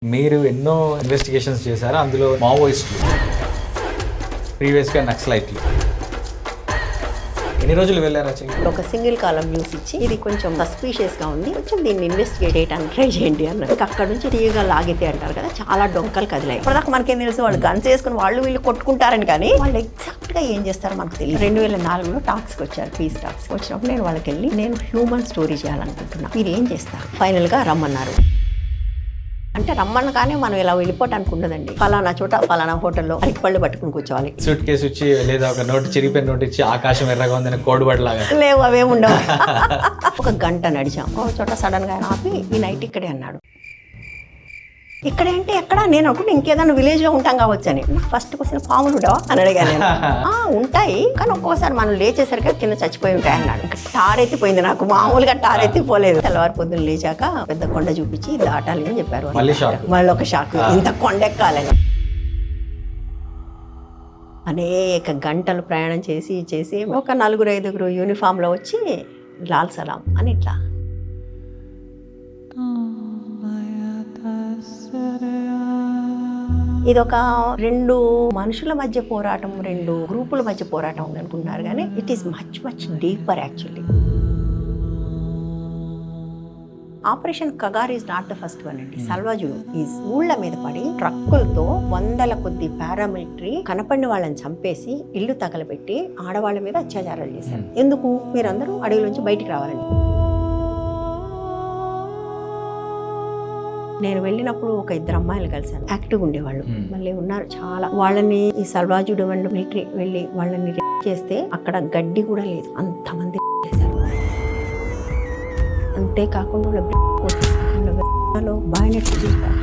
మీరు ఎన్నో ఇన్వెస్టిగేషన్స్ చేశారు, అందులో మావోయిస్టులు, ప్రీవియస్గా నక్సలైట్లు. ఎన్ని రోజులు వెళ్ళారు యాక్చువల్లీ? ఒక సింగిల్ కాలం న్యూస్ ఇచ్చి ఇది కొంచెం సస్పీషియస్ గా ఉంది, కొంచెం దీన్ని ఇన్వెస్టిగేట్ చేయడానికి ట్రై చేయండి అన్నారు. అక్కడ నుంచి తీయగా లాగితే అంటారు కదా, చాలా డొంకలు కదిలాయి. ఇప్పటిదాకా మనకేం తెలుసు, వాళ్ళు గన్స్ వేసుకుని వాళ్ళు వీళ్ళు కొట్టుకుంటారని, కానీ వాళ్ళు ఎగ్జాక్ట్ గా ఏం చేస్తారో మనకు తెలియదు. 2004లో టాక్స్కి వచ్చారు, పీస్ టాక్స్ వచ్చినప్పుడు నేను వాళ్ళకి వెళ్ళి నేను హ్యూమన్ స్టోరీ చేయాలనుకుంటున్నా, మీరు ఏం చేస్తారు, ఫైనల్ గా రమ్మన్నారు. అంటే రమ్మనగానే మనం ఇలా వెళ్ళిపోవటానికి ఉండదండి. ఫలానా చోట ఫలానా హోటల్లో అరటిపళ్ళు పట్టుకుని కూర్చోవాలి. సూట్ కేసు ఇచ్చి లేదా ఒక నోటు చిరిగిపోయిన నోటు ఇచ్చి ఆకాశం ఎర్రగా ఉందని కోడిబడిలాగా లేవు, అవేం ఉండవు. ఒక గంట నడిచాం, ఒక చోట సడన్ గా ఆపి ఈ నైట్ ఇక్కడే అన్నాడు. ఇక్కడేంటి ఎక్కడ, నేను అనుకుంటే ఇంకేదైనా విలేజ్ లో ఉంటాం కావచ్చు అని. ఫస్ట్ క్వశ్చన్ పాములు ఉండవా అని అడిగాను. ఉంటాయి, కానీ ఒక్కోసారి మనం లేచేసరికి కింద చచ్చిపోయి ఉంటాయి అన్నాడు. టారెత్తిపోయింది నాకు, మామూలుగా టారెత్తిపోలేదు. తెల్లవారు పొద్దున్న లేచాక పెద్ద కొండ చూపించి దాటాలి అని చెప్పారు. మళ్ళీ ఒక షాక్, ఇంత కొండ ఎక్కాలని. అనేక గంటలు ప్రయాణం చేసి ఒక 4-5 యూనిఫామ్ లో వచ్చి లాల్ సలాం అని ఇట్లా. ఇదొక 2 మనుషుల మధ్య పోరాటం, 2 గ్రూపుల మధ్య పోరాటం ఉంది అనుకుంటున్నారు, కానీ it is much deeper actually. Operation Kagar is not the first one అండి. సల్వాజుడు ఈ ఊళ్ళ మీద పడి ట్రక్కులతో 100ల కొద్ది పారామిలిటరీ కనపడిన వాళ్ళని చంపేసి ఇల్లు తగలబెట్టి ఆడవాళ్ళ మీద అత్యాచారాలు చేశారు. ఎందుకు, మీరందరూ అడవిలోంచి బయటికి రావాలని. నేను వెళ్ళినప్పుడు ఒక 2 అమ్మాయిలు కలిసాను, యాక్టివ్గా ఉండేవాళ్ళు. మళ్ళీ ఉన్నారు చాలా. వాళ్ళని ఈ సల్వాజుడు వాళ్ళు మిలిటరీ వెళ్ళి వాళ్ళని రేప్ చేస్తే అక్కడ గడ్డి కూడా లేదు, అంతమంది చేశారు. అంతేకాకుండా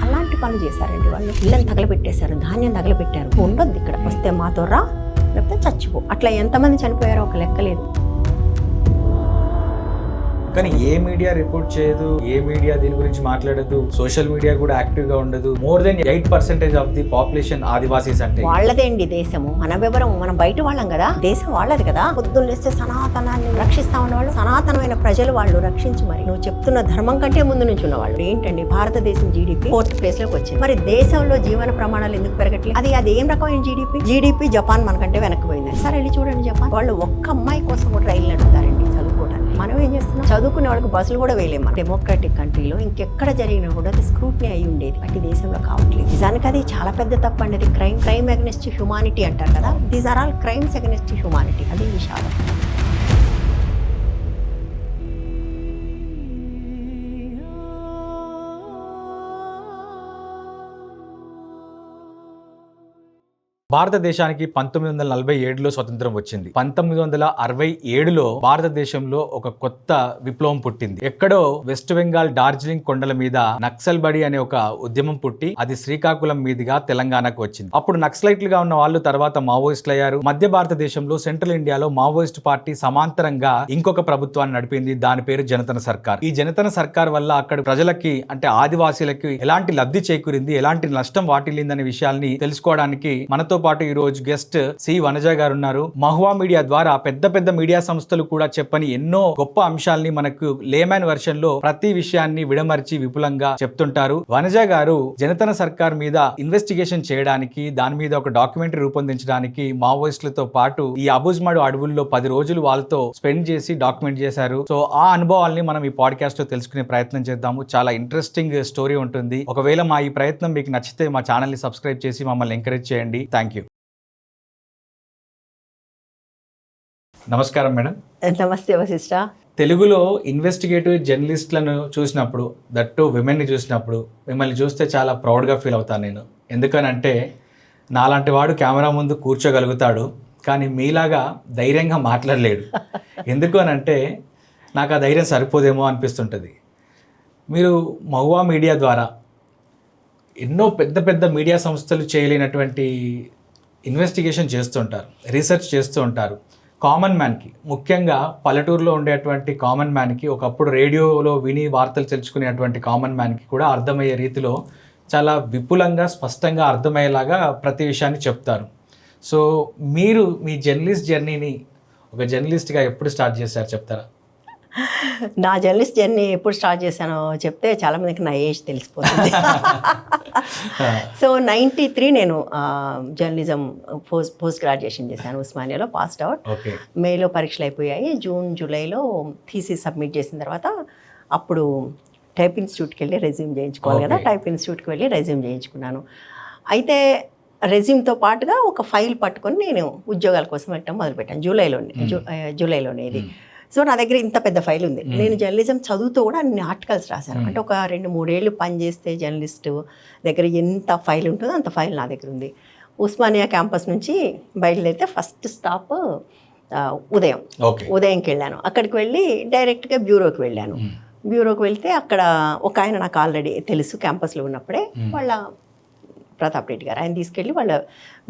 అలాంటి పనులు చేశారండి వాళ్ళు. ఇళ్ళని తగలబెట్టేశారు, ధాన్యం తగలబెట్టారు. ఉండొద్దు ఇక్కడ, వస్తే మాతో రా, లేకపోతే చచ్చిపో. అట్లా ఎంతమంది చనిపోయారో ఒక లెక్క లేదు. కానీ ఏ మీడియా రిపోర్ట్ చేయదు, ఏ మీడియా దీని గురించి మాట్లాడదు, సోషల్ మీడియా కూడా యాక్టివ్ గా ఉండదు. More than 8% of the population Adivasis. అంటే వాళ్ళదేండి దేశము, మన వివరం, మనం బయట వాళ్ళం కదా, దేశం వాళ్ళది కదా. పొద్దున్నేస్తే సనాతనాన్ని రక్షిస్తా ఉన్నవాళ్ళు, సనాతనమైన ప్రజలు వాళ్ళు రక్షించి, మరి నువ్వు చెప్తున్న ధర్మం కంటే ముందు నుంచి ఉన్న వాళ్ళు. ఏంటండి, భారతదేశం జీడిపి 4th ప్లేస్ లోకి వచ్చింది. మరి దేశంలో జీవన ప్రమాణాలు ఎందుకు పెరగట్లేదు? అది ఏం రకమైన జీడిపి జపాన్ మనకంటే వెనక్కిపోయింది. సరే వెళ్ళి చూడండి, జపాన్ వాళ్ళు ఒక్క అమ్మాయి కోసం కూడా రైలు నడుపుతారండి చదువుకోవడానికి. మనం ఏం చేస్తున్నాం, చదువుకునే వాళ్ళకి బస్సులు కూడా వేయలేము. మన డెమోక్రాటిక్ కంట్రీలో ఇంకెక్కడ జరిగినా కూడా అది స్క్రూటినీ అయి ఉండేది, బట్ దేశంలో కావట్లేదు. నిజానికి అది చాలా పెద్ద తప్పు అండి. అది క్రైమ్ అగెన్స్ట్ హ్యూమానిటీ అంటారు కదా, these are all crimes against humanity. అది విషాదం. భారతదేశానికి 1947లో స్వతంత్రం వచ్చింది. 1967లో భారతదేశంలో ఒక కొత్త విప్లవం పుట్టింది. ఎక్కడో వెస్ట్ బెంగాల్ డార్జిలింగ్ కొండల మీద నక్సల్ బడి అనే ఒక ఉద్యమం పుట్టి అది శ్రీకాకుళం మీదుగా తెలంగాణకు వచ్చింది. అప్పుడు నక్సలైట్లుగా ఉన్న వాళ్ళు తర్వాత మావోయిస్టులు అయ్యారు. మధ్య భారతదేశంలో సెంట్రల్ ఇండియాలో మావోయిస్ట్ పార్టీ సమాంతరంగా ఇంకొక ప్రభుత్వాన్ని నడిపింది, దాని పేరు జనతన సర్కార్. ఈ జనతన సర్కార్ వల్ల అక్కడ ప్రజలకి, అంటే ఆదివాసీలకి ఎలాంటి లబ్ధి చేకూరింది, ఎలాంటి నష్టం వాటిల్లిందనే విషయాల్ని తెలుసుకోవడానికి మనతో పాటు ఈ రోజు గెస్ట్ సి వనజ గారు ఉన్నారు. మహువా మీడియా ద్వారా పెద్ద మీడియా సంస్థలు కూడా చెప్పని ఎన్నో గొప్ప అంశాలని మనకు లేమన్ వర్షన్ లో ప్రతి విషయాన్ని విడమర్చి విపులంగా చెప్తుంటారు. వనజ గారు జనతన సర్కార్ మీద ఇన్వెస్టిగేషన్ చేయడానికి, దాని మీద ఒక డాక్యుమెంటరీ రూపొందించడానికి మావోయిస్టులతో పాటు ఈ అబుజ్మాడు అడవుల్లో 10 రోజులు వాళ్ళతో స్పెండ్ చేసి డాక్యుమెంట్ చేశారు. సో ఆ అనుభవాల్ని మనం ఈ పాడ్కాస్ట్ లో తెలుసుకునే ప్రయత్నం చేద్దాము. చాలా ఇంట్రెస్టింగ్ స్టోరీ ఉంటుంది. ఒకవేళ మా ఈ ప్రయత్నం మీకు నచ్చితే మా ఛానల్ ని సబ్స్క్రైబ్ చేసి మమ్మల్ని ఎంకరేజ్ చేయండి. Thank you. నమస్కారం మేడం. నమస్తే వశిష్ట. తెలుగులో ఇన్వెస్టిగేటివ్ జర్నలిస్టులను చూసినప్పుడు, దట్టు విమెన్ని చూసినప్పుడు, మిమ్మల్ని చూస్తే చాలా ప్రౌడ్గా ఫీల్ అవుతాను నేను. ఎందుకనంటే నాలాంటి వాడు కెమెరా ముందు కూర్చోగలుగుతాడు, కానీ మీలాగా ధైర్యంగా మాట్లాడలేడు. ఎందుకు అనంటే నాకు ఆ ధైర్యం సరిపోదేమో అనిపిస్తుంటుంది. మీరు మహువా మీడియా ద్వారా ఎన్నో పెద్ద మీడియా సంస్థలు చేయలేనటువంటి ఇన్వెస్టిగేషన్ చేస్తుంటారు, రీసెర్చ్ చేస్తూ ఉంటారు. కామన్ మ్యాన్కి, ముఖ్యంగా పల్లెటూరులో ఉండేటువంటి కామన్ మ్యాన్కి, ఒకప్పుడు రేడియోలో విని వార్తలు తెలుసుకునేటువంటి కామన్ మ్యాన్కి కూడా అర్థమయ్యే రీతిలో చాలా విపులంగా, స్పష్టంగా అర్థమయ్యేలాగా ప్రతి విషయాన్ని చెప్తారు. సో మీరు మీ జర్నలిస్ట్ జర్నీని ఒక జర్నలిస్ట్గా ఎప్పుడు స్టార్ట్ చేశారు చెప్తారా? నా జర్నలిస్ట్ జర్నీ ఎప్పుడు స్టార్ట్ చేశానో చెప్తే చాలా మందికి నా ఏజ్ తెలిసిపోతుంది. సో 93 నేను జర్నలిజం పోస్ట్ గ్రాడ్యుయేషన్ చేశాను ఉస్మానియాలో, పాస్డ్ అవుట్. మేలో పరీక్షలు అయిపోయాయి. జూలైలో థీసిస్ సబ్మిట్ చేసిన తర్వాత అప్పుడు టైప్ ఇన్స్టిట్యూట్కి వెళ్ళి రెజ్యూమ్ చేయించుకోవాలి కదా, టైప్ ఇన్స్టిట్యూట్కి వెళ్ళి రెజ్యూమ్ చేయించుకున్నాను. అయితే రెజ్యూమ్తో పాటుగా ఒక ఫైల్ పట్టుకొని నేను ఉద్యోగాల కోసం వెళ్ళటం మొదలుపెట్టాను జూలైలోనే ఇది. సో నా దగ్గర ఇంత పెద్ద ఫైల్ ఉంది. నేను జర్నలిజం చదువుతూ కూడా అన్ని ఆర్టికల్స్ రాశాను. అంటే ఒక 2-3 ఏళ్ళు పనిచేస్తే జర్నలిస్టు దగ్గర ఎంత ఫైల్ ఉంటుందో అంత ఫైల్ నా దగ్గర ఉంది. ఉస్మానియా క్యాంపస్ నుంచి బయలుదేరితే ఫస్ట్ స్టాప్ ఉదయంకి వెళ్ళాను. అక్కడికి వెళ్ళి డైరెక్ట్గా బ్యూరోకి వెళ్ళాను. బ్యూరోకి వెళ్తే అక్కడ ఒక ఆయన నాకు ఆల్రెడీ తెలుసు క్యాంపస్లో ఉన్నప్పుడే, వాళ్ళ ప్రతాప్ రెడ్డి గారు, ఆయన తీసుకెళ్ళి వాళ్ళ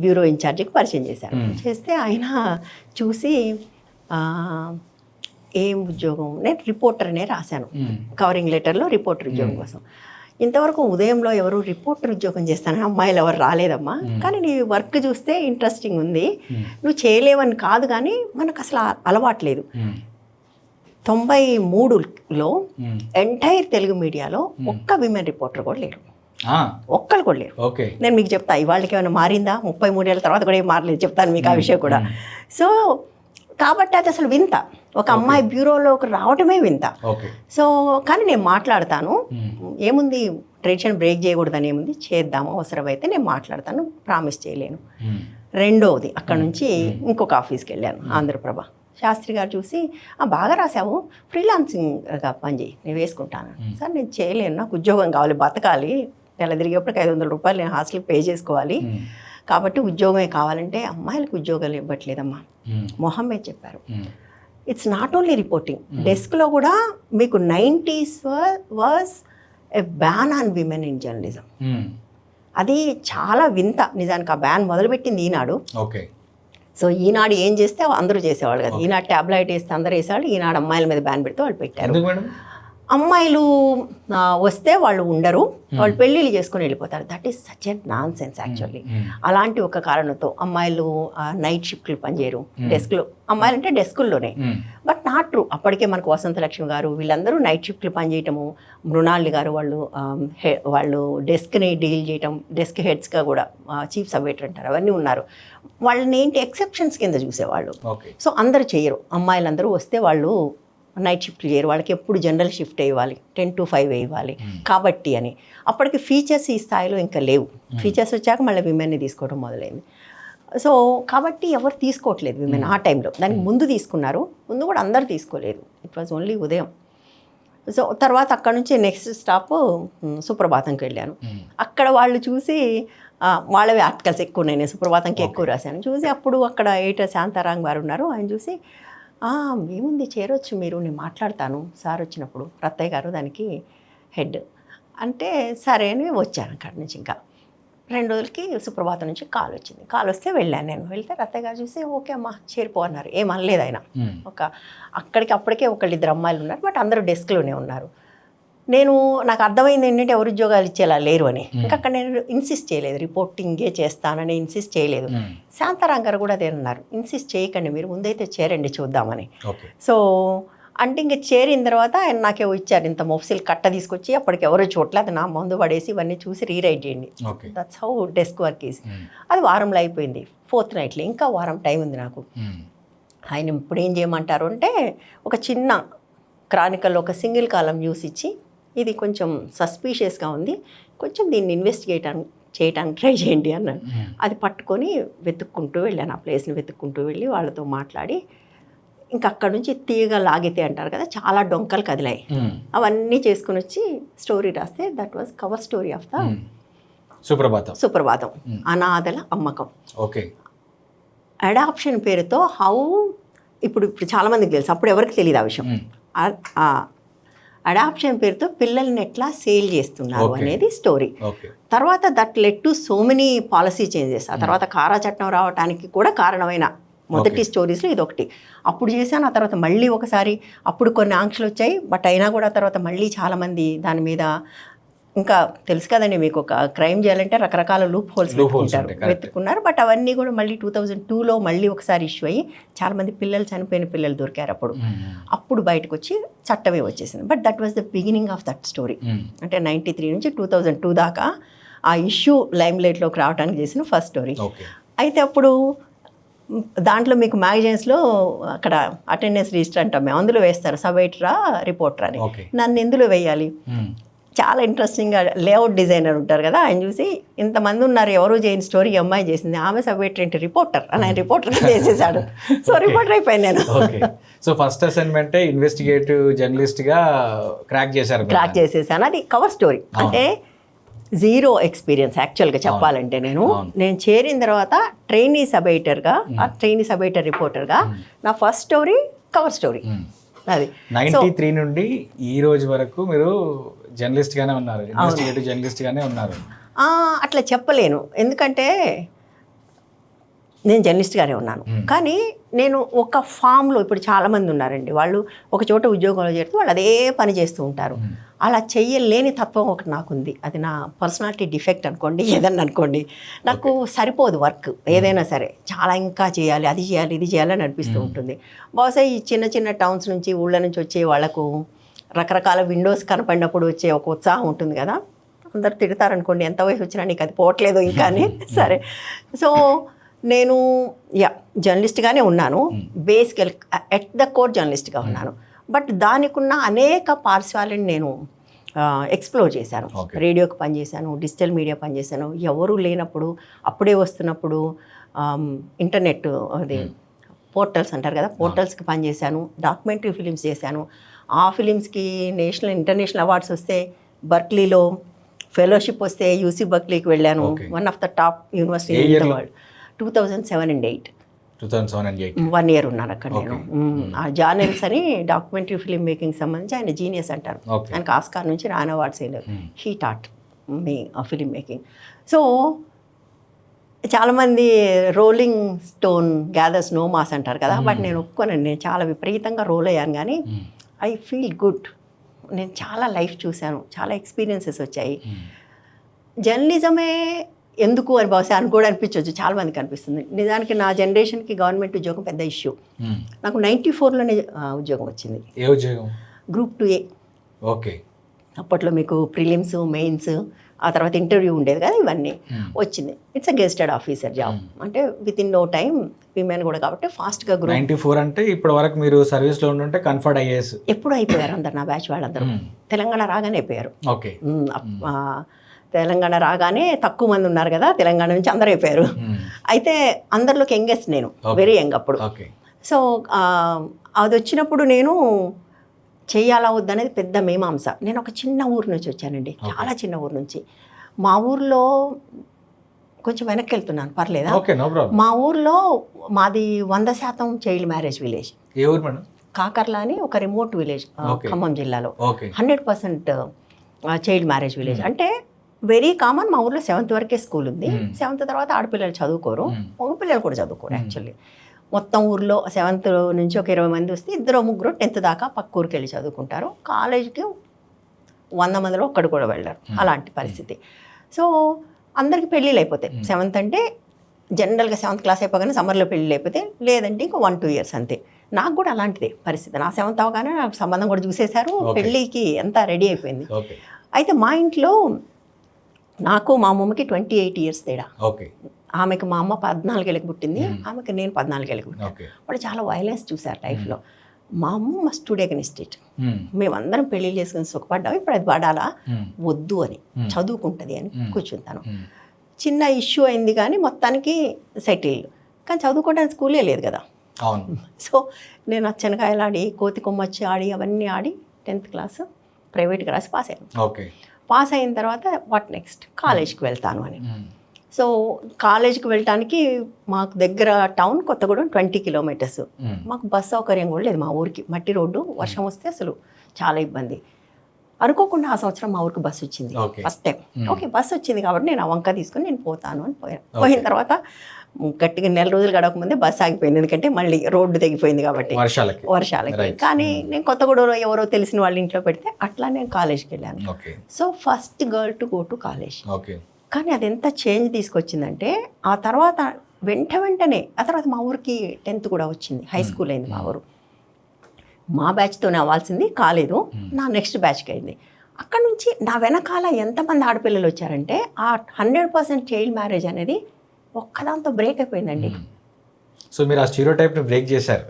బ్యూరో ఇన్ఛార్జికి పరిచయం చేశారు. చేస్తే ఆయన చూసి ఏం ఉద్యోగం, నేను రిపోర్టర్ అనే రాశాను కవరింగ్ లెటర్లో, రిపోర్టర్ ఉద్యోగం కోసం. ఇంతవరకు ఉదయంలో ఎవరు రిపోర్టర్ ఉద్యోగం చేస్తాను, అమ్మాయిలు ఎవరు రాలేదమ్మా, కానీ నీ వర్క్ చూస్తే ఇంట్రెస్టింగ్ ఉంది, నువ్వు చేయలేవని కాదు, కానీ మనకు అసలు అలవాట్లేదు. 93లో ఎంటైర్ తెలుగు మీడియాలో ఒక్క విమెన్ రిపోర్టర్ కూడా లేరు, ఒక్కరు కూడా లేరు. నేను మీకు చెప్తా, ఇవాళకి ఏమైనా మారిందా, 33 ఏళ్ళ తర్వాత కూడా ఏం మారలేదు, చెప్తాను మీకు ఆ విషయం కూడా. సో కాబట్టి అది అసలు వింత, ఒక అమ్మాయి బ్యూరోలోకి రావటమే వింత. సో కానీ నేను మాట్లాడతాను, ఏముంది ట్రెడిషన్ బ్రేక్ చేయకూడదని ఏముంది, చేద్దాము, అవసరమైతే నేను మాట్లాడతాను, ప్రామిస్ చేయలేను. రెండోది అక్కడ నుంచి ఇంకొక ఆఫీస్కి వెళ్ళాను, ఆంధ్రప్రభ. శాస్త్రి గారు చూసి బాగా రాసావు, ఫ్రీలాన్సింగ్గా పనిచేయి, నేను వేసుకుంటాను. సార్ నేను చేయలేను, నాకు ఉద్యోగం కావాలి, బతకాలి, నెల తిరిగేప్పటికి 500 రూపాయలు నేను హాస్టల్కి పే చేసుకోవాలి, కాబట్టి ఉద్యోగమే కావాలంటే అమ్మాయిలకు ఉద్యోగాలు ఇవ్వట్లేదమ్మా, మొహమ్మద్ చెప్పారు. ఇట్స్ నాట్ ఓన్లీ రిపోర్టింగ్, డెస్క్లో కూడా మీకు 90s was a ban on women in journalism. అది చాలా వింత నిజానికి. ఆ బ్యాన్ మొదలుపెట్టింది ఈనాడు. సో ఈనాడు ఏం చేస్తే అందరూ చేసేవాళ్ళు కదా, ఈనాడు ట్యాబ్లెట్ వేస్తే అందరూ వేసేవాళ్ళు, ఈనాడు అమ్మాయిల మీద బ్యాన్ పెడితే వాళ్ళు పెట్టారు. అమ్మాయిలు వస్తే వాళ్ళు ఉండరు, వాళ్ళు పెళ్ళిళ్ళు చేసుకుని వెళ్ళిపోతారు. That is such a non sense actually. అలాంటి ఒక కారణంతో అమ్మాయిలు నైట్ షిఫ్ట్లు పనిచేయరు, డెస్క్లో, అమ్మాయిలు అంటే డెస్కుల్లోనే, బట్ నాట్ ట్రూ. అప్పటికే మనకు వసంతలక్ష్మి గారు వీళ్ళందరూ నైట్ షిఫ్ట్లు పనిచేయటము, మృణాళి గారు వాళ్ళు డెస్క్ని డీల్ చేయటం, డెస్క్ హెడ్స్గా కూడా చీఫ్ సబ్ఎడిటర్ అంటారు, అవన్నీ ఉన్నారు. వాళ్ళని ఏంటి ఎక్సెప్షన్స్ కింద చూసేవాళ్ళు. సో అందరూ చేయరు, అమ్మాయిలందరూ వస్తే వాళ్ళు నైట్ షిఫ్ట్ చేయరు, వాళ్ళకి ఎప్పుడు జనరల్ షిఫ్ట్ ఇవ్వాలి, 10 to 5 ఇవ్వాలి కాబట్టి అని. అప్పటికి ఫీచర్స్ ఈ స్థాయిలో ఇంకా లేవు, ఫీచర్స్ వచ్చాక మళ్ళీ విమెన్ని తీసుకోవడం మొదలైంది. సో కాబట్టి ఎవరు తీసుకోవట్లేదు విమెన్ ఆ టైంలో. దానికి ముందు తీసుకున్నారు, ముందు కూడా అందరు తీసుకోలేదు, ఇట్ వాజ్ ఓన్లీ ఉదయం. సో తర్వాత అక్కడ నుంచి నెక్స్ట్ స్టాప్ సుప్రభాతంకి వెళ్ళాను. అక్కడ వాళ్ళు చూసి వాళ్ళవి ఆర్టికల్స్ ఎక్కువ ఉన్నాయి, నేను సుప్రభాతంకి ఎక్కువ రాశాను. చూసి అప్పుడు అక్కడ ఎడిటర్ శాంతారాం గారు ఉన్నారు, ఆయన చూసి ఏముంది చేరొచ్చు మీరు, నేను మాట్లాడతాను సార్ వచ్చినప్పుడు, రత్తయ్య గారు దానికి హెడ్ అంటే సరే అని వచ్చాను. అక్కడి నుంచి ఇంకా 2 రోజులకి సుప్రభాతం నుంచి కాల్ వచ్చింది. కాల్ వస్తే వెళ్ళాను. నేను వెళ్తే రత్తయ్య గారు చూసి ఓకే అమ్మా చేరిపో అన్నారు, ఏమనలేదు ఆయన. అప్పటికే 1-2 అమ్మాయిలు ఉన్నారు, బట్ అందరూ డెస్క్లోనే ఉన్నారు. నాకు అర్థమైంది ఏంటంటే ఎవరు ఉద్యోగాలు ఇచ్చేలా లేరు అని. ఇంకా అక్కడ నేను ఇన్సిస్ట్ చేయలేదు, రిపోర్టింగే చేస్తానని ఇన్సిస్ట్ చేయలేదు. శాంతారాం గారు కూడా అదే అన్నారు, ఇన్సిస్ట్ చేయకండి, మీరు ముందైతే చేరండి చూద్దామని. సో అంటే ఇంకా చేరిన తర్వాత ఆయన నాకేవో ఇచ్చారు, ఇంత మొఫ్సిల్ కట్ట తీసుకొచ్చి, అప్పటికి ఎవరో చోట్ల అది నా ముందు పడేసి ఇవన్నీ చూసి రీరైట్ చేయండి, that's how desk work is. అది వారంలో అయిపోయింది, 4th నైట్లో ఇంకా వారం టైం ఉంది నాకు. ఆయన ఇప్పుడు ఏం చేయమంటారు అంటే ఒక చిన్న క్రానికల్లో ఒక సింగిల్ కాలం న్యూస్ ఇచ్చి, ఇది కొంచెం సస్పీషియస్గా ఉంది, కొంచెం దీన్ని ఇన్వెస్టిగేట్ చేయడానికి ట్రై చేయండి అన్నాను. అది పట్టుకొని వెతుక్కుంటూ వెళ్ళాను, ఆ ప్లేస్ని వెతుక్కుంటూ వెళ్ళి వాళ్ళతో మాట్లాడి, ఇంకా అక్కడ నుంచి తీగ లాగితే అంటారు కదా, చాలా డొంకలు కదిలాయి, అవన్నీ చేసుకుని వచ్చి స్టోరీ రాస్తే that was cover story of the Suprabhatam, అనాథల అమ్మకం. అడాప్షన్ పేరుతో ఇప్పుడు చాలామందికి తెలుసు, అప్పుడు ఎవరికి తెలియదు ఆ విషయం. అడాప్షన్ పేరుతో పిల్లల్ని ఎట్లా సేల్ చేస్తున్నారు అనేది స్టోరీ. తర్వాత that led to so many policy changes. ఆ తర్వాత కారా చట్టం రావడానికి కూడా కారణమైన మొదటి స్టోరీస్లో ఇదొకటి. అప్పుడు చేశాను, ఆ తర్వాత మళ్ళీ ఒకసారి అప్పుడు కొన్ని ఆంక్షలు వచ్చాయి, బట్ అయినా కూడా తర్వాత మళ్ళీ చాలామంది దాని మీద ఇంకా తెలుసు కదండి మీకు, ఒక క్రైమ్ చేయాలంటే రకరకాల లూప్ హోల్స్ వెతుక్కున్నారు. బట్ అవన్నీ కూడా మళ్ళీ 2002లో మళ్ళీ ఒకసారి ఇష్యూ అయ్యి చాలామంది చనిపోయిన పిల్లలు దొరికారు. అప్పుడు బయటకు వచ్చి చట్టమే వచ్చేసింది. But that was the beginning of that story. అంటే 93 నుంచి 2002 దాకా ఆ ఇష్యూ లైమ్ లైట్లోకి రావడానికి చేసిన ఫస్ట్ స్టోరీ. అయితే అప్పుడు దాంట్లో మీకు మ్యాగజైన్స్లో అక్కడ అటెండెన్స్ రిజిస్టర్ అంటాం మేము, అందులో వేస్తారు సబ్ ఎడిటరా రిపోర్టర్ అని. నన్ను ఎందులో వేయాలి? చాలా ఇంట్రెస్టింగ్గా లేఅవుట్ డిజైనర్ ఉంటారు కదా, ఆయన చూసి ఇంతమంది ఉన్నారు ఎవరు చేయని స్టోరీ అమ్మాయి చేసింది, ఆమె సబ్ ఎడిటర్ ఏంటి రిపోర్టర్ అని ఆయన రిపోర్టర్ చేసేసాడు. సో రిపోర్టర్ అయిపోయాను నేను. సో ఫస్ట్ అసైన్మెంట్ ఇన్వెస్టిగేటివ్ జర్నలిస్ట్గా క్రాక్ చేసేసాను. అది కవర్ స్టోరీ. అంటే జీరో ఎక్స్పీరియన్స్ యాక్చువల్గా చెప్పాలంటే. నేను చేరిన తర్వాత ట్రైనీ సబ్ ఎడిటర్గా, ట్రైనీ సబ్ ఎడిటర్ రిపోర్టర్గా నా ఫస్ట్ స్టోరీ కవర్ స్టోరీ. అది 93 నుండి ఈ రోజు వరకు మీరు జర్నలిస్ట్గానే ఉన్నారు, ఇన్వెస్టిగేటివ్ జర్నలిస్ట్గానే ఉన్నారు. అట్లా చెప్పలేను, ఎందుకంటే నేను జర్నలిస్ట్గానే ఉన్నాను. కానీ నేను ఒక ఫామ్లో, ఇప్పుడు చాలామంది ఉన్నారండి, వాళ్ళు ఒక చోట ఉద్యోగంలో చేరితే వాళ్ళు అదే పని చేస్తూ ఉంటారు. అలా చెయ్యలేని తత్వం ఒకటి నాకుంది. అది నా పర్సనాలిటీ డిఫెక్ట్ అనుకోండి, ఏదన్నా అనుకోండి. నాకు సరిపోదు వర్క్ ఏదైనా సరే, చాలా ఇంకా చేయాలి, అది చేయాలి, ఇది చేయాలని అనిపిస్తూ ఉంటుంది. బహుశా ఈ చిన్న చిన్న టౌన్స్ నుంచి, ఊళ్ళ నుంచి వచ్చే వాళ్ళకు రకరకాల విండోస్ కనపడినప్పుడు వచ్చే ఒక ఉత్సాహం ఉంటుంది కదా. అందరు తిడతారనుకోండి, ఎంత వయసు వచ్చినా నీకు అది పోవట్లేదు ఇంకా అని. సరే, సో నేను జర్నలిస్ట్గానే ఉన్నాను, బేసికల్ ఎట్ ద కోర్ జర్నలిస్ట్గా ఉన్నాను. బట్ దానికి ఉన్న అనేక పార్శ్వాలను నేను ఎక్స్ప్లోర్ చేశాను. రేడియోకి పనిచేశాను, డిజిటల్ మీడియా పనిచేశాను, ఎవరూ లేనప్పుడు అప్పుడే వస్తున్నప్పుడు ఇంటర్నెట్ అది పోర్టల్స్ అంటారు కదా, పోర్టల్స్కి పనిచేశాను, డాక్యుమెంటరీ ఫిలిమ్స్ చేశాను. ఆ ఫిలిమ్స్కి నేషనల్ ఇంటర్నేషనల్ అవార్డ్స్ వస్తే, బర్క్లీలో ఫెలోషిప్ వస్తే యూసీ బర్క్లీకి వెళ్ళాను, one of the top university in the world. 2007 and 8 1 year ఉన్నాను అక్కడ నేను. ఆ జాన్ ఎల్స్ అని డాక్యుమెంటరీ ఫిల్మ్ మేకింగ్ సంబంధించి ఆయన జీనియస్ అంటారు. ఆయనకు ఆస్కార్ నుంచి రాన్ అవార్డ్స్ అయినారు. He taught me film making. So చాలామంది rolling stone gathers no moss అంటారు కదా, బట్ నేను ఒప్పుకోనండి, నేను చాలా విపరీతంగా రోల్ అయ్యాను. కానీ ఐ ఫీల్ గుడ్. నేను చాలా లైఫ్ చూశాను, చాలా ఎక్స్పీరియన్సెస్ వచ్చాయి. జర్నలిజమే ఎందుకు అని బహుశా అని కూడా అనిపించవచ్చు, చాలా మందికి అనిపిస్తుంది. నిజానికి నా జనరేషన్కి గవర్నమెంట్ ఉద్యోగం పెద్ద ఇష్యూ. నాకు 94లోనే ఉద్యోగం వచ్చింది. ఏ ఉద్యోగం? Group 2A. ఓకే. అప్పట్లో మీకు ప్రిలిమ్స్, మెయిన్స్, ఆ తర్వాత ఇంటర్వ్యూ ఉండేది కదా, ఇవన్నీ వచ్చింది. It's a gazetted officer job. అంటే within no time, women కూడా కాబట్టి ఫాస్ట్గా. 94 అంటే ఇప్పటి వరకు మీరు సర్వీస్లో ఉంటే కన్ఫర్డ్ ఐఏఎస్ ఎప్పుడు అయిపోయారు అందరు, నా బ్యాచ్ వాళ్ళందరూ తెలంగాణ రాగానే అయిపోయారు. ఓకే. తెలంగాణ రాగానే తక్కువ మంది ఉన్నారు కదా, తెలంగాణ నుంచి అందరూ అయిపోయారు. అయితే అందరిలోకి యంగెస్ట్ నేను, వెరీ యంగ్ అప్పుడు. సో అది వచ్చినప్పుడు నేను చెయ్యాలా వద్దనేది పెద్ద మీమాంస. నేను ఒక చిన్న ఊరు నుంచి వచ్చానండి, చాలా చిన్న ఊరు నుంచి. మా ఊర్లో కొంచెం వెనక్కి వెళ్తున్నాను, పర్లేదా? మా ఊర్లో మాది 100% చైల్డ్ మ్యారేజ్ విలేజ్. ఏ ఊరు మేడం? కాకర్ల అని ఒక రిమోట్ విలేజ్, ఖమ్మం జిల్లాలో. 100% చైల్డ్ మ్యారేజ్ విలేజ్. అంటే వెరీ కామన్. మా ఊర్లో 7th వరకే స్కూల్ ఉంది. 7th తర్వాత ఆడపిల్లలు చదువుకోరు, మగపిల్లలు కూడా చదువుకోరు యాక్చువల్లీ. మొత్తం ఊర్లో 7th నుంచి ఒక 20 మంది వస్తే 2-3 10th దాకా పక్క ఊరికి వెళ్ళి చదువుకుంటారు. కాలేజ్కి 100 మందిలో ఒక్కడు కూడా వెళ్ళారు, అలాంటి పరిస్థితి. సో అందరికీ పెళ్ళిళ్ళు అయిపోతాయి. 7th అంటే జనరల్గా 7th క్లాస్ అయిపోగానే సమ్మర్లో పెళ్ళిళ్ళు అయిపోతే, లేదంటే ఇంకా 1-2 years అంతే. నాకు కూడా అలాంటిదే పరిస్థితి. నా 7th అవగానే నాకు సంబంధం కూడా చూసేశారు, పెళ్ళికి అంతా రెడీ అయిపోయింది. అయితే మా ఇంట్లో నాకు మా అమ్మమ్మకి 28 years తేడా. ఆమెకు మా అమ్మ 14 ఏళ్ళకి పుట్టింది, ఆమెకు నేను 14 ఏళ్ళకి పుట్టాను. వాళ్ళు చాలా వైలెన్స్ చూశారు లైఫ్లో. మా అమ్మ must to take against it. మేమందరం పెళ్లి చేసుకుని సుఖపడ్డాం, ఇప్పుడు అది పడాలా వద్దు అని, చదువుకుంటుంది అని కూర్చుంటాను. చిన్న ఇష్యూ అయింది కానీ మొత్తానికి సెటిల్. కానీ చదువుకోవడానికి స్కూలే లేదు కదా. సో నేను అచ్చనకాయలు ఆడి, కోతి కొమ్మచ్చి ఆడి, అవన్నీ ఆడి 10th క్లాస్ ప్రైవేట్గా రాసి పాస్ అయ్యాను. పాస్ అయిన తర్వాత వాట్ నెక్స్ట్, కాలేజ్కి వెళ్తాను అని. సో కాలేజ్కి వెళ్ళటానికి మాకు దగ్గర టౌన్ కొత్తగూడెం 20 kilometers. మాకు బస్ సౌకర్యం కూడా లేదు మా ఊరికి, మట్టి రోడ్డు, వర్షం వస్తే అసలు చాలా ఇబ్బంది. అనుకోకుండా ఆ సంవత్సరం మా ఊరికి బస్సు వచ్చింది, ఫస్ట్ టైం. ఓకే, బస్సు వచ్చింది కాబట్టి నేను ఆ వంక తీసుకుని నేను పోతాను అని పోయాను. పోయిన తర్వాత గట్టిగా నెల రోజులు గడవకముందే బస్సు ఆగిపోయింది, ఎందుకంటే మళ్ళీ రోడ్డు తెగిపోయింది కాబట్టి వర్షాలకి. కానీ నేను కొత్తగూడలో ఎవరో తెలిసిన వాళ్ళ ఇంట్లో పెడితే అట్లా నేను కాలేజ్కి వెళ్ళాను. So first girl to go to college. కానీ అది ఎంత చేంజ్ తీసుకొచ్చిందంటే ఆ తర్వాత వెంటనే ఆ తర్వాత మా ఊరికి 10th కూడా వచ్చింది, హై స్కూల్ అయింది మా ఊరు. మా బ్యాచ్తోనే అవ్వాల్సింది కాలేదు, నా నెక్స్ట్ బ్యాచ్కి అయింది. అక్కడ నుంచి నా వెనకాల ఎంతమంది ఆడపిల్లలు వచ్చారంటే ఆ 100% చైల్డ్ మ్యారేజ్ అనేది ఒక్కదాంతో బ్రేక్ అయిపోయిందండి. సో మీరు ఆ స్టీరియోటైప్ని బ్రేక్ చేశారు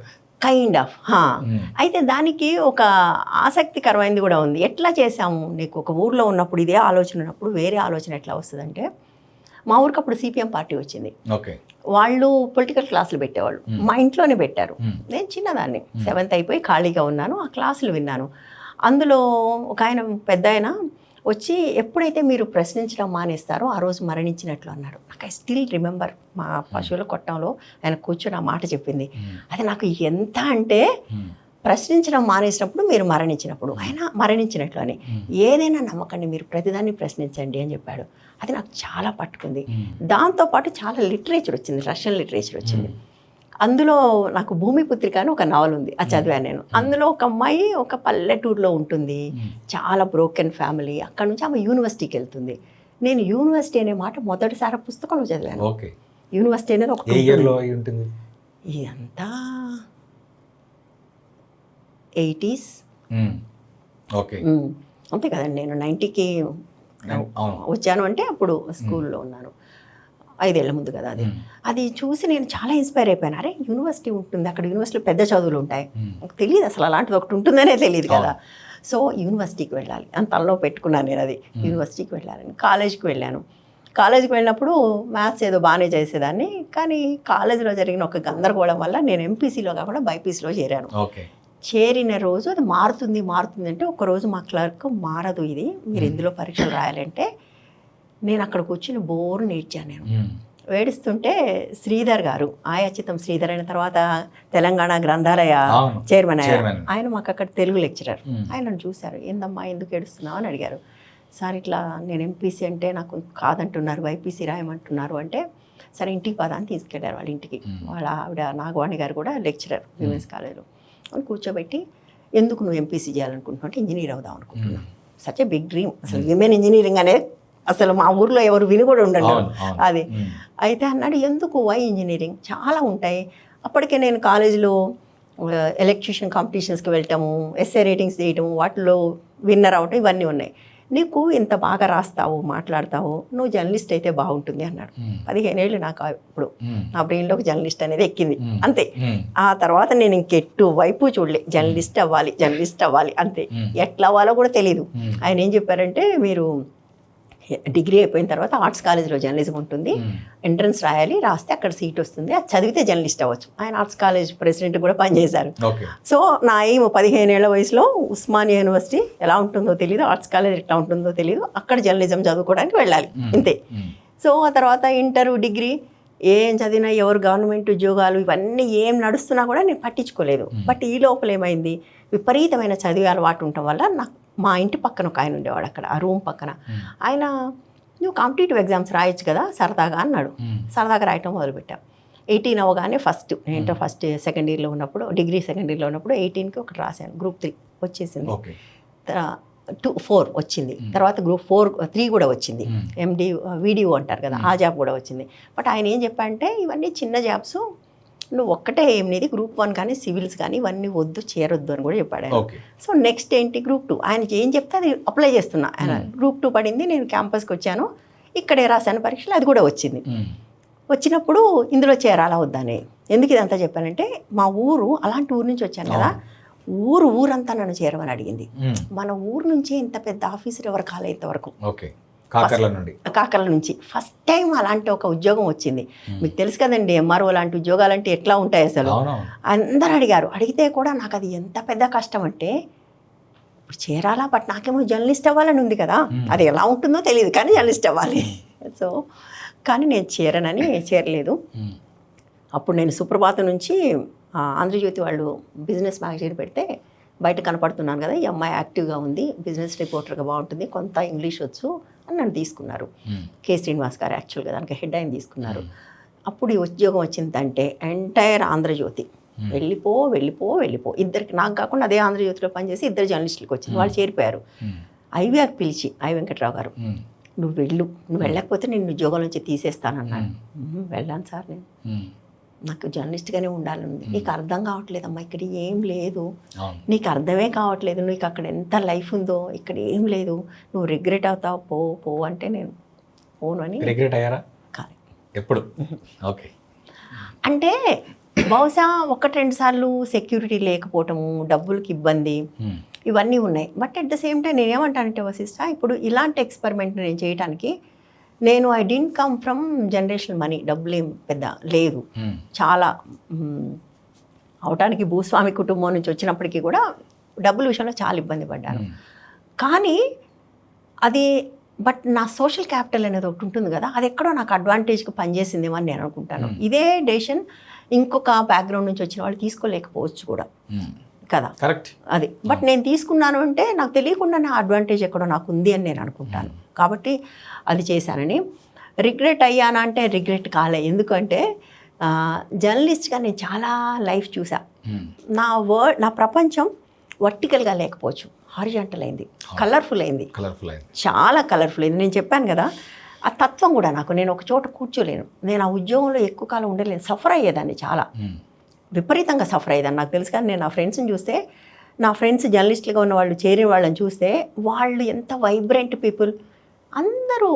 కైండ్ ఆఫ్. అయితే దానికి ఒక ఆసక్తికరమైనది కూడా ఉంది. ఎట్లా చేసాము, నీకు ఒక ఊర్లో ఉన్నప్పుడు ఇదే ఆలోచన ఉన్నప్పుడు వేరే ఆలోచన ఎట్లా వస్తుందంటే, మా ఊరికి అప్పుడు సిపిఎం పార్టీ వచ్చింది. వాళ్ళు పొలిటికల్ క్లాసులు పెట్టేవాళ్ళు, మా ఇంట్లోనే పెట్టారు. నేను చిన్నదాన్ని 7th అయిపోయి ఖాళీగా ఉన్నాను, ఆ క్లాసులు విన్నాను. అందులో ఒక ఆయన పెద్ద ఆయన వచ్చి ఎప్పుడైతే మీరు ప్రశ్నించడం మానేస్తారో ఆ రోజు మరణించినట్లు అన్నాడు. నాకు ఐ స్టిల్ రిమెంబర్. మా పశువుల కొట్టంలో ఆయన కూర్చొని ఆ మాట చెప్పింది. అది నాకు ఎంత అంటే, ప్రశ్నించడం మానేసినప్పుడు మీరు మరణించినప్పుడు, ఆయన మరణించినట్లు అని. ఏదైనా నమ్మకండి, మీరు ప్రతిదాన్ని ప్రశ్నించండి అని చెప్పాడు. అది నాకు చాలా పట్టుకుంది. దాంతోపాటు చాలా లిటరేచర్ వచ్చింది, రష్యన్ లిటరేచర్ వచ్చింది. అందులో నాకు భూమిపుత్రిక అని ఒక నవల్ ఉంది, అది చదివాను నేను. అందులో ఒక అమ్మాయి ఒక పల్లెటూరులో ఉంటుంది, చాలా బ్రోకెన్ ఫ్యామిలీ. అక్కడ నుంచి ఆమె యూనివర్సిటీకి వెళ్తుంది. నేను యూనివర్సిటీ అనే మాట మొదటిసారి పుస్తకంలో చదివాను. యూనివర్సిటీ అనేది ఒక ఇదంతా 80s అంతే కదండి. నేను 90కి వచ్చాను అంటే అప్పుడు స్కూల్లో ఉన్నాను, 5 ఏళ్ల ముందు కదా అది. అది చూసి నేను చాలా ఇన్స్పైర్ అయిపోయాను. అరే యూనివర్సిటీ ఉంటుంది, అక్కడ యూనివర్సిటీలో పెద్ద చదువులు ఉంటాయి, నాకు తెలియదు అసలు అలాంటిది ఒకటి ఉంటుందనే తెలియదు కదా. సో యూనివర్సిటీకి వెళ్ళాలి అని తనలో పెట్టుకున్నాను నేను. అది యూనివర్సిటీకి వెళ్ళాలని కాలేజీకి వెళ్ళాను. కాలేజీకి వెళ్ళినప్పుడు మ్యాథ్స్ ఏదో బాగానే చేసేదాన్ని, కానీ కాలేజీలో జరిగిన ఒక గందరగోళం వల్ల నేను ఎంపీసీలో కాకుండా బైపీసీలో చేరాను. చేరిన రోజు అది మారుతుంది అంటే, ఒకరోజు మా క్లర్క్ మారదు, ఇది మీరు ఇందులో పరీక్షలు రాయాలంటే, నేను అక్కడ కూర్చుని బోరు నేర్చాను. నేను ఏడుస్తుంటే శ్రీధర్ గారు, ఆయాచితం శ్రీధర్ అయిన తర్వాత తెలంగాణ గ్రంథాలయ చైర్మన్ అయ్యారు. ఆయన మాకు అక్కడ తెలుగు లెక్చరర్. ఆయనను చూశారు, ఏందమ్మా ఎందుకు ఏడుస్తున్నావు అని అడిగారు. సార్ ఇట్లా నేను ఎంపీసీ అంటే నాకు కాదంటున్నారు, వైపీసీ రాయమంటున్నారు అంటే, సరే ఇంటికి పదా అని తీసుకెళ్లారు వాళ్ళ ఇంటికి. వాళ్ళ ఆవిడ నాగవాణి గారు కూడా లెక్చరర్ విమెన్స్ కాలేజ్లో. అని కూర్చోబెట్టి, ఎందుకు నువ్వు ఎంపీసీ చేయాలనుకుంటున్నావు అంటే, ఇంజనీర్ అవుదాం అనుకుంటున్నాను. Such a big dream. అసలు విమెన్ ఇంజనీరింగ్ అనేది అసలు మా ఊర్లో ఎవరు విని కూడా ఉండండి అది. అయితే అన్నాడు, ఎందుకు వై ఇంజనీరింగ్, చాలా ఉంటాయి. అప్పటికే నేను కాలేజీలో ఎలక్ట్రీషియన్ కాంపిటీషన్స్కి వెళ్ళటము, ఎస్ఏ రేటింగ్స్ చేయటము, వాటిలో విన్నర్ అవటం, ఇవన్నీ ఉన్నాయి. నీకు ఇంత బాగా రాస్తావు, మాట్లాడతావు, నువ్వు జర్నలిస్ట్ అయితే బాగుంటుంది అన్నాడు. 15 ఏళ్ళు నాకు ఇప్పుడు నా బ్రెయిన్లోకి జర్నలిస్ట్ అనేది ఎక్కింది అంతే. ఆ తర్వాత నేను ఇంకెట్టు వైపు చూడలే, జర్నలిస్ట్ అవ్వాలి అంతే. ఎట్లా అవ్వాలో కూడా తెలియదు. ఆయన ఏం చెప్పారంటే, మీరు డిగ్రీ అయిపోయిన తర్వాత ఆర్ట్స్ కాలేజ్లో జర్నలిజం ఉంటుంది, ఎంట్రన్స్ రాయాలి, రాస్తే అక్కడ సీట్ వస్తుంది, అది చదివితే జర్నలిస్ట్ అవ్వచ్చు. ఆయన ఆర్ట్స్ కాలేజ్ ప్రెసిడెంట్ కూడా పనిచేశారు. సో నా ఏం 15 ఏళ్ల వయసులో ఉస్మానియా యూనివర్సిటీ ఎలా ఉంటుందో తెలియదు, ఆర్ట్స్ కాలేజ్ ఎట్లా ఉంటుందో తెలియదు, అక్కడ జర్నలిజం చదువుకోవడానికి వెళ్ళాలి అంతే. సో ఆ తర్వాత ఇంటర్, డిగ్రీ ఏం చదివినా, ఎవరు గవర్నమెంట్ ఉద్యోగాలు ఇవన్నీ ఏం నడుస్తున్నా కూడా నేను పట్టించుకోలేదు. బట్ ఈ లోపల ఏమైంది, విపరీతమైన చదివే అలవాటు ఉండటం వల్ల నాకు, మా ఇంటి పక్కన ఒక ఆయన ఉండేవాడు అక్కడ, ఆ రూమ్ పక్కన. ఆయన, నువ్వు కాంపిటేటివ్ ఎగ్జామ్స్ రాయొచ్చు కదా సరదాగా అన్నాడు. సరదాగా రాయటం మొదలుపెట్టాం. 18 అవగానే ఫస్ట్, నేను ఫస్ట్ సెకండ్ ఇయర్లో ఉన్నప్పుడు, డిగ్రీ సెకండ్ ఇయర్లో ఉన్నప్పుడు 18కి ఒకటి రాశాను, గ్రూప్ 3 వచ్చేసింది. 4 వచ్చింది. తర్వాత గ్రూప్ 3 కూడా వచ్చింది, ఎండి వీడియో అంటారు కదా, ఆ జాబ్ కూడా వచ్చింది. బట్ ఆయన ఏం చెప్పారంటే, ఇవన్నీ చిన్న జాబ్స్, నువ్వు ఒక్కటే ఏం నీది, గ్రూప్ 1 కానీ సివిల్స్ కానీ ఇవన్నీ వద్దు, చేరొద్దు అని కూడా చెప్పాడు. సో నెక్స్ట్ ఏంటి, గ్రూప్ 2. ఆయన ఏం చెప్తే అది అప్లై చేస్తున్నా. ఆయన గ్రూప్ 2 పడింది, నేను క్యాంపస్కి వచ్చాను, ఇక్కడే రాశాను పరీక్షలు, అది కూడా వచ్చింది. వచ్చినప్పుడు ఇందులో చేరాలా వద్దానే. ఎందుకు ఇదంతా చెప్పానంటే, మా ఊరు అలాంటి ఊరు నుంచి వచ్చాను కదా, ఊరంతా నన్ను చేరమని అడిగింది. మన ఊరు నుంచి ఇంత పెద్ద ఆఫీసర్ ఎవరు కాలే ఇంతవరకు, కాకర్ల నుంచి ఫస్ట్ టైం అలాంటి ఒక ఉద్యోగం వచ్చింది. మీకు తెలుసు కదండి, ఎంఆర్ఓ లాంటి ఉద్యోగాలు అంటే ఎట్లా ఉంటాయి అసలు. అందరు అడిగారు. అడిగితే కూడా నాకు అది ఎంత పెద్ద కష్టం అంటే, ఇప్పుడు చేరాలా, బట్ నాకేమో జర్నలిస్ట్ అవ్వాలని ఉంది కదా, అది ఎలా ఉంటుందో తెలియదు, కానీ జర్నలిస్ట్ అవ్వాలి. సో కానీ నేను చేరలేదు. అప్పుడు నేను సుప్రభాతం నుంచి ఆంధ్రజ్యోతి వాళ్ళు బిజినెస్ మ్యాగజైన్ పెడితే బయట కనపడుతున్నాను కదా, ఈ అమ్మాయి యాక్టివ్గా ఉంది, బిజినెస్ రిపోర్టర్గా బాగుంటుంది, కొంత ఇంగ్లీష్ వచ్చు అని నన్ను తీసుకున్నారు. కె శ్రీనివాస్ గారు యాక్చువల్గా దానికి హెడ్ ఆయన తీసుకున్నారు. అప్పుడు ఈ ఉద్యోగం వచ్చిందంటే ఎంటైర్ ఆంధ్రజ్యోతి వెళ్ళిపో వెళ్ళిపో వెళ్ళిపో, ఇద్దరికి నాకు కాకుండా అదే ఆంధ్రజ్యోతిలో పనిచేసి ఇద్దరు జర్నలిస్టులకు వచ్చింది, వాళ్ళు చేరిపోయారు. ఐవీఆర్ పిలిచి ఐ వెంకట్రావు గారు నువ్వు వెళ్ళు, నువ్వు వెళ్ళకపోతే నేను ఉద్యోగం నుంచి తీసేస్తానన్నాను. వెళ్ళాను సార్, నేను నాకు జర్నలిస్ట్గానే ఉండాలని. నీకు అర్థం కావట్లేదమ్మా, ఇక్కడ ఏం లేదు, నీకు అర్థమే కావట్లేదు, నీకు అక్కడ ఎంత లైఫ్ ఉందో ఇక్కడ ఏం లేదు, నువ్వు రిగ్రెట్ అవుతావు, పో పో అంటే నేను పోను అని. రిగ్రెట్ అయ్యారా? కాదు. ఎప్పుడు? ఓకే. అంటే బహుశా 1-2 సార్లు సెక్యూరిటీ లేకపోవటము, డబ్బులకి ఇబ్బంది, ఇవన్నీ ఉన్నాయి. But at the same time నేనేమంటానంటే వశిష్ఠ, ఇప్పుడు ఇలాంటి ఎక్స్పెరిమెంట్ నేను చేయడానికి I didn't come from generational money, డబ్బులు ఏం పెద్ద లేదు, చాలా అవటానికి భూస్వామి కుటుంబం నుంచి వచ్చినప్పటికీ కూడా డబ్బుల విషయంలో చాలా ఇబ్బంది పడ్డాను. కానీ అది బట్ నా సోషల్ క్యాపిటల్ అనేది ఒకటి ఉంటుంది కదా, అది ఎక్కడో నాకు అడ్వాంటేజ్కి పనిచేసిందేమో అని నేను అనుకుంటాను. ఇదే డెసిషన్ ఇంకొక బ్యాక్గ్రౌండ్ నుంచి వచ్చిన వాళ్ళు తీసుకోలేకపోవచ్చు కూడా కదా, కరెక్ట్. అది బట్ నేను తీసుకున్నాను అంటే నాకు తెలియకుండా నా అడ్వాంటేజ్ ఎక్కడో నాకు ఉంది అని నేను అనుకుంటాను. కాబట్టి అది చేశానని. రిగ్రెట్ అయ్యానా అంటే రిగ్రెట్ కాలే, ఎందుకంటే జర్నలిస్ట్గా నేను చాలా లైఫ్ చూసా. నా ప్రపంచం వర్టికల్గా లేకపోవచ్చు, హారిజాంటల్ అయింది, కలర్ఫుల్ అయింది, చాలా కలర్ఫుల్ అయింది. నేను చెప్పాను కదా, ఆ తత్వం కూడా నాకు, నేను ఒక చోట కూర్చోలేను, నేను ఆ ఉద్యోగంలో ఎక్కువ కాలం ఉండలేను, సఫర్ అయ్యేదాన్ని, చాలా విపరీతంగా సఫర్ అయ్యేదాన్ని. నాకు తెలుసు. కానీ నేను నా ఫ్రెండ్స్ని చూస్తే, నా ఫ్రెండ్స్ జర్నలిస్టులుగా ఉన్న వాళ్ళు, చేరిన వాళ్ళని చూస్తే వాళ్ళు ఎంత వైబ్రెంట్ పీపుల్, అందరూ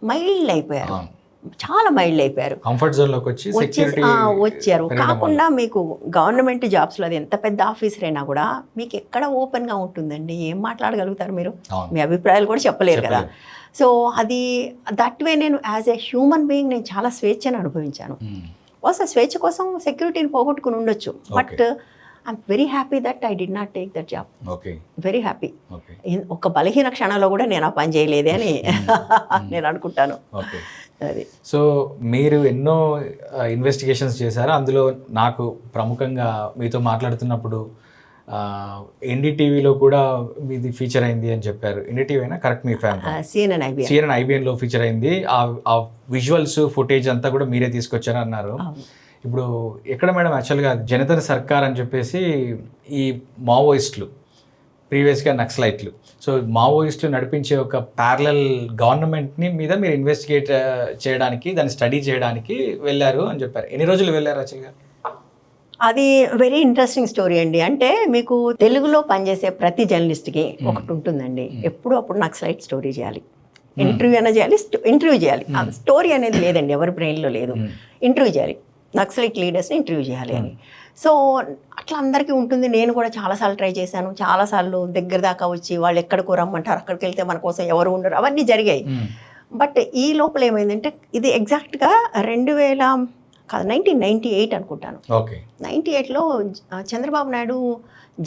మైల్డ్ అయిపోయారు, చాలా మైల్డ్ అయిపోయారు, కంఫర్ట్ జోన్లోకి వచ్చారు. కాకుండా మీకు గవర్నమెంట్ జాబ్స్లో అది ఎంత పెద్ద ఆఫీసర్ అయినా కూడా మీకు ఎక్కడ ఓపెన్గా ఉంటుందండి, ఏం మాట్లాడగలుగుతారు మీరు, మీ అభిప్రాయాలు కూడా చెప్పలేరు కదా. సో అది దట్ వే నేను యాజ్ ఎ హ్యూమన్ బీయింగ్ నేను చాలా స్వేచ్ఛను అనుభవించాను. బహుశా స్వేచ్ఛ కోసం సెక్యూరిటీని పోగొట్టుకుని ఉండొచ్చు, but I'm very happy that I did not take that job. Very happy. ఒక బలహీన క్షణంలో కూడా నేను ఆ పని చేయలేదే అని నేను అనుకుంటాను. అది. సో మీరు ఎన్నో ఇన్వెస్టిగేషన్స్ చేశారు, అందులో నాకు ప్రముఖంగా మీతో మాట్లాడుతున్నప్పుడు ఎన్డీటీవీలో కూడా మీది ఫీచర్ అయింది అని చెప్పారు. ఎన్డీటీవీ అయినా కరెక్ట్, మీ ఫ్యామిలీ CNN IBNలో ఫీచర్ అయింది. ఆ విజువల్స్ ఫుటేజ్ అంతా కూడా మీరే తీసుకొచ్చారు అన్నారు. ఇప్పుడు ఎక్కడ మేడం, యాక్చువల్గా జనతా సర్కార్ అని చెప్పేసి ఈ మావోయిస్టులు, ప్రీవియస్గా నక్సలైట్లు, సో మావోయిస్టులు నడిపించే ఒక ప్యారలల్ గవర్నమెంట్ని మీద మీరు ఇన్వెస్టిగేట్ చేయడానికి, దాన్ని స్టడీ చేయడానికి వెళ్ళారు అని చెప్పారు. ఎన్ని రోజులు వెళ్ళారు యాక్చువల్గా? అది వెరీ ఇంట్రెస్టింగ్ స్టోరీ అండి. అంటే మీకు తెలుగులో పనిచేసే ప్రతి జర్నలిస్ట్కి ఒకటి ఉంటుందండి, ఎప్పుడు అప్పుడు నక్సలైట్ స్టోరీ చేయాలి, ఇంటర్వ్యూ అయినా చేయాలి, ఇంటర్వ్యూ చేయాలి. స్టోరీ అనేది లేదండి, ఎవరి బ్రెయిన్లో లేదు, ఇంటర్వ్యూ చేయాలి, నక్సలైట్ లీడర్స్ని ఇంటర్వ్యూ చేయాలి అని. సో అట్లా అందరికీ ఉంటుంది. నేను కూడా చాలాసార్లు ట్రై చేశాను, చాలాసార్లు దగ్గర దాకా వచ్చి వాళ్ళు ఎక్కడికో రమ్మంటారు, అక్కడికి వెళ్తే మన కోసం ఎవరు ఉండరు, అవన్నీ జరిగాయి. బట్ ఈ లోపల ఏమైందంటే, ఇది ఎగ్జాక్ట్గా 1998 అనుకుంటాను. 98లో చంద్రబాబు నాయుడు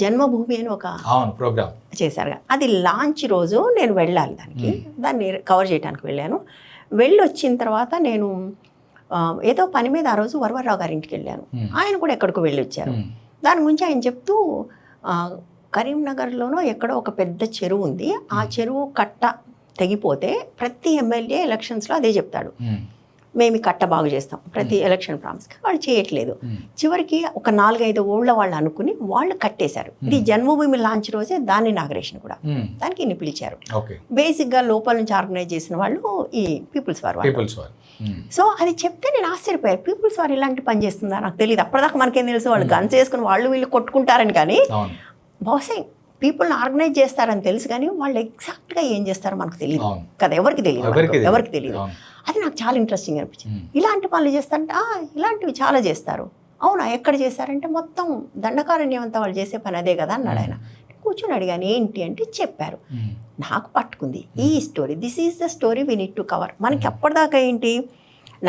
జన్మభూమి అని ఒక ప్రోగ్రామ్ చేశారు. అది లాంచ్ రోజు నేను వెళ్ళాలి, దాన్ని కవర్ చేయడానికి వెళ్ళాను. వెళ్ళి వచ్చిన తర్వాత నేను ఏదో పని మీద ఆ రోజు వరవరరావు గారి ఇంటికి వెళ్ళాను, ఆయన కూడా ఎక్కడికో వెళ్ళి వచ్చారు. దాని గురించి ఆయన చెప్తూ, కరీంనగర్లోనో ఎక్కడో ఒక పెద్ద చెరువు ఉంది, ఆ చెరువు కట్ట తెగిపోతే ప్రతి ఎమ్మెల్యే ఎలక్షన్స్లో అదే చెప్తాడు, మేము ఈ కట్ట బాగు చేస్తాం, ప్రతి ఎలక్షన్ ప్రామిస్. వాళ్ళు చేయట్లేదు. చివరికి ఒక 4-5 ఊళ్ళ వాళ్ళు అనుకుని వాళ్ళు కట్టేశారు. ఇది జన్మభూమి లాంచ్ రోజే దాన్ని ఇనాగరేషన్ కూడా, దానికి ఇన్ని పిలిచారు. బేసిక్గా లోపల నుంచి ఆర్గనైజ్ చేసిన వాళ్ళు ఈ పీపుల్స్ వార్. సో అది చెప్తే నేను ఆశ్చర్యపోయాను, పీపుల్స్ వార్ ఇలాంటి పని చేస్తుందా, నాకు తెలియదు. అప్పటిదాకా మనకేం తెలుసు, వాళ్ళు గన్స్ వేసుకుని వాళ్ళు వీళ్ళు కొట్టుకుంటారని, కానీ బహుశా పీపుల్ని ఆర్గనైజ్ చేస్తారని తెలుసు, కానీ వాళ్ళు ఎగ్జాక్ట్గా ఏం చేస్తారో మనకు తెలియదు కదా, ఎవరికి తెలియదు. అది నాకు చాలా ఇంట్రెస్టింగ్ అనిపించింది. ఇలాంటి పనులు చేస్తారంటే ఇలాంటివి చాలా చేస్తారు. అవునా, ఎక్కడ చేశారంటే మొత్తం దండకారణ్యం అంతా వాళ్ళు చేసే పని అదే కదా అన్నాడు ఆయన. కూర్చొని అడిగాను ఏంటి అంటే చెప్పారు. నాకు పట్టుకుంది ఈ story, this is the story we need to cover. మనకి అప్పటిదాకా ఏంటి,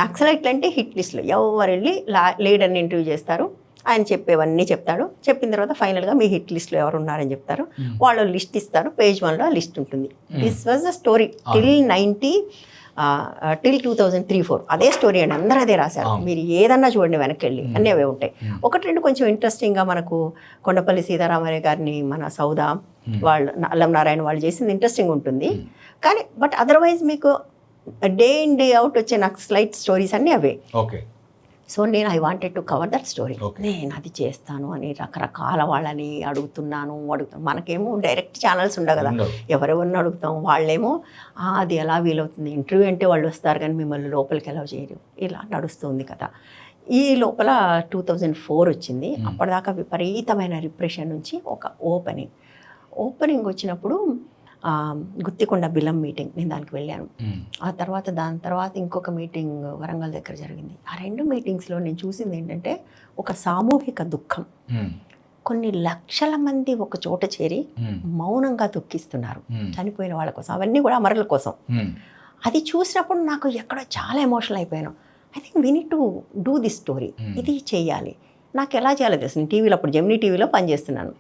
నక్సలైట్లు అంటే హిట్ లిస్టులు, ఎవరు వెళ్ళి లీడర్ని ఇంటర్వ్యూ చేస్తారు, ఆయన చెప్పేవన్నీ చెప్తాడు, చెప్పిన తర్వాత ఫైనల్గా మీ హిట్ లిస్ట్లో ఎవరు ఉన్నారని చెప్తారు, వాళ్ళు లిస్ట్ ఇస్తారు, పేజ్ 1లో ఆ లిస్ట్ ఉంటుంది. This was the story till 2003-4 అదే స్టోరీ అండి, అందరూ అదే రాశారు. మీరు ఏదన్నా చూడండి వెనక్కి వెళ్ళి అన్నీ అవే ఉంటాయి. 1-2 కొంచెం ఇంట్రెస్టింగ్గా మనకు కొండపల్లి సీతారామయ్య గారిని, మన సౌదా వాళ్ళు, అల్లం నారాయణ వాళ్ళు చేసింది ఇంట్రెస్టింగ్ ఉంటుంది. కానీ బట్ అదర్వైజ్ మీకు డే ఇన్ డే అవుట్ వచ్చే నాకు స్లైట్ స్టోరీస్ అన్నీ అవే. ఓకే. సో నేను I wanted to cover that story. Okay. నేను అది చేస్తాను అని రకరకాల వాళ్ళని అడుగుతాను. మనకేమో డైరెక్ట్ ఛానల్స్ ఉండవు కదా, ఉండవు. ఎవరెవరిని అడుగుతాం, వాళ్ళేమో అది ఎలా వీలవుతుంది, ఇంటర్వ్యూ అంటే వాళ్ళు వస్తారు కానీ మిమ్మల్ని లోపలికి ఎలా చేయరు, ఇలా నడుస్తుంది కదా. ఈ లోపల 2004 వచ్చింది. అప్పటిదాకా విపరీతమైన రిప్రెషన్ నుంచి ఒక ఓపెనింగ్ వచ్చినప్పుడు గుత్తికొండ బిలం మీటింగ్, నేను దానికి వెళ్ళాను. ఆ తర్వాత దాని తర్వాత ఇంకొక మీటింగ్ వరంగల్ దగ్గర జరిగింది. ఆ 2 మీటింగ్స్లో నేను చూసింది ఏంటంటే ఒక సామూహిక దుఃఖం. కొన్ని లక్షల మంది ఒక చోట చేరి మౌనంగా దుఃఖిస్తున్నారు చనిపోయిన వాళ్ళ కోసం, అవన్నీ కూడా అమరుల కోసం. అది చూసినప్పుడు నాకు ఎక్కడో చాలా ఎమోషనల్ అయిపోయాను. I think we need to do this story, ఇది చేయాలి. నాకు ఎలా చేయాలో తెలుసు, నేను టీవీలో అప్పుడు జెమినీ టీవీలో పనిచేస్తున్నాను,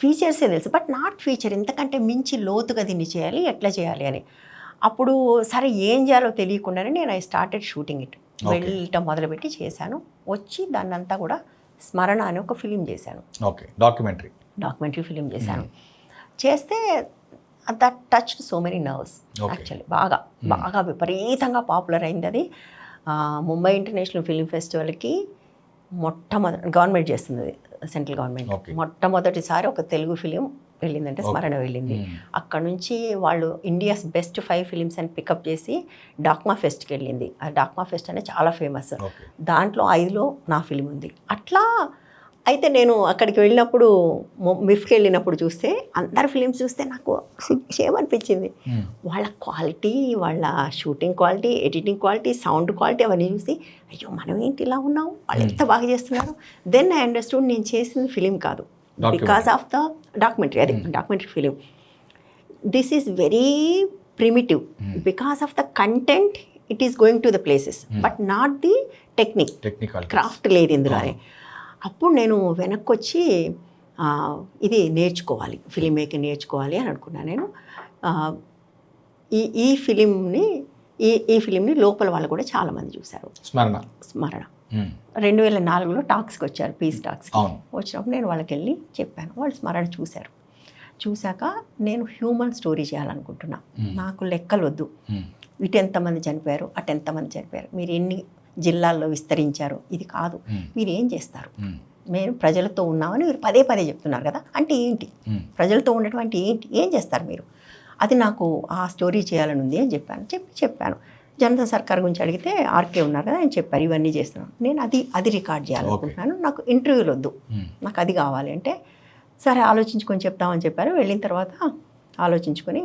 ఫీచర్సే తెలుసు, బట్ నాట్ ఫీచర్, ఇంతకంటే మించి లోతుగా దీన్ని చేయాలి, ఎట్లా చేయాలి అని. అప్పుడు సరే ఏం చేయాలో తెలియకుండానే నేను ఐ స్టార్టెడ్ షూటింగ్ ఇట్. వెళ్ళటం మొదలుపెట్టి చేశాను. వచ్చి దాన్నంతా కూడా స్మరణ అని ఒక ఫిలిం చేశాను. ఓకే, డాక్యుమెంటరీ ఫిలిం చేశాను. చేస్తే that touch so many nerves actually. బాగా విపరీతంగా పాపులర్ అయింది అది. ముంబై ఇంటర్నేషనల్ ఫిలిం ఫెస్టివల్కి గవర్నమెంట్ చేస్తుంది అది, సెంట్రల్ గవర్నమెంట్. మొట్టమొదటిసారి ఒక తెలుగు ఫిలిం వెళ్ళిందంటే స్మరణ వెళ్ళింది. అక్కడ నుంచి వాళ్ళు ఇండియాస్ బెస్ట్ 5 ఫిలిమ్స్ అని పికప్ చేసి డాక్మా ఫెస్ట్కి వెళ్ళింది. ఆ డాక్మా ఫెస్ట్ అనేది చాలా ఫేమస్, దాంట్లో 5లో నా ఫిలిం ఉంది. అట్లా అయితే నేను అక్కడికి వెళ్ళినప్పుడు మిఫ్కి వెళ్ళినప్పుడు చూస్తే అందరు ఫిలిమ్స్ చూస్తే నాకు ఏమనిపించింది, వాళ్ళ క్వాలిటీ, వాళ్ళ shooting quality, editing quality, sound quality అవన్నీ చూసి అయ్యో మనం ఏంటి ఇలా ఉన్నాం, వాళ్ళు ఎంత బాగా చేస్తున్నారు. దెన్ ఐ అండర్స్టూడ్ నేను చేసింది ఫిలిం కాదు, బికాస్ ఆఫ్ ద డాక్యుమెంటరీ. అది documentary film. This is very primitive because of the content, it is going to the places but not the technical craft లేదు ఇందులోనే. అప్పుడు నేను వెనక్కి వచ్చి ఇది నేర్చుకోవాలి, ఫిలిం మేకింగ్ నేర్చుకోవాలి అని అనుకున్నాను. నేను ఈ ఫిలింని లోపల వాళ్ళు కూడా చాలామంది చూశారు. స్మరణ 2004లో టాక్స్కి వచ్చారు, పీస్ టాక్స్కి వచ్చినప్పుడు నేను వాళ్ళకి వెళ్ళి చెప్పాను. వాళ్ళు స్మరణ చూశాక నేను హ్యూమన్ స్టోరీ చేయాలనుకుంటున్నా, నాకు లెక్కలు వద్దు, ఇటు ఎంతమంది చనిపోయారు, అటు ఎంతమంది చనిపోయారు, మీరు ఎన్ని జిల్లాల్లో విస్తరించారు, ఇది కాదు, మీరు ఏం చేస్తారు, మేము ప్రజలతో ఉన్నామని మీరు పదే చెప్తున్నారు కదా, అంటే ఏంటి, ప్రజలతో ఉండటం అంటే ఏంటి, ఏం చేస్తారు మీరు, అది నాకు ఆ స్టోరీ చేయాలని ఉంది అని చెప్పాను. జనతా సర్కార్ గురించి అడిగితే ఆర్కే ఉన్నారు కదా, ఆయన చెప్పారు ఇవన్నీ చేస్తున్నాను. నేను అది రికార్డ్ చేయాలనుకుంటున్నాను, నాకు ఇంటర్వ్యూలు వద్దు, నాకు అది కావాలి అంటే సరే ఆలోచించుకొని చెప్తామని చెప్పారు. వెళ్ళిన తర్వాత ఆలోచించుకొని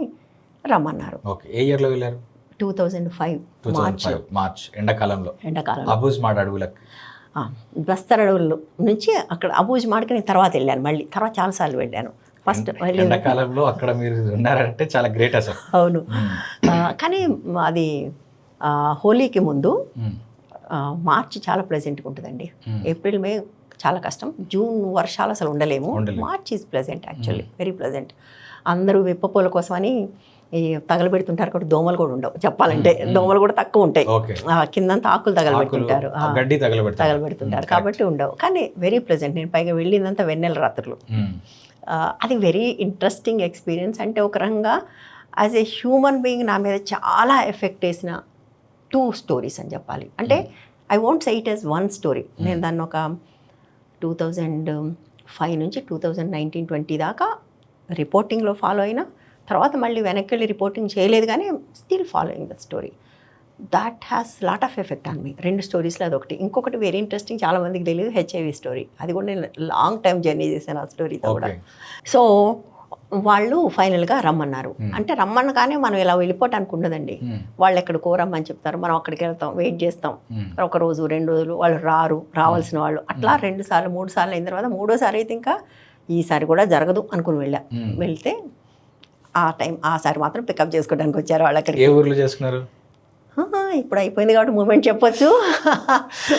రమ్మన్నారు. 2005 మార్చ్ ఎండాకాలంలో బస్తర్ అడవుల్లో నుంచి అక్కడ అబూజ్ మాడికి నేను తర్వాత వెళ్ళాను, మళ్ళీ తర్వాత చాలాసార్లు వెళ్ళాను. ఫస్ట్ ఎండాకాలంలో అక్కడ మీరు ఉన్నారంటే చాలా గ్రేట్ అసలు. అవును, కానీ అది హోలీకి ముందు మార్చి చాలా ప్లెజెంట్గా ఉంటుందండి. ఏప్రిల్ మే చాలా కష్టం, జూన్ వర్షాలు అసలు ఉండలేము. March is pleasant actually, very pleasant. అందరూ విప్పపూల కోసమని ఈ తగలబెడుతుంటారు కాబట్టి దోమలు కూడా ఉండవు చెప్పాలంటే, దోమలు కూడా తక్కువ ఉంటాయి, కిందంతా ఆకులు తగలబెడుతుంటారు, తగలబెడుతుంటారు కాబట్టి ఉండవు. కానీ వెరీ ప్లెజెంట్. నేను పైగా వెళ్ళిందంతా వెన్నెల రాత్రులు. అది వెరీ ఇంట్రెస్టింగ్ ఎక్స్పీరియన్స్. అంటే ఒక రకంగా యాజ్ ఏ హ్యూమన్ బీయింగ్ నా మీద చాలా ఎఫెక్ట్ వేసిన 2 స్టోరీస్ అని చెప్పాలి. అంటే I won't say it as 1 story. నేను దాన్ని ఒక 2005 నుంచి 2019-20 దాకా రిపోర్టింగ్లో ఫాలో అయినా, తర్వాత మళ్ళీ వెనక్కి వెళ్ళి రిపోర్టింగ్ చేయలేదు, కానీ still following the story. That has lot of effect on me. 2 స్టోరీస్లో అదొకటి. ఇంకొకటి వెరీ ఇంట్రెస్టింగ్, చాలామందికి తెలియదు, HIV స్టోరీ. అది కూడా నేను లాంగ్ టైం జర్నీ చేశాను ఆ స్టోరీతో కూడా. సో వాళ్ళు ఫైనల్గా రమ్మన్నారు. అంటే రమ్మనగానే మనం ఇలా వెళ్ళిపోవటానికి ఉండదండి, వాళ్ళు ఎక్కడికో రమ్మని చెప్తారు, మనం అక్కడికి వెళ్తాం, వెయిట్ చేస్తాం, 1 రోజు 2 రోజులు, వాళ్ళు రావాల్సిన వాళ్ళు అట్లా 2 సార్లు 3 సార్లు అయిన తర్వాత 3వ సారి అయితే ఇంకా ఈసారి కూడా జరగదు అనుకుని వెళ్తే ఆసారి మాత్రం పికప్ చేసుకోవడానికి వచ్చారు వాళ్ళు. అక్కడికి ఏ ఊర్లో చేసుకున్నారు? ఇప్పుడు అయిపోయింది కాబట్టి మూమెంట్ చెప్పొచ్చు.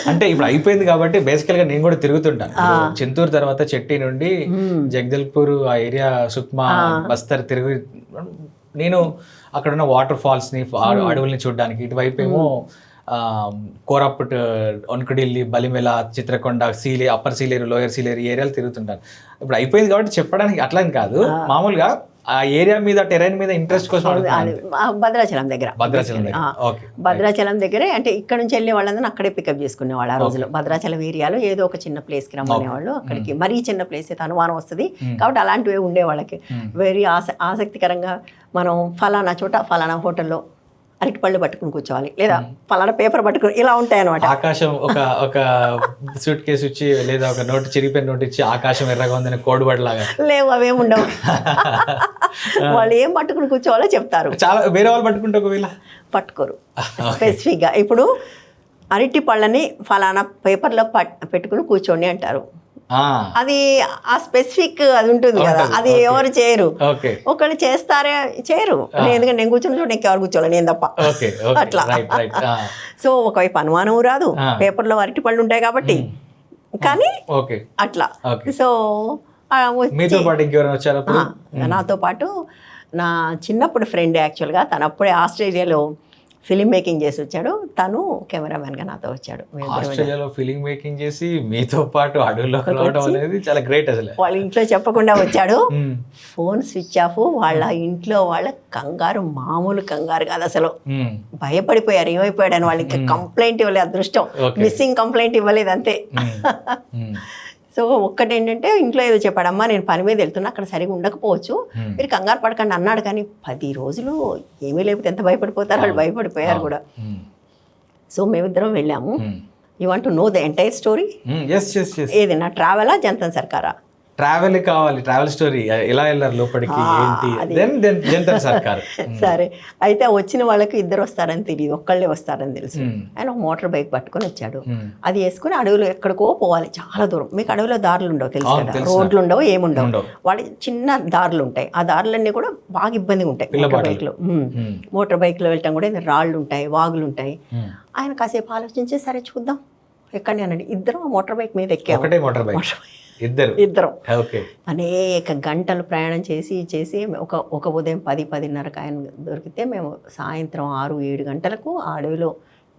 అంటే ఇప్పుడు అయిపోయింది కాబట్టి బేసికల్గా నేను కూడా తిరుగుతుంటాను. చింతూరు తర్వాత చెట్టి నుండి జగదల్పూర్ ఆ ఏరియా, సుక్మా, బస్తర్ తిరుగు, నేను అక్కడ ఉన్న వాటర్ ఫాల్స్ ని, అడవుల్ని చూడడానికి. ఇటువైపు ఏమో కోరాపుట్, ఒన్కడిల్లి, బలిమెల, చిత్రకొండ, అప్పర్ సీలేరు, లోయర్ సీలేరు ఏరియాలు తిరుగుతుంటాను. ఇప్పుడు అయిపోయింది కాబట్టి చెప్పడానికి అట్లా అని కాదు, మామూలుగా ఆ ఏరియా మీద టెరైన్ మీద ఇంట్రెస్ట్ కోసం అది భద్రాచలం దగ్గర భద్రాచలం దగ్గర. ఓకే. భద్రాచలం దగ్గరే అంటే ఇక్కడ నుంచి వెళ్ళే వాళ్ళందరూ అక్కడే పికప్ చేసుకునేవాళ్ళు ఆ రోజులో. భద్రాచలం ఏరియాలో ఏదో ఒక చిన్న ప్లేస్కి రమ్మనేవాళ్ళు. అక్కడికి మరీ చిన్న ప్లేస్ అయితే అనుమానం వస్తుంది కాబట్టి అలాంటివి ఉండే వాళ్ళకి వెరీ ఆసక్తికరంగా మనం ఫలానా చోట ఫలానా హోటల్లో అరటిపళ్ళు పట్టుకుని కూర్చోవాలి, లేదా ఫలానా పేపర్ పట్టుకుని, ఇలా ఉంటాయి అనమాట. ఆకాశం ఒక సూట్ కేసు ఇచ్చి లేదా ఒక నోట్ చిరిగిపోయిన నోట్ ఇచ్చి ఆకాశం ఎర్రగా ఉందని కోడ్ వర్డ్ లాగా లేవు, అవేమి ఉండవు. వాళ్ళు ఏం పట్టుకుని కూర్చోవాలో చెప్తారు. చాలా వేరే వాళ్ళు పట్టుకుంటే ఒకవేళ పట్టుకోరు స్పెసిఫిక్గా. ఇప్పుడు అరటి పళ్ళని ఫలానా పేపర్లో పెట్టుకుని కూర్చోండి అంటారు. అది ఆ స్పెసిఫిక్ అది ఉంటుంది కదా, అది ఎవరు చేయరు. ఒకళ్ళు చేస్తారే చేయరు, ఎందుకంటే నేను కూర్చున్న చోట ఇంకెవరు కూర్చోవాలి, నేను తప్ప. అట్లా. సో ఒకవైపు అనుమానం రాదు, పేపర్లో అరటి పళ్ళు ఉంటాయి కాబట్టి. కానీ అట్లా. సో నాతో పాటు నా చిన్నప్పుడు ఫ్రెండ్ యాక్చువల్గా తను అప్పుడే ఆస్ట్రేలియాలో ఫిలిం మేకింగ్ చేసి వచ్చాడు. తను కెమెరామెన్గా నాతో వచ్చాడు. ఆస్ట్రేలియాలో ఫిలిం మేకింగ్ చేసి మీతో పాటు అడవుల్లో రావడం అనేది చాలా గ్రేట్. అసలు వాళ్ళ ఇంట్లో చెప్పకుండా వచ్చాడు. Phone switch off. వాళ్ళ ఇంట్లో వాళ్ళ కంగారు మామూలు కంగారు కాదు అసలు. భయపడిపోయారు ఏమైపోయాడు అని. వాళ్ళు ఇంకా కంప్లైంట్ ఇవ్వలేదు, అదృష్టం మిస్సింగ్ కంప్లైంట్ ఇవ్వలేదు అంతే. సో ఒక్కటేంటంటే ఇంట్లో ఏదో చెప్పాడమ్మా నేను పని మీద వెళ్తున్నా, అక్కడ సరిగా ఉండకపోవచ్చు, మీరు కంగారు పడకండి అన్నాడు. కానీ 10 రోజులు ఏమీ లేకపోతే ఎంత భయపడిపోతారు వాళ్ళు. భయపడిపోయారు కూడా. సో మేమిద్దరం వెళ్ళాము. You want to know the entire story? ఏది నా ట్రావెలా జంతన్ సర్కారా? ట్రావెల్ కావాలి, ట్రావెల్ స్టోరీ. ఎలా వెళ్ళారు లోపలికి, ఏంటి సర్కార్? సరే, అయితే వచ్చిన వాళ్ళకి ఇద్దరు వస్తారని తెలియదు, ఒక్కళ్ళే వస్తారని తెలుసు. ఆయన ఒక మోటార్ బైక్ పట్టుకొని వచ్చాడు. అది వేసుకుని అడవిలో ఎక్కడికో పోవాలి, చాలా దూరం. మీకు అడవిలో దారులు ఉండవు తెలుసు కదా, రోడ్లు ఉండవు, ఏముండవు. వాళ్ళ చిన్న దారులు ఉంటాయి. ఆ దారులన్నీ కూడా బాగా ఇబ్బందిగా ఉంటాయి మోటార్ బైక్లో. మోటార్ బైక్లో వెళ్ళటం కూడా రాళ్ళు ఉంటాయి, వాగులు ఉంటాయి. ఆయన కాసేపు ఆలోచించి సరే చూద్దాం ఎక్కడి అనండి. ఇద్దరం ఆ మోటార్ బైక్ మీద ఎక్కాము. ఇద్దరం అనేక గంటలు ప్రయాణం చేసి ఒక ఉదయం 10-10:30 ఆయన దొరికితే మేము సాయంత్రం 6-7 గంటలకు ఆ అడవిలో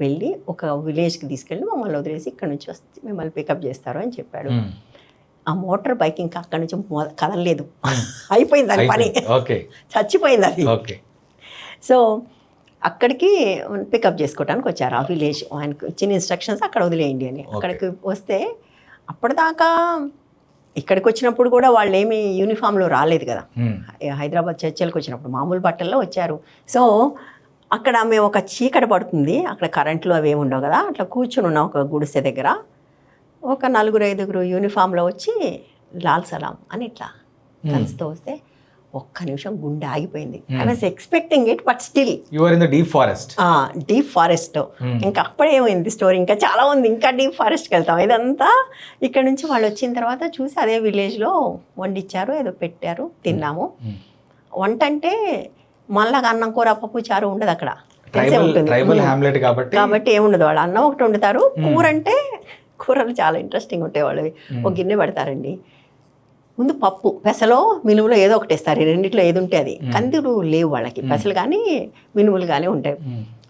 వెళ్ళి ఒక విలేజ్కి తీసుకెళ్ళి మమ్మల్ని వదిలేసి ఇక్కడ నుంచి వస్తే మిమ్మల్ని పికప్ చేస్తారు అని చెప్పాడు. ఆ మోటార్ బైక్ ఇంకా అక్కడి నుంచి కదలలేదు, అయిపోయింది దాని పని, చచ్చిపోయింది అది. సో అక్కడికి పికప్ చేసుకోవడానికి వచ్చారు ఆ విలేజ్. ఆయనకు ఇచ్చిన ఇన్స్ట్రక్షన్స్ అక్కడ వదిలేయండి అని. అక్కడికి వస్తే అప్పటిదాకా ఇక్కడికి వచ్చినప్పుడు కూడా వాళ్ళు ఏమి యూనిఫామ్లో రాలేదు కదా, హైదరాబాద్ చర్చలకు వచ్చినప్పుడు మామూలు బట్టల్లో వచ్చారు. సో అక్కడ మేము ఒక చీకటి పడుతుంది, అక్కడ కరెంట్లు అవి ఏమి ఉండవు కదా, అట్లా కూర్చుని ఉన్నాం ఒక గుడిసె దగ్గర. ఒక 4-5 యూనిఫామ్లో వచ్చి లాల్ సలాం అని ఇట్లా కలుస్తూ వస్తే ఒక్క నిమిషం గుండె ఆగిపోయింది. I was expecting it but still you are in the deep forest. ఇంకా అప్పుడే ఏమైంది స్టోరీ, ఇంకా చాలా ఉంది, ఇంకా డీప్ ఫారెస్ట్కి వెళ్తాం. ఇదంతా ఇక్కడ నుంచి వాళ్ళు వచ్చిన తర్వాత చూసి అదే విలేజ్లో వండిచ్చారు, ఏదో పెట్టారు, తిన్నాము. వంట అంటే మళ్ళా అన్నం కూర పప్పు చారు ఉండదు అక్కడ, కాబట్టి ఏముండదు. వాళ్ళు అన్నం ఒకటి వండుతారు. కూర అంటే కూరలు చాలా ఇంట్రెస్టింగ్ ఉంటాయి వాళ్ళవి. ఒక గిన్నె పెడతారండి, ముందు పప్పు, పెసలో మినుములో ఏదో ఒకటి వేస్తారు. రెండిట్లో ఏది ఉంటే అది. కందులు లేవు వాళ్ళకి, పెసలు కానీ మినుములు కానీ ఉంటాయి.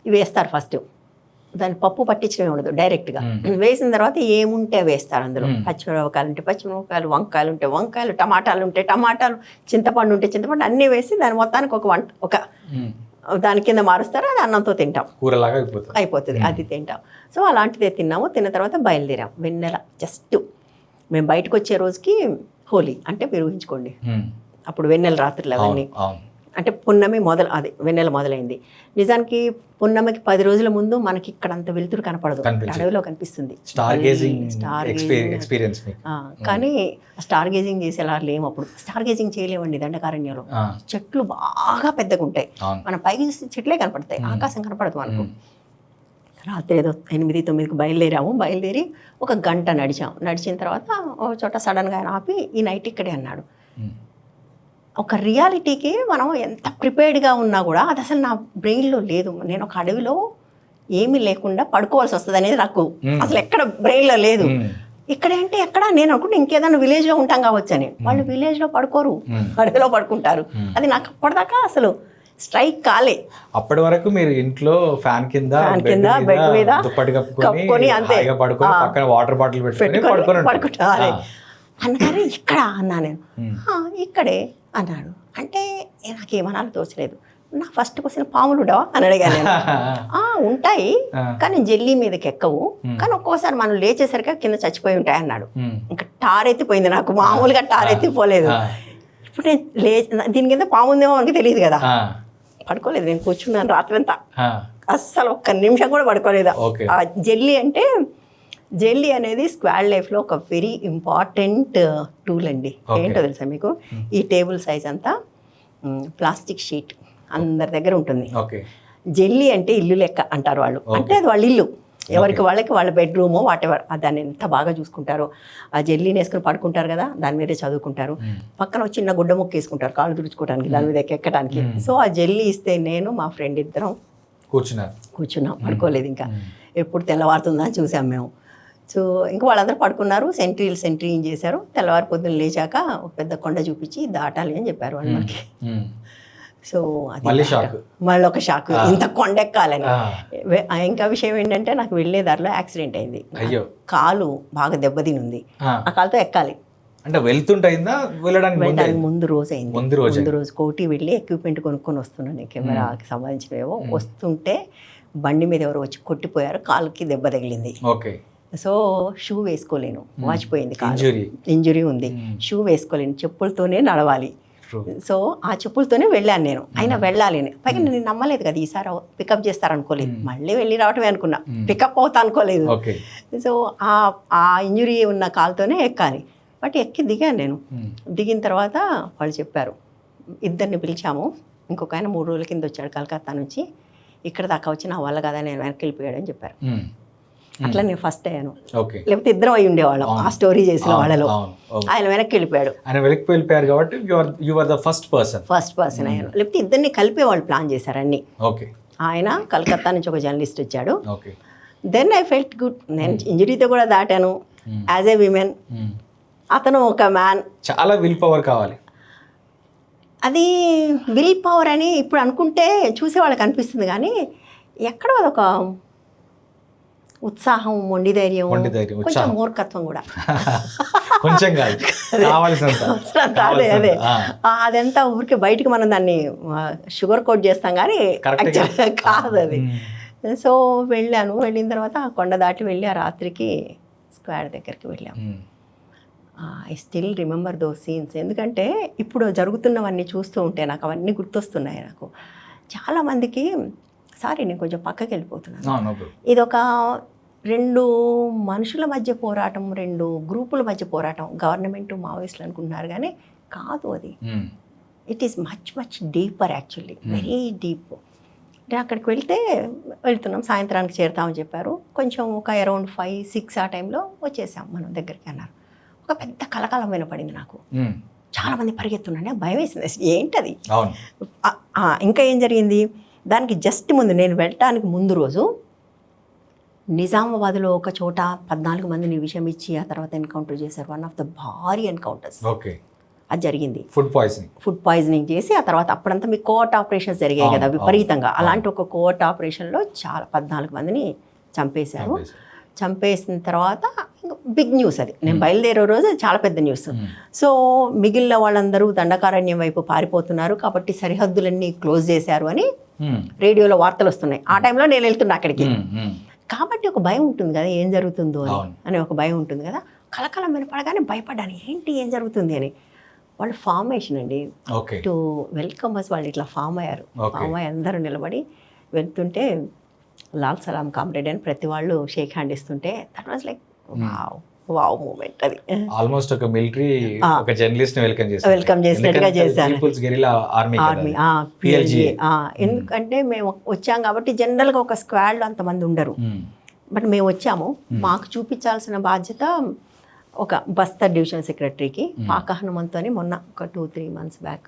ఇవి వేస్తారు ఫస్ట్. దాన్ని పప్పు పట్టించడమే ఉండదు, డైరెక్ట్గా వేసిన తర్వాత ఏముంటే వేస్తారు అందులో. పచ్చిమిరపకాయలు ఉంటే పచ్చిమిరపకాయలు, వంకాయలు ఉంటే వంకాయలు, టమాటాలు ఉంటే టమాటాలు, చింతపండు ఉంటే చింతపండు, అన్నీ వేసి దాని మొత్తానికి ఒక దాని కింద మారుస్తారు. అది అన్నంతో తింటాం, కూరలాగా అయిపోతుంది, అది తింటాం. సో అలాంటిదే తిన్నాము. తిన్న తర్వాత బయలుదేరాం. వెన్నెల జస్ట్ మేము బయటకు వచ్చే రోజుకి హోలీ అంటే మీరు ఊహించుకోండి. అప్పుడు వెన్నెల రాత్రులు అవన్నీ అంటే పున్నమి అది వెన్నెల మొదలైంది. నిజానికి పున్నమికి 10 రోజుల ముందు మనకి ఇక్కడ అంత వెలుతురు కనపడదు, అడవిలో కనిపిస్తుంది. కానీ స్టార్ గేజింగ్ చేసేలా లేము. అప్పుడు స్టార్ గేజింగ్ చేయలేమండి దండకారణ్యంలో. చెట్లు బాగా పెద్దగా ఉంటాయి, మన పైకి చెట్లే కనపడతాయి, ఆకాశం కనపడదు మనకు. రాత్రి ఏదో 8-9కి బయలుదేరి ఒక గంట నడిచిన తర్వాత ఒక చోట సడన్గా ఆయన ఆపి ఈ నైట్ ఇక్కడే అన్నాడు. ఒక రియాలిటీకి మనం ఎంత ప్రిపేర్డ్గా ఉన్నా కూడా అది అసలు నా బ్రెయిన్లో లేదు. నేను ఒక అడవిలో ఏమీ లేకుండా పడుకోవాల్సి వస్తుంది అనేది నాకు అసలు ఎక్కడ బ్రెయిన్లో లేదు. ఇక్కడేంటి ఎక్కడ నేను అనుకుంటే ఇంకేదైనా విలేజ్లో ఉంటాం కావచ్చు అని. వాళ్ళు విలేజ్లో పడుకోరు, అడవిలో పడుకుంటారు. అది నాకు అప్పటిదాకా అసలు స్ట్రైక్ కాలే. అప్పటి వరకు మీరు ఇంట్లో ఫ్యాన్ కింద బెడ్ మీద దుప్పటి కప్పుకొని అంతే పక్కన వాటర్ బాటిల్ పెట్టుకొని పడుకుంటారు. అన్నగారు ఇక్కడ అన్నా నేను, ఇక్కడే అన్నాడు. అంటే నాకేమనాలో తోచలేదు. నా ఫస్ట్ క్వశ్చన్ పాములు ఉండవా అని అడిగాను నేను. ఉంటాయి కానీ జెల్లీ మీదకి ఎక్కవు, కానీ ఒక్కోసారి మనం లేచేసరికి కింద చచ్చిపోయి ఉంటాయి అన్నాడు. ఇంకా టారెత్తిపోయింది నాకు, మామూలుగా టారెత్తిపోలేదు. ఇప్పుడు నేను దీని కింద పాము ఉందేమో మనకి తెలియదు కదా, పడుకోలేదు. నేను కూర్చున్నాను రాత్రంతా, అస్సలు ఒక్క నిమిషం కూడా పడుకోలేదు. ఆ జెల్లీ అనేది స్క్వాడ్ లైఫ్లో ఒక వెరీ ఇంపార్టెంట్ టూల్ అండి. ఏంటో తెలుసా మీకు? ఈ టేబుల్ సైజ్ అంతా ప్లాస్టిక్ షీట్ అందరి దగ్గర ఉంటుంది. జెల్లీ అంటే ఇల్లు లెక్క అంటారు వాళ్ళు, అంటే అది వాళ్ళ ఇల్లు, ఎవరికి వాళ్ళకి వాళ్ళ బెడ్రూమో వాటెవర్. దాన్ని ఎంత బాగా చూసుకుంటారో. ఆ జెల్లీని వేసుకుని పడుకుంటారు కదా, దాని మీదే చదువుకుంటారు. పక్కన ఒక చిన్న గుడ్డ ముక్క వేసుకుంటారు కాళ్ళు తుడుచుకోవడానికి, దాని మీద ఎక్కడానికి. సో ఆ జెల్లీ ఇస్తే నేను మా ఫ్రెండ్ ఇద్దరం కూర్చున్నాం, పడుకోలేదు. ఇంకా ఎప్పుడు తెల్లవారుతుందా అని చూసాం మేము. సో ఇంకా వాళ్ళందరూ పడుకున్నారు, సెంట్రీ చేశారు. తెల్లవారు పొద్దున్న లేచాక ఒక పెద్ద కొండ చూపించి దాటాలి అని చెప్పారు వాళ్ళు మనకి. సో అది మళ్ళీ ఒక షాక్, ఇంత కొండ ఎక్కాలని. ఇంకా విషయం ఏంటంటే నాకు వెళ్ళే దారిలో యాక్సిడెంట్ అయింది. కాలు బాగా దెబ్బతిని ఉంది, ఆ కాలుతో ఎక్కాలి. అంటే వెళ్తుంటా వెళ్ళడానికి ముందు రోజు అయింది. ముందు రోజు కోటి వెళ్ళి ఎక్విప్మెంట్ కొనుక్కొని వస్తున్నాను, కెమెరాకి సంబంధించినవేవో. వస్తుంటే బండి మీద ఎవరు వచ్చి కొట్టిపోయారు, కాలుకి దెబ్బ తగిలింది. సో షూ వేసుకోలేను, వాచిపోయింది కాలు, ఇంజురీ ఉంది. షూ వేసుకోలేను, చెప్పులతోనే నడవాలి. సో ఆ చెప్పులతోనే వెళ్ళాను నేను. అయినా వెళ్ళాలి, పైగా నేను నమ్మలేదు కదా ఈసారి పికప్ చేస్తారనుకోలేదు. మళ్ళీ వెళ్ళి రావటమే అనుకున్నా, పికప్ అవుతా అనుకోలేదు. సో ఆ ఇంజురీ ఉన్న కాలుతోనే ఎక్కాలి. బట్ ఎక్కి దిగాను నేను. దిగిన తర్వాత వాళ్ళు చెప్పారు, ఇద్దరిని పిలిచాము, ఇంకొక ఆయన 3 రోజుల కింద వచ్చాడు కలకత్తా నుంచి, ఇక్కడ దాకా వచ్చి నా వల్ల కదా నేను వెనక్కి వెళ్ళిపోయాడు అని చెప్పారు. అట్లా నేను ఫస్ట్ అయ్యాను, లేకపోతే ఇద్దరం అయి ఉండేవాళ్ళం ఆ స్టోరీ చేసిన వాళ్ళలో. ఆయన వెనక్కి వెళ్ళిపోయాడు. కాబట్టి ఫస్ట్ పర్సన్ అయ్యాను, లేకపోతే ఇద్దరిని కలిపే వాళ్ళు ప్లాన్ చేశారు అన్ని. ఆయన కలకత్తా నుంచి ఒక జర్నలిస్ట్ వచ్చాడు. దెన్ ఐ ఫెల్ట్ గుడ్, నేను ఇంజరీతో కూడా దాటాను యాజ్ ఏ విమెన్. అతను ఒక మ్యాన్. చాలా విల్ పవర్ కావాలి. అది విల్ పవర్ అని ఇప్పుడు అనుకుంటే చూసే వాళ్ళకి అనిపిస్తుంది, కానీ ఎక్కడో అదొక ఉత్సాహం, మొండి ధైర్యం, కొంచెం మూర్ఖత్వం కూడా. అదే అదంతా ఊరికే బయటకు మనం దాన్ని షుగర్ కోట్ చేస్తాం కానీ కాదు అది. సో వెళ్ళిన తర్వాత ఆ కొండ దాటి వెళ్ళి ఆ రాత్రికి స్క్వాడ్ దగ్గరికి వెళ్ళాం. I still remember those scenes. ఎందుకంటే ఇప్పుడు జరుగుతున్నవన్నీ చూస్తూ ఉంటే నాకు అవన్నీ గుర్తొస్తున్నాయి. నాకు చాలామందికి నేను కొంచెం పక్కకి వెళ్ళిపోతున్నాను. ఇదొక 2 మనుషుల మధ్య పోరాటం, 2 గ్రూపుల మధ్య పోరాటం. గవర్నమెంట్ మావోయిస్టులు అనుకుంటున్నారు కానీ కాదు అది. It is much deeper actually, very deep. నేను అక్కడికి వెళ్తున్నాం, సాయంత్రానికి చేరుతామని చెప్పారు. కొంచెం ఒక అరౌండ్ 5-6 ఆ టైంలో వచ్చేసాం మనం దగ్గరికి అన్నారు. ఒక పెద్ద కలకాలం వినపడింది నాకు. చాలామంది పరిగెత్తున్నానే, భయం వేసింది. ఏంటది? ఇంకా ఏం జరిగింది, దానికి జస్ట్ ముందు, నేను వెళ్ళటానికి ముందు రోజు నిజామాబాద్లో ఒక చోట 14 మందిని విషం ఇచ్చి ఆ తర్వాత ఎన్కౌంటర్ చేశారు. వన్ ఆఫ్ ద భారీ ఎన్కౌంటర్స్ అది జరిగింది. ఫుడ్ పాయిజనింగ్ చేసి ఆ తర్వాత అప్పుడంతా మీ కోర్ట్ ఆపరేషన్స్ జరిగాయి కదా విపరీతంగా. అలాంటి ఒక కోర్ట్ ఆపరేషన్లో 14 మందిని చంపేశారు. చంపేసిన తర్వాత బిగ్ న్యూస్ అది. నేను బయలుదేరే రోజు అది చాలా పెద్ద న్యూస్. సో మిగిలిన వాళ్ళందరూ దండకారణ్యం వైపు పారిపోతున్నారు కాబట్టి సరిహద్దులన్నీ క్లోజ్ చేశారు అని రేడియోలో వార్తలు వస్తున్నాయి. ఆ టైంలో నేను వెళ్తున్నా అక్కడికి. కాబట్టి ఒక భయం ఉంటుంది కదా, ఏం జరుగుతుందో అని ఒక భయం ఉంటుంది కదా. కలకలం వినపడగానే భయపడ్డాను, ఏంటి ఏం జరుగుతుంది అని. వాళ్ళు ఫార్మేషన్ అండి, టు వెల్కమ్ అస్ వాళ్ళు ఇట్లా ఫామ్ అయ్యారు. ఫామ్ అయ్యి అందరూ నిలబడి వెళ్తుంటే లాల్ సలాం కామ్రేడ్ అని ప్రతి వాళ్ళు షేక్ హ్యాండ్ ఇస్తుంటే that was like wow moment. అది ఆల్మోస్ట్ ఒక మిలిటరీ ఒక జర్నలిస్ట్ ని వెల్కమ్ చేసినట్టుగా చేశాను. Army PLG. ఎందుకంటే మేము వచ్చాం కాబట్టి జనరల్గా ఒక స్క్వాడ్లో అంతమంది ఉండరు. బట్ మేము వచ్చాము, మాకు చూపించాల్సిన బాధ్యత ఒక బస్తర్ డివిజన్ సెక్రటరీకి పాక హనుమంత్ అని మొన్న ఒక 2-3 months బ్యాక్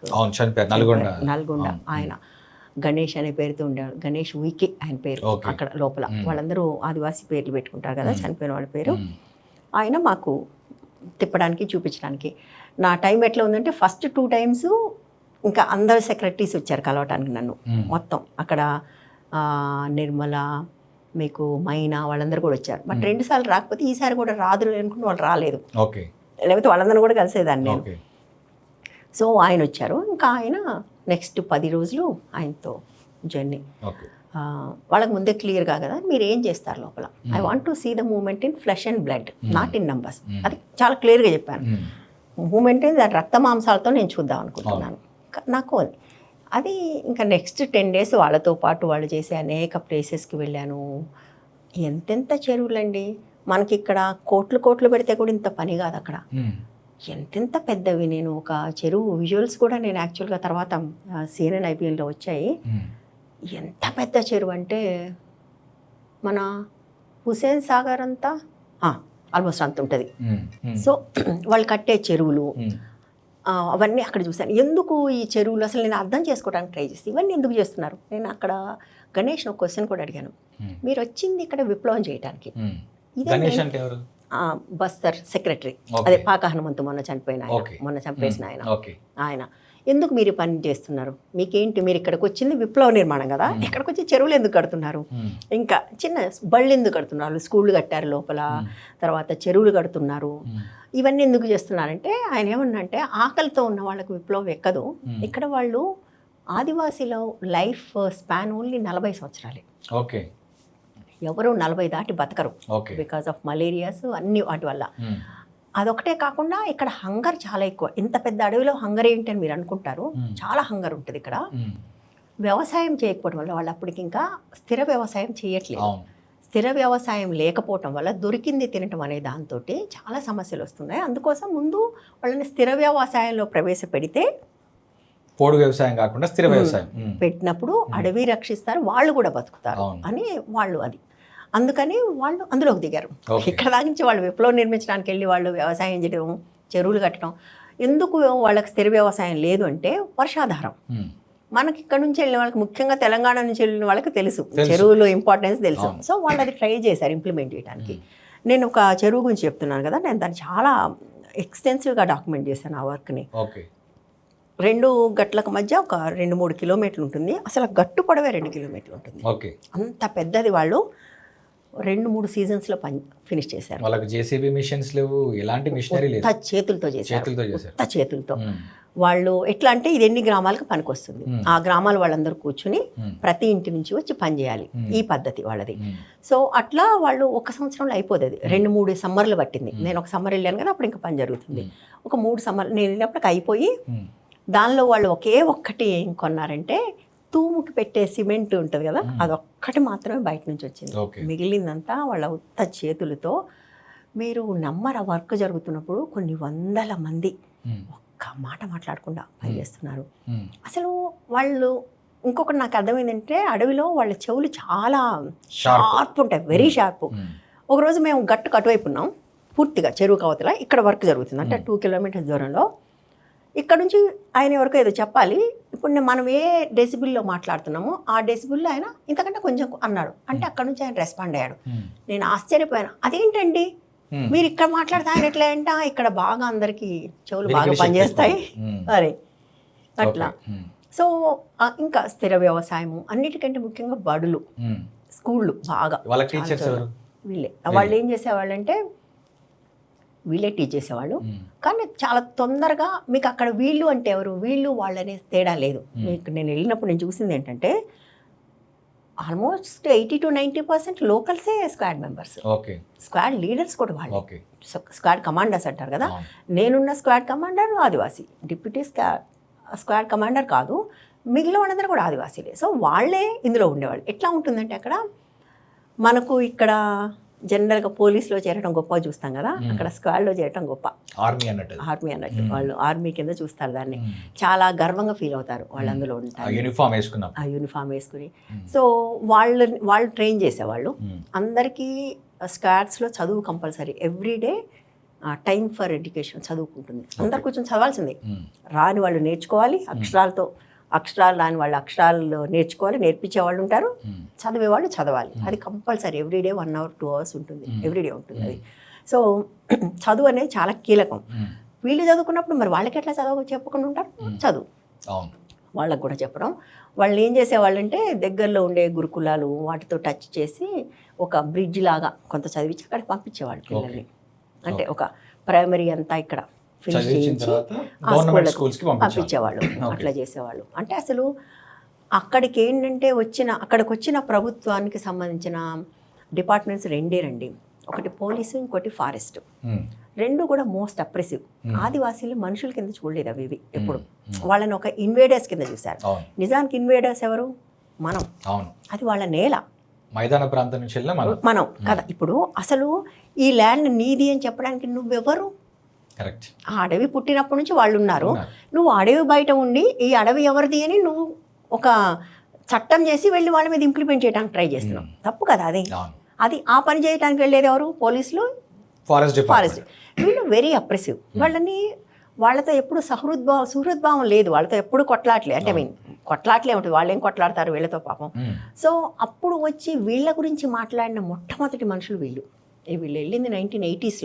నల్గొండ ఆయన గణేష్ అనే పేరుతో ఉండేవాడు. గణేష్ ఉయికే ఆయన పేరు. అక్కడ లోపల వాళ్ళందరూ ఆదివాసీ పేర్లు పెట్టుకుంటారు కదా చనిపోయిన వాళ్ళ పేరు. ఆయన మాకు తిప్పడానికి చూపించడానికి. నా టైం ఎట్లా ఉందంటే ఫస్ట్ 2 times ఇంకా అందరు సెక్రటరీస్ వచ్చారు కలవటానికి నన్ను. మొత్తం అక్కడ నిర్మల, మీకు మైనా వాళ్ళందరూ కూడా వచ్చారు. బట్ 2 సార్లు రాకపోతే ఈసారి కూడా రాదు అనుకుంటే వాళ్ళు రాలేదు, లేకపోతే వాళ్ళందరూ కూడా కలిసేదాన్ని నేను. సో ఆయన వచ్చారు, ఇంకా ఆయన నెక్స్ట్ 10 రోజులు ఆయనతో జర్నీ. ఓకే. వాళ్ళకి ముందే క్లియర్గా కదా మీరు ఏం చేస్తారు లోపల, I want to see the moment in flesh and blood, not in numbers. అది చాలా క్లియర్గా చెప్పాను. మూమెంట్ దాని రక్త మాంసాలతో నేను చూద్దాం అనుకుంటున్నాను. నాకు అది ఇంకా నెక్స్ట్ 10 days వాళ్ళతో పాటు వాళ్ళు చేసే అనేక ప్లేసెస్కి వెళ్ళాను. ఎంతెంత చెరువులండి మనకి ఇక్కడ, కోట్లు పెడితే కూడా ఇంత పని కాదు అక్కడ. ఎంతెంత పెద్దవి. నేను ఒక చెరువు విజువల్స్ కూడా నేను యాక్చువల్గా తర్వాత CNN IPLలో వచ్చాయి. ఎంత పెద్ద చెరువు అంటే మన హుసేన్ సాగర్ అంతా ఆల్మోస్ట్ అంత ఉంటుంది. సో వాళ్ళు కట్టే చెరువులు అవన్నీ అక్కడ చూశాను. ఎందుకు ఈ చెరువులు అసలు నేను అర్థం చేసుకోవడానికి ట్రై చేస్తే ఇవన్నీ ఎందుకు చేస్తున్నారు. నేను అక్కడ గణేష్ ఒక క్వశ్చన్ కూడా అడిగాను, మీరు వచ్చింది ఇక్కడ విప్లవం చేయడానికి, బస్తర్ సెక్రటరీ, అదే పాక హనుమంతు మొన్న చనిపోయిన ఆయన, మొన్న చంపేసిన ఆయన ఎందుకు మీరు పని చేస్తున్నారు, మీకేంటి, మీరు ఇక్కడికి వచ్చింది విప్లవ నిర్మాణం కదా, ఇక్కడికి వచ్చి చెరువులు ఎందుకు కడుతున్నారు, ఇంకా చిన్న బళ్ళు ఎందుకు కడుతున్నారు, స్కూళ్ళు కట్టారు లోపల, తర్వాత చెరువులు కడుతున్నారు, ఇవన్నీ ఎందుకు చేస్తున్నారంటే ఆయన ఏమన్నంటే ఆకలితో ఉన్న వాళ్ళకు విప్లవం ఎక్కదు, ఇక్కడ వాళ్ళు ఆదివాసీలో లైఫ్ స్పాన్ ఓన్లీ 40 సంవత్సరాలే. ఓకే. ఎవరు 40 దాటి బతకరు బికాస్ ఆఫ్ మలేరియాస్ అన్ని వాటి వల్ల. అదొకటే కాకుండా ఇక్కడ హంగర్ చాలా ఎక్కువ. ఇంత పెద్ద అడవిలో హంగర్ ఏంటి అని మీరు అనుకుంటారు, చాలా హంగర్ ఉంటుంది ఇక్కడ. వ్యవసాయం చేయకపోవడం వల్ల వాళ్ళు అప్పటికి ఇంకా స్థిర వ్యవసాయం చేయట్లేదు. స్థిర వ్యవసాయం లేకపోవటం వల్ల దొరికింది తినటం అనే దాంతో చాలా సమస్యలు వస్తున్నాయి. అందుకోసం ముందు వాళ్ళని స్థిర వ్యవసాయంలో ప్రవేశపెడితే, పోడు వ్యవసాయం కాకుండా స్థిర వ్యవసాయం పెట్టినప్పుడు అడవి రక్షిస్తారు, వాళ్ళు కూడా బతుకుతారు అని వాళ్ళు అది అందుకని వాళ్ళు అందులోకి దిగారు. ఇక్కడ దాకా నుంచి వాళ్ళు విప్లవం నిర్మించడానికి వెళ్ళి వాళ్ళు వ్యవసాయం చేయడం, చెరువులు కట్టడం. ఎందుకు వాళ్ళకి స్థిర వ్యవసాయం లేదు అంటే వర్షాధారం. మనకి ఇక్కడ నుంచి వెళ్ళిన వాళ్ళకి, ముఖ్యంగా తెలంగాణ నుంచి వెళ్ళిన వాళ్ళకి తెలుసు చెరువులు ఇంపార్టెన్స్ తెలుసు. సో వాళ్ళు అది ట్రై చేశారు ఇంప్లిమెంట్ చేయడానికి. నేను ఒక చెరువు గురించి చెప్తున్నాను కదా, నేను దాన్ని చాలా ఎక్స్టెన్సివ్గా డాక్యుమెంట్ చేశాను ఆ వర్క్ని. 2 గట్లకు మధ్య ఒక 2-3 కిలోమీటర్లు ఉంటుంది. అసలు గట్టు పొడవే 2 కిలోమీటర్లు ఉంటుంది. అంత పెద్దది. వాళ్ళు 2-3 సీజన్స్లో ఫినిష్ చేశారు. వాళ్ళకి జేసీబీ మిషన్స్ లేవు, ఎలాంటి మిషనరీ లేదు, చేతులతో చేతులతో. వాళ్ళు ఎట్లా అంటే ఇది ఎన్ని గ్రామాలకు పనికొస్తుంది, ఆ గ్రామాల వాళ్ళందరూ కూర్చుని ప్రతి ఇంటి నుంచి వచ్చి పని చేయాలి, ఈ పద్ధతి వాళ్ళది. సో అట్లా వాళ్ళు 1 సంవత్సరంలో అయిపోతుంది. 2-3 సమ్మర్లు పట్టింది. నేను ఒక సమ్మర్ వెళ్ళాను కదా, అప్పుడు ఇంకా పని జరుగుతుంది. ఒక 3 సమ్మర్ నేను వెళ్ళినప్పటికి అయిపోయి, దానిలో వాళ్ళు ఒక్కటి ఏం కొన్నారంటే తూముకి పెట్టే సిమెంట్ ఉంటుంది కదా, అదొక్కటి మాత్రమే బయట నుంచి వచ్చింది. మిగిలిందంతా వాళ్ళ ఉత్త చేతులతో. మీరు నమ్మర వర్క్ జరుగుతున్నప్పుడు కొన్ని 100 మంది ఒక్క మాట మాట్లాడకుండా పనిచేస్తున్నారు. అసలు వాళ్ళు ఇంకొకటి నాకు అర్థమైందంటే, అడవిలో వాళ్ళ చెవులు చాలా షార్ప్ ఉంటాయి, వెరీ షార్ప్. ఒకరోజు మేము గట్టుకు అటువైపు ఉన్నాం, పూర్తిగా చెరువు కవతల ఇక్కడ వర్క్ జరుగుతుంది, అంటే 2 కిలోమీటర్స్ దూరంలో. ఇక్కడ నుంచి ఆయన ఎవరికో ఏదో చెప్పాలి. ఇప్పుడు మనం ఏ డెసిబుల్లో మాట్లాడుతున్నామో ఆ డెసిబుల్లో ఆయన ఇంతకంటే కొంచెం అన్నాడు, అంటే అక్కడ నుంచి ఆయన రెస్పాండ్ అయ్యాడు. నేను ఆశ్చర్యపోయాను, అదేంటండి మీరు ఇక్కడ మాట్లాడితే ఆయన ఎట్లా అంటే, ఇక్కడ బాగా అందరికీ చెవులు బాగా పనిచేస్తాయి అరే అట్లా. సో ఇంకా స్థిర వ్యవసాయము, అన్నిటికంటే ముఖ్యంగా బడులు, స్కూళ్ళు బాగా వీళ్ళే. వాళ్ళు ఏం చేసేవాళ్ళు అంటే వీళ్ళే టీచ్ చేసేవాళ్ళు. కానీ చాలా తొందరగా మీకు అక్కడ వీళ్ళు అంటే ఎవరు, వీళ్ళు వాళ్ళనే తేడా లేదు. మీకు నేను వెళ్ళినప్పుడు నేను చూసింది ఏంటంటే ఆల్మోస్ట్ 80-90% లోకల్సే స్క్వాడ్ మెంబర్స్, స్క్వాడ్ లీడర్స్ కూడా వాళ్ళు, స్క్వాడ్ కమాండర్స్ అంటారు కదా. నేనున్న squad commander Adivasi, deputy squad commander కాదు, మిగిలిన వాళ్ళందరూ కూడా ఆదివాసీలే. సో వాళ్ళే ఇందులో ఉండేవాళ్ళు. ఎట్లా ఉంటుందంటే అక్కడ మనకు ఇక్కడ జనరల్గా పోలీసులో చేరడం గొప్ప చూస్తాం కదా, అక్కడ స్క్వాడ్లో చేరడం గొప్ప, ఆర్మీ అన్నట్టు. వాళ్ళు ఆర్మీ కింద చూస్తారు దాన్ని, చాలా గర్వంగా ఫీల్ అవుతారు వాళ్ళు అందులో ఉంటారు, ఆ యూనిఫామ్ వేసుకుని. సో వాళ్ళు ట్రైన్ చేసేవాళ్ళు. అందరికీ స్క్వాడ్స్లో చదువు compulsory, everyday time for education చదువుకుంటుంది. అందరు కూర్చొని చదవాల్సిందే. రాని వాళ్ళు నేర్చుకోవాలి, అక్షరాలు రాని వాళ్ళు అక్షరాలు నేర్చుకోవాలి, నేర్పించే వాళ్ళు ఉంటారు, చదివేవాళ్ళు చదవాలి. అది కంపల్సరీ ఎవ్రీడే 1 hour 2 hours ఉంటుంది, ఎవ్రీడే ఉంటుంది అది. సో చదువు అనేది చాలా కీలకం. వీళ్ళు చదువుకున్నప్పుడు మరి వాళ్ళకి ఎట్లా చదువు చెప్పకుండా ఉంటారు, చదువు వాళ్ళకు కూడా చెప్పడం. వాళ్ళు ఏం చేసేవాళ్ళంటే దగ్గరలో ఉండే గురుకులాలు వాటితో టచ్ చేసి ఒక బ్రిడ్జ్ లాగా కొంత చదివించి అక్కడికి పంపించేవాళ్ళు పిల్లల్ని. అంటే ఒక ప్రైమరీ అంతా ఇక్కడ ఫినిష్ చదివించిన చేయించి తర్వాత ఆ గవర్నమెంట్ స్కూళ్ళకు స్కూల్స్కి పంపించేవాళ్ళు. అట్లా చేసేవాళ్ళు. అంటే అసలు అక్కడికి ఏంటంటే అక్కడికి వచ్చిన ప్రభుత్వానికి సంబంధించిన డిపార్ట్మెంట్స్ రెండే. ఒకటి పోలీసు, ఇంకోటి ఫారెస్ట్. రెండు కూడా మోస్ట్ అప్రెసివ్. ఆదివాసీలు మనుషుల కింద చూడలేదు అవి ఇవి ఎప్పుడు. వాళ్ళని ఒక ఇన్వేడర్స్ కింద చూశారు. నిజానికి ఇన్వేడర్స్ ఎవరు? మనం. అది వాళ్ళ నేల, మైదాన ప్రాంతం నుంచి వెళ్ళినా మనం కదా. ఇప్పుడు అసలు ఈ ల్యాండ్ నీది అని చెప్పడానికి నువ్వెవరు? కరెక్ట్. ఆ అడవి పుట్టినప్పటి నుంచి వాళ్ళు ఉన్నారు. నువ్వు అడవి బయట ఉండి ఈ అడవి ఎవరిది అని నువ్వు ఒక చట్టం చేసి వెళ్ళి వాళ్ళ మీద ఇంప్లిమెంట్ చేయడానికి ట్రై చేస్తున్నావు. తప్పు కదా అది. అది ఆ పని చేయడానికి వెళ్ళేది ఎవరు? పోలీసులు, ఫారెస్ట్. వీళ్ళు వెరీ అప్రెసివ్. వాళ్ళతో ఎప్పుడు సుహృద్భావం లేదు. వాళ్ళతో ఎప్పుడు కొట్లాట్లే. అంటే కొట్లాట్లే ఉంటుంది. వాళ్ళు ఏం కొట్లాడతారు వీళ్ళతో పాపం. సో అప్పుడు వచ్చి వీళ్ళ గురించి మాట్లాడిన మొట్టమొదటి మనుషులు వీళ్ళు వెళ్ళింది 1980s.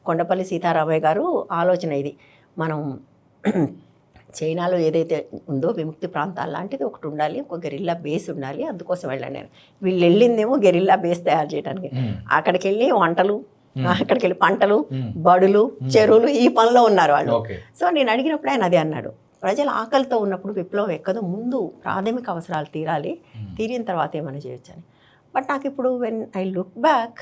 కొండపల్లి సీతారామయ్య గారు ఆలోచన ఇది. మనం చైనాలో ఏదైతే ఉందో విముక్తి ప్రాంతాలు లాంటిది ఒకటి ఉండాలి, ఒక గెరిల్లా బేస్ ఉండాలి. అందుకోసం వెళ్ళాను నేను. వీళ్ళు వెళ్ళిందేమో గెరిల్లా బేస్ తయారు చేయడానికి. అక్కడికి వెళ్ళి వంటలు, అక్కడికి వెళ్ళి పంటలు, బడులు, చెరువులు, ఈ పనిలో ఉన్నారు వాళ్ళు. సో నేను అడిగినప్పుడు ఆయన అదే అన్నాడు, ప్రజలు ఆకలితో ఉన్నప్పుడు విప్లవం ఎక్కదో, ముందు ప్రాథమిక అవసరాలు తీరిన తర్వాత ఏమైనా చేయొచ్చు అని. బట్ నాకు ఇప్పుడు వెన్ ఐ లుక్ బ్యాక్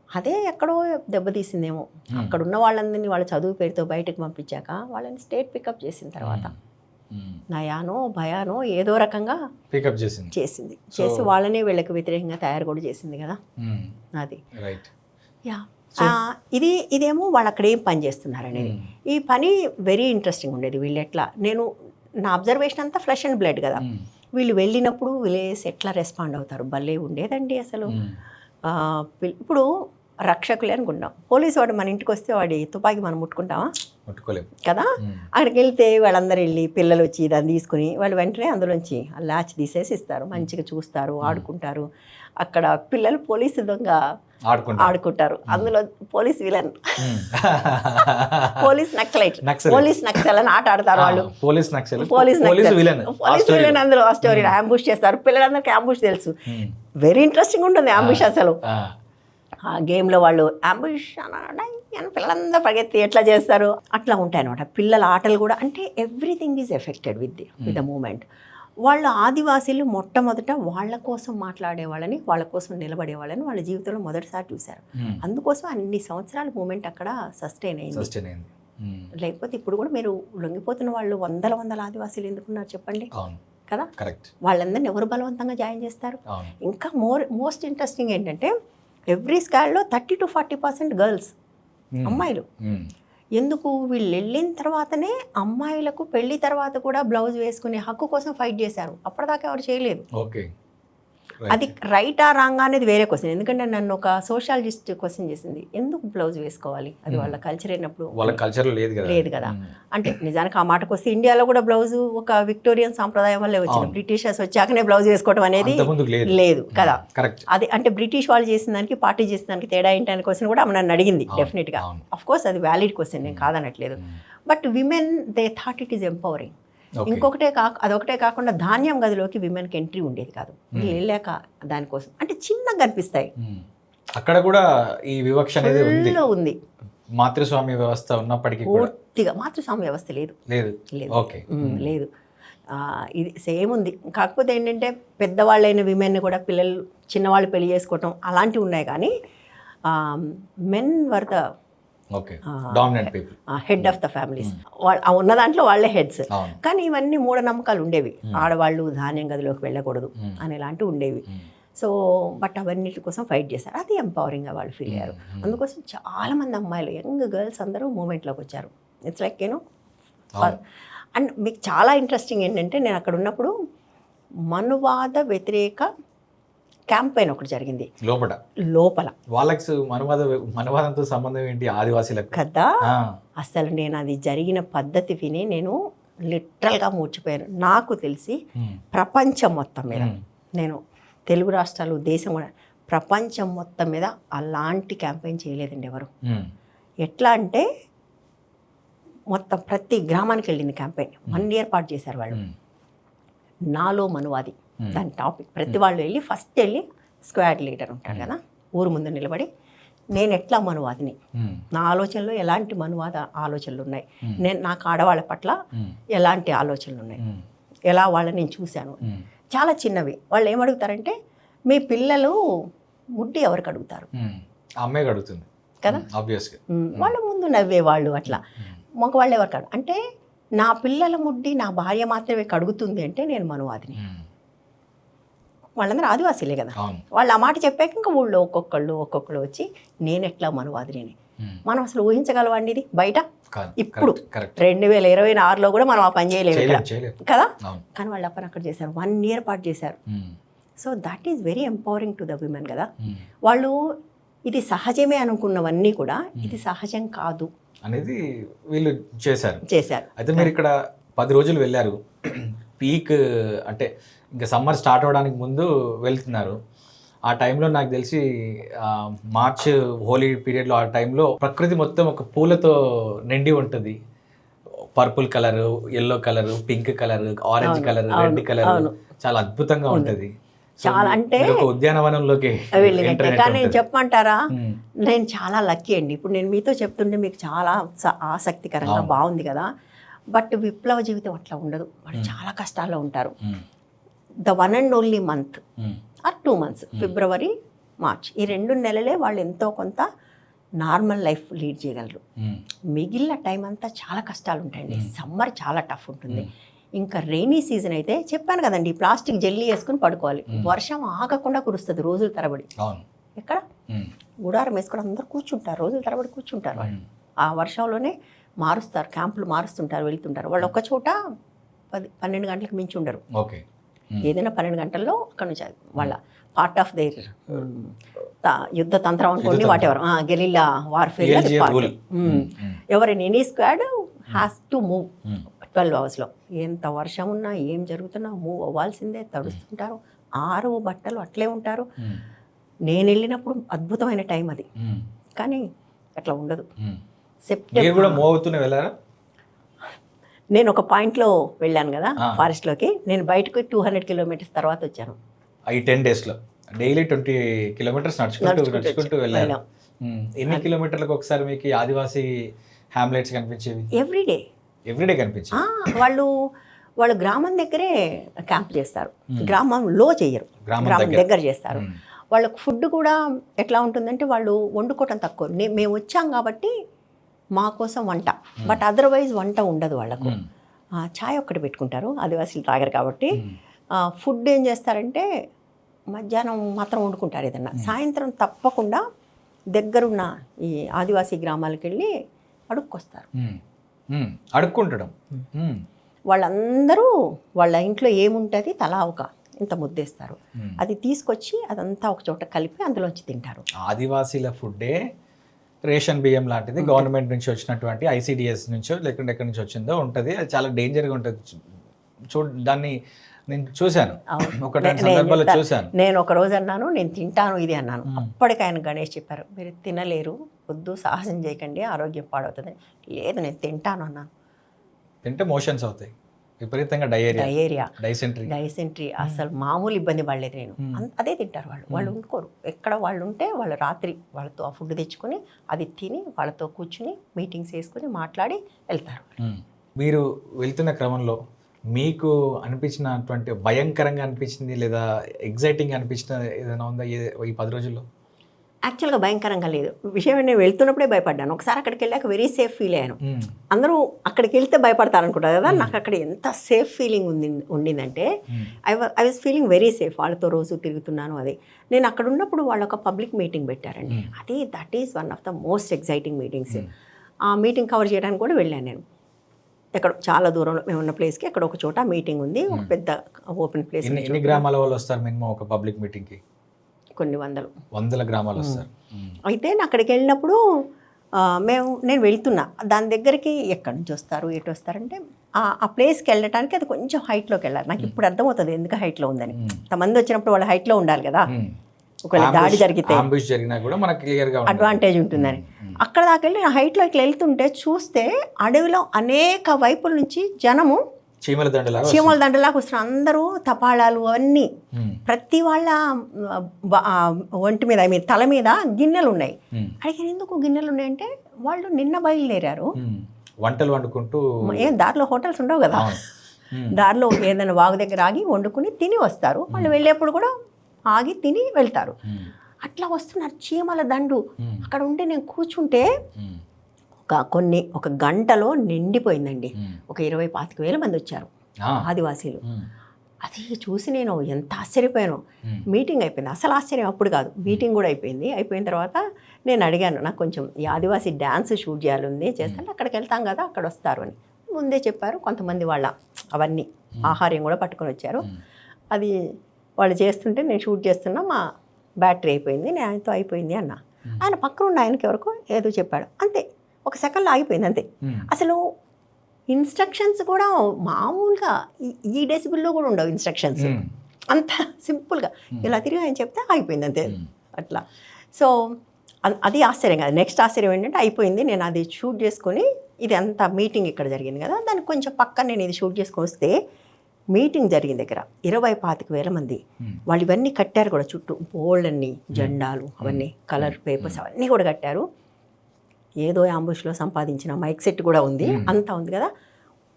అదే ఎక్కడో దెబ్బతీసిందేమో. అక్కడ ఉన్న వాళ్ళందరినీ వాళ్ళ చదువు పేరుతో బయటకు పంపించాక వాళ్ళని స్టేట్ పికప్ చేసిన తర్వాత నయానో భయానో ఏదో రకంగా పికప్ చేసింది. చేసి వాళ్ళనే వీళ్ళకి వ్యతిరేకంగా తయారు కూడా చేసింది కదా. అది యా. ఇదేమో వాళ్ళు అక్కడ ఏం పని చేస్తున్నారు అనేది. ఈ పని వెరీ ఇంట్రెస్టింగ్ ఉండేది. వీళ్ళు ఎట్లా, నా అబ్జర్వేషన్ అంతా ఫ్లెష్ అండ్ బ్లడ్ కదా. వీళ్ళు వెళ్ళినప్పుడు విలేజ్ ఎట్లా రెస్పాండ్ అవుతారు, భలే ఉండేదండి అసలు. ఇప్పుడు రక్షకులే అనుకుంటాం. పోలీసు వాడు మన ఇంటికి వస్తే వాడి తుపాకీ మనం ముట్టుకుంటామా? ముట్టుకోలేము కదా. అక్కడికి వెళ్తే వాళ్ళందరూ వెళ్ళి పిల్లలు వచ్చి దాన్ని తీసుకుని వాళ్ళు వెంటనే అందులోంచి ల్యాచ్ తీసేసి ఇస్తారు. మంచిగా చూస్తారు, ఆడుకుంటారు. అక్కడ పిల్లలు పోలీసు దొంగ ఆడుకుంటారు. అందులో police villain, police naxalite, police Naxal అని ఆట ఆడతారు వాళ్ళు. పోలీస్ విలన్ అందులో ఆ స్టోరీ అంబుష్ చేస్తారు. పిల్లలందరికీ అంబుష్ తెలుసు. వెరీ ఇంట్రెస్టింగ్ ఉంటుంది అంబుష్ అసలు. ఆ గేమ్లో వాళ్ళు అంబుష్ అని పిల్లలందరూ పరిగెత్తి ఎట్లా చేస్తారు అట్లా ఉంటాయి అనమాట. పిల్లల ఆటలు కూడా. అంటే everything is affected with the moment. వాళ్ళు ఆదివాసీలు మొట్టమొదట వాళ్ళ కోసం మాట్లాడేవాళ్ళని, వాళ్ళ కోసం నిలబడేవాళ్ళని వాళ్ళ జీవితంలో మొదటిసారి చూశారు. అందుకోసం అన్ని సంవత్సరాల మూమెంట్ అక్కడ సస్టైన్ అయింది. లేకపోతే ఇప్పుడు కూడా మీరు లొంగిపోతున్న వాళ్ళు వందల ఆదివాసీలు ఎందుకున్నారు చెప్పండి కదా. వాళ్ళందరినీ ఎవరు బలవంతంగా జాయిన్ చేస్తారు? ఇంకా మోస్ట్ ఇంట్రెస్టింగ్ ఏంటంటే ఎవ్రీ స్కాడ్లో 30 to 40% గర్ల్స్, అమ్మాయిలు. ఎందుకు? వీళ్ళు వెళ్ళిన తర్వాతనే అమ్మాయిలకు పెళ్లి తర్వాత కూడా బ్లౌజ్ వేసుకునే హక్కు కోసం ఫైట్ చేశారు. అప్పటిదాకా ఎవరు చేయలేదు. అది రైట్ ఆ రాంగ్ అనేది వేరే క్వశ్చన్. ఎందుకంటే నన్ను ఒక సోషాలజిస్ట్ క్వశ్చన్ చేసింది, ఎందుకు బ్లౌజ్ వేసుకోవాలి? అది వాళ్ళ కల్చర్ అయినప్పుడు వాళ్ళ కల్చర్ లేదు కదా. అంటే నిజానికి ఆ మాటకు వస్తే ఇండియాలో కూడా బ్లౌజ్ ఒక విక్టోరియన్ సాంప్రదాయం వల్లే వచ్చింది. బ్రిటిషర్స్ వచ్చాకనే బ్లౌజ్ వేసుకోవడం అనేది లేదు కదా. అది అంటే బ్రిటిష్ వాళ్ళు చేసిన దానికి పార్టీ చేసిన దానికి తేడా ఏంటనే క్వశ్చన్ కూడా నన్ను అడిగింది. డెఫినెట్గా అఫ్ కోర్స్ అది వ్యాలిడ్ క్వశ్చన్, నేను కాదనట్లేదు. But women they thought it is empowering. అదొకటే కాకుండా ధాన్యం గదిలోకి విమెన్కి ఎంట్రీ ఉండేది కాదు. వీళ్ళు వెళ్ళాక దానికోసం అంటే చిన్నగా కనిపిస్తాయి. అక్కడ కూడా ఈ వివక్ష అనేది ఉంది. మాతృస్వామ్య వ్యవస్థ ఉన్నప్పటికీ పూర్తిగా మాతృస్వామ్య వ్యవస్థ లేదు. ఇది సేమ్ ఉంది. కాకపోతే ఏంటంటే పెద్దవాళ్ళైన విమెన్ కూడా పిల్లలు చిన్నవాళ్ళు పెళ్లి చేసుకోవటం అలాంటివి ఉన్నాయి. కానీ men were the head of the families. ఉన్న దాంట్లో వాళ్ళే హెడ్స్. కానీ ఇవన్నీ మూఢనమ్మకాలు ఉండేవి. ఆడవాళ్ళు ధాన్యం గదిలోకి వెళ్ళకూడదు అనేలాంటివి ఉండేవి. సో బట్ అవన్నిటి కోసం ఫైట్ చేశారు. అది ఎంపవరింగ్గా వాళ్ళు ఫీల్ అయ్యారు. అందుకోసం చాలామంది అమ్మాయిలు, యంగ్ గర్ల్స్ అందరూ మూమెంట్లోకి వచ్చారు. ఇట్స్ లైక్ అండ్ మీకు చాలా ఇంట్రెస్టింగ్ ఏంటంటే నేను అక్కడ ఉన్నప్పుడు మనువాద వ్యతిరేక క్యాంపెయిన్ ఒకటి జరిగింది లోపల. వాళ్ళకి మనవాదంతో సంబంధం ఏంటి ఆదివాసీలకు కదా. అసలు నేను అది జరిగిన పద్ధతి విని నేను లిటరల్గా మూర్చిపోయాను. నాకు తెలిసి ప్రపంచం మొత్తం మీద, నేను తెలుగు రాష్ట్రాలు దేశం కూడా ప్రపంచం మొత్తం మీద అలాంటి క్యాంపెయిన్ చేయలేదండి ఎవరు. ఎట్లా అంటే మొత్తం ప్రతి గ్రామానికి వెళ్ళింది క్యాంపెయిన్. 1 year పాటు చేశారు వాళ్ళు. నాలో మనువాది దాని టాపిక్. ప్రతి వాళ్ళు వెళ్ళి ఫస్ట్ వెళ్ళి స్క్వాడ్ లీడర్ ఉంటాడు కదా, ఊరు ముందు నిలబడి నేను ఎట్లా మనువాదిని, నా ఆలోచనలో ఎలాంటి మనువాద ఆలోచనలు ఉన్నాయి, నాకు ఆడవాళ్ళ పట్ల ఎలాంటి ఆలోచనలు ఉన్నాయి, ఎలా వాళ్ళని నేను చూశాను. చాలా చిన్నవి. వాళ్ళు ఏమడుగుతారంటే మీ పిల్లలు ముడ్డి ఎవరికి అడుగుతారు, అమ్మాయికి అడుగుతుంది కదా, ఆబ్వియస్గా. వాళ్ళ ముందు నవ్వేవాళ్ళు అట్లా. మగవాళ్ళు ఎవరికి అడుగు అంటే నా పిల్లల ముడ్డి నా భార్య మాత్రమే కడుగుతుంది అంటే నేను మనువాదిని. వాళ్ళందరూ ఆదివాసీలే కదా. వాళ్ళు ఆ మాట చెప్పాక ఇంకా ఊళ్ళో ఒక్కొక్కళ్ళు వచ్చి నేను ఎట్లా మనువాదిని. మనం అసలు ఊహించగలవండి ఇది బయట ఇప్పుడు 2026లో కూడా మనం ఆ పని చేయలేము కదా. కానీ వాళ్ళు అప్పుడు అక్కడ చేశారు, 1 year పాటు చేశారు. So that is very empowering to the women కదా. వాళ్ళు ఇది సహజమే అనుకున్నవన్నీ కూడా ఇది సహజం కాదు అనేది వీళ్ళు చేశారు. అయితే మీరు ఇక్కడ 10 రోజులు వెళ్ళారు, పీక్ అంటే ఇంకా సమ్మర్ స్టార్ట్ అవ్వడానికి ముందు వెళ్తున్నారు. ఆ టైంలో నాకు తెలిసి మార్చ్ హోలీ పీరియడ్లో ఆ టైంలో ప్రకృతి మొత్తం ఒక పూలతో నిండి ఉంటుంది. Purple colour, yellow colour, pink colour, orange colour, red colour, చాలా అద్భుతంగా ఉంటుంది. చాలా అంటే ఉద్యానవనంలోకి కానీ నేను చెప్పమంటారా, నేను చాలా లక్కీ అండి. ఇప్పుడు నేను మీతో చెప్తుంటే మీకు చాలా ఆసక్తికరంగా బాగుంది కదా. బట్ విప్లవ జీవితం అట్లా ఉండదు. వాళ్ళు చాలా కష్టాల్లో ఉంటారు. The 1 and only month or 2 months, February March, ఈ 2 నెలలే వాళ్ళు ఎంతో కొంత నార్మల్ లైఫ్ లీడ్ చేయగలరు. మిగిలిన టైం అంతా చాలా కష్టాలు ఉంటాయండి. సమ్మర్ చాలా టఫ్ ఉంటుంది. ఇంకా రైనీ సీజన్ అయితే చెప్పాను కదండి, ప్లాస్టిక్ జెల్లీ వేసుకుని పడుకోవాలి. వర్షం ఆగకుండా కురుస్తుంది రోజుల తరబడి. ఎక్కడ గుడారం వేసుకొని అందరు కూర్చుంటారు, రోజుల తరబడి కూర్చుంటారు. వాళ్ళు ఆ వర్షంలోనే మారుస్తారు, క్యాంపులు మారుస్తుంటారు, వెళ్తుంటారు. వాళ్ళు ఒక చోట 12 గంటలకు మించి ఉండరు. ఏదైనా 12 గంటల్లో అక్కడ నుంచి వాళ్ళ పార్ట్ ఆఫ్ దేర్ యుద్ధ తంత్రం అనుకోండి, వాటెవర్ గెరిల్లా వార్ఫేర్. ఎవరైనా any squad has to move 12 hours. ఎంత వర్షం ఉన్నా ఏం జరుగుతున్నా మూవ్ అవ్వాల్సిందే. తడుస్తుంటారు, 6 బట్టలు అట్లే ఉంటారు. నేను వెళ్ళినప్పుడు అద్భుతమైన టైం అది, కానీ అట్లా ఉండదు. సెప్టెంబర్ నేను ఒక పాయింట్లో వెళ్ళాను కదా ఫారెస్ట్లోకి. నేను బయటకు 200 kilometers తర్వాత వచ్చాను. ఈ 10 daysలో డైలీ 20 kilometers నడుచుకుంటూ వెళ్ళాను. ఎన్ని కిలోమీటర్లకు ఒకసారి మీకు ఆదివాసీ హ్యామ్లెట్స్ కనిపించేవి? ఎవ్రీడే కనిపించేవి. వాళ్ళు గ్రామం దగ్గరే క్యాంప్ చేస్తారు, గ్రామంలో చెయ్యరు, గ్రామం దగ్గర చేస్తారు. వాళ్ళకు ఫుడ్ కూడా ఎట్లా ఉంటుందంటే వాళ్ళు వండుకోవటం తక్కువ. మేము వచ్చాం కాబట్టి మా కోసం వంట, బట్ అదర్వైజ్ వంట ఉండదు వాళ్ళకు. ఛాయ్ ఒక్కటి పెట్టుకుంటారు, ఆదివాసీలు తాగరు కాబట్టి. ఫుడ్ ఏం చేస్తారంటే మధ్యాహ్నం మాత్రం వండుకుంటారు ఏదన్నా. సాయంత్రం తప్పకుండా దగ్గరున్న ఈ ఆదివాసీ గ్రామాలకు వెళ్ళి అడుక్కొస్తారు. అడుక్కుంటడం. వాళ్ళందరూ వాళ్ళ ఇంట్లో ఏముంటుంది తలా ఒక ఇంత ముద్దేస్తారు, అది తీసుకొచ్చి అదంతా ఒక చోట కలిపి అందులోంచి తింటారు. ఆదివాసీల ఫుడ్డే రేషన్ బియ్యం లాంటిది, గవర్నమెంట్ నుంచి వచ్చినటువంటి ICDS నుంచో లేకుంటే ఎక్కడి నుంచి వచ్చిందో ఉంటుంది. అది చాలా డేంజర్గా ఉంటుంది. దాన్ని నేను చూశాను, ఒక సందర్భాల్లో చూశాను. నేను ఒక రోజు అన్నాను నేను తింటాను ఇది అన్నాను. అప్పటికి ఆయన గణేష్ చెప్పారు, మీరు తినలేరు, వద్దు, సాహసం చేయకండి, ఆరోగ్యం పాడవుతుంది. లేదు నేను తింటాను అన్నాను. తింటే మోషన్స్ అవుతాయి, విపరీతంగా డయేరియా, డైసెంట్రీ, అసలు మామూలు ఇబ్బంది పడలేదు. నేను అదే తింటారు వాళ్ళు వండుకోరు. ఎక్కడ వాళ్ళు ఉంటే వాళ్ళు రాత్రి వాళ్ళతో ఆ ఫుడ్ తెచ్చుకొని అది తిని వాళ్ళతో కూర్చుని మీటింగ్స్ వేసుకుని మాట్లాడి వెళ్తారు. మీరు వెళ్తున్న క్రమంలో మీకు అనిపించినటువంటి భయంకరంగా అనిపించింది లేదా ఎగ్జైటింగ్ అనిపించిన ఏదైనా ఉందా ఈ 10 రోజుల్లో? యాక్చువల్గా భయంకరంగా లేదు. విషయం నేను వెళ్తున్నప్పుడే భయపడ్డాను. ఒకసారి అక్కడికి వెళ్ళాక వెరీ సేఫ్ ఫీల్ అయ్యాను. అందరూ అక్కడికి వెళ్తే భయపడతారనుకుంటారు కదా, నాకు అక్కడ ఎంత సేఫ్ ఫీలింగ్ ఉండిందంటే I was feeling very safe. వాళ్ళతో రోజు తిరుగుతున్నాను. అది నేను అక్కడ ఉన్నప్పుడు వాళ్ళు ఒక పబ్లిక్ మీటింగ్ పెట్టారండి. That is one of the most exciting meetings. ఆ మీటింగ్ కవర్ చేయడానికి కూడా వెళ్ళాను నేను. ఎక్కడ చాలా దూరంలో మేము ఉన్న ప్లేస్కి ఎక్కడ ఒక చోట మీటింగ్ ఉంది, ఒక పెద్ద ఓపెన్ ప్లేస్. ఎన్ని గ్రామాల వాళ్ళు వస్తారు మినిమం ఒక పబ్లిక్ మీటింగ్కి? కొన్ని వందల గ్రామాలు వస్తారు. అయితే అక్కడికి వెళ్ళినప్పుడు నేను వెళ్తున్నా దాని దగ్గరికి ఎక్కడి నుంచి వస్తారు ఎటు వస్తారంటే ఆ ప్లేస్కి వెళ్ళడానికి అది కొంచెం హైట్లోకి వెళ్ళాలి. నాకు ఇప్పుడు అర్థమవుతుంది ఎందుకు హైట్లో ఉందని. అంతమంది వచ్చినప్పుడు వాళ్ళు హైట్లో ఉండాలి కదా, ఒకవేళ దాడి జరిగితే అడ్వాంటేజ్ ఉంటుందని. అక్కడ దాకా వెళ్ళి హైట్లో ఇట్లా వెళ్తుంటే చూస్తే అడవిలో అనేక వైపుల నుంచి జనము చీమల దండలాగా చీమల దండలాగా వస్తున్నారు అందరూ, తపాళాలు అన్నీ ఉమ్, ప్రతి వాళ్ళ ఒంటి మీద తల మీద గిన్నెలు ఉన్నాయి. అడిగారు ఎందుకు గిన్నెలు ఉన్నాయంటే వాళ్ళు నిన్న బయలుదేరారు, ఉమ్. వంటలు వండుకుంటూ ఏం దారిలో హోటల్స్ ఉండవు కదా, అవును. ఉమ్, దారిలో ఏదైనా వాగు దగ్గర ఆగి వండుకుని తిని వస్తారు, వాళ్ళు వెళ్ళేప్పుడు కూడా ఆగి తిని వెళ్తారు. ఉమ్, అట్లా వస్తున్నారు చీమల దండు. ఉమ్, అక్కడ ఉంటే నేను కూర్చుంటే ఉమ్, ఒక గంటలో నిండిపోయిందండి. ఉమ్. ఒక 20-25 మంది వచ్చారు ఆ, ఆదివాసీలు. ఉమ్, అది చూసి నేను ఎంత ఆశ్చర్యపోయాను. ఉమ్, మీటింగ్ అయిపోయింది, అసలు ఆశ్చర్యం అప్పుడు కాదు, మీటింగ్ కూడా అయిపోయింది. అయిపోయిన తర్వాత నేను అడిగాను, నాకు కొంచెం ఈ ఆదివాసీ డ్యాన్స్ షూట్ చేయాలి ఉంది, చేస్తుంటే అక్కడికి వెళ్తాం కదా అక్కడ వస్తారు అని ముందే చెప్పారు. కొంతమంది వాళ్ళ అవన్నీ ఆహార్యం కూడా పట్టుకొని వచ్చారు. అది వాళ్ళు చేస్తుంటే నేను షూట్ చేస్తున్నా, మా బ్యాటరీ అయిపోయింది, నేను ఆయనతో అయిపోయింది అన్న. ఆయన పక్కన ఉన్న ఆయనకి ఎవరికో ఏదో చెప్పాడు, అంతే ఒక సెకండ్లో ఆగిపోయింది అంతే. ఉమ్. అసలు ఇన్స్ట్రక్షన్స్ కూడా మామూలుగా ఈ డెసిబుల్లో కూడా ఉండవు ఇన్స్ట్రక్షన్స్, ఉమ్. అంత సింపుల్గా ఇలా తిరిగి ఆయన చెప్తే అయిపోయింది అంతే. అట్లా సో అది ఆశ్చర్యం కాదు. నెక్స్ట్ ఆశ్చర్యం ఏంటంటే అయిపోయింది, నేను అది షూట్ చేసుకొని, ఇది అంతా మీటింగ్ ఇక్కడ జరిగింది కదా, దానికి కొంచెం పక్కన నేను ఇది షూట్ చేసుకొని వస్తే మీటింగ్ జరిగిన దగ్గర 20-25 మంది వాళ్ళు ఇవన్నీ కట్టారు కూడా, చుట్టూ బోల్డన్ని జెండాలు అవన్నీ కలర్ పేపర్స్ అవన్నీ కూడా కట్టారు. ఏదో అంబుష్లో సంపాదించిన మైక్ సెట్ కూడా ఉంది, అంతా ఉంది కదా.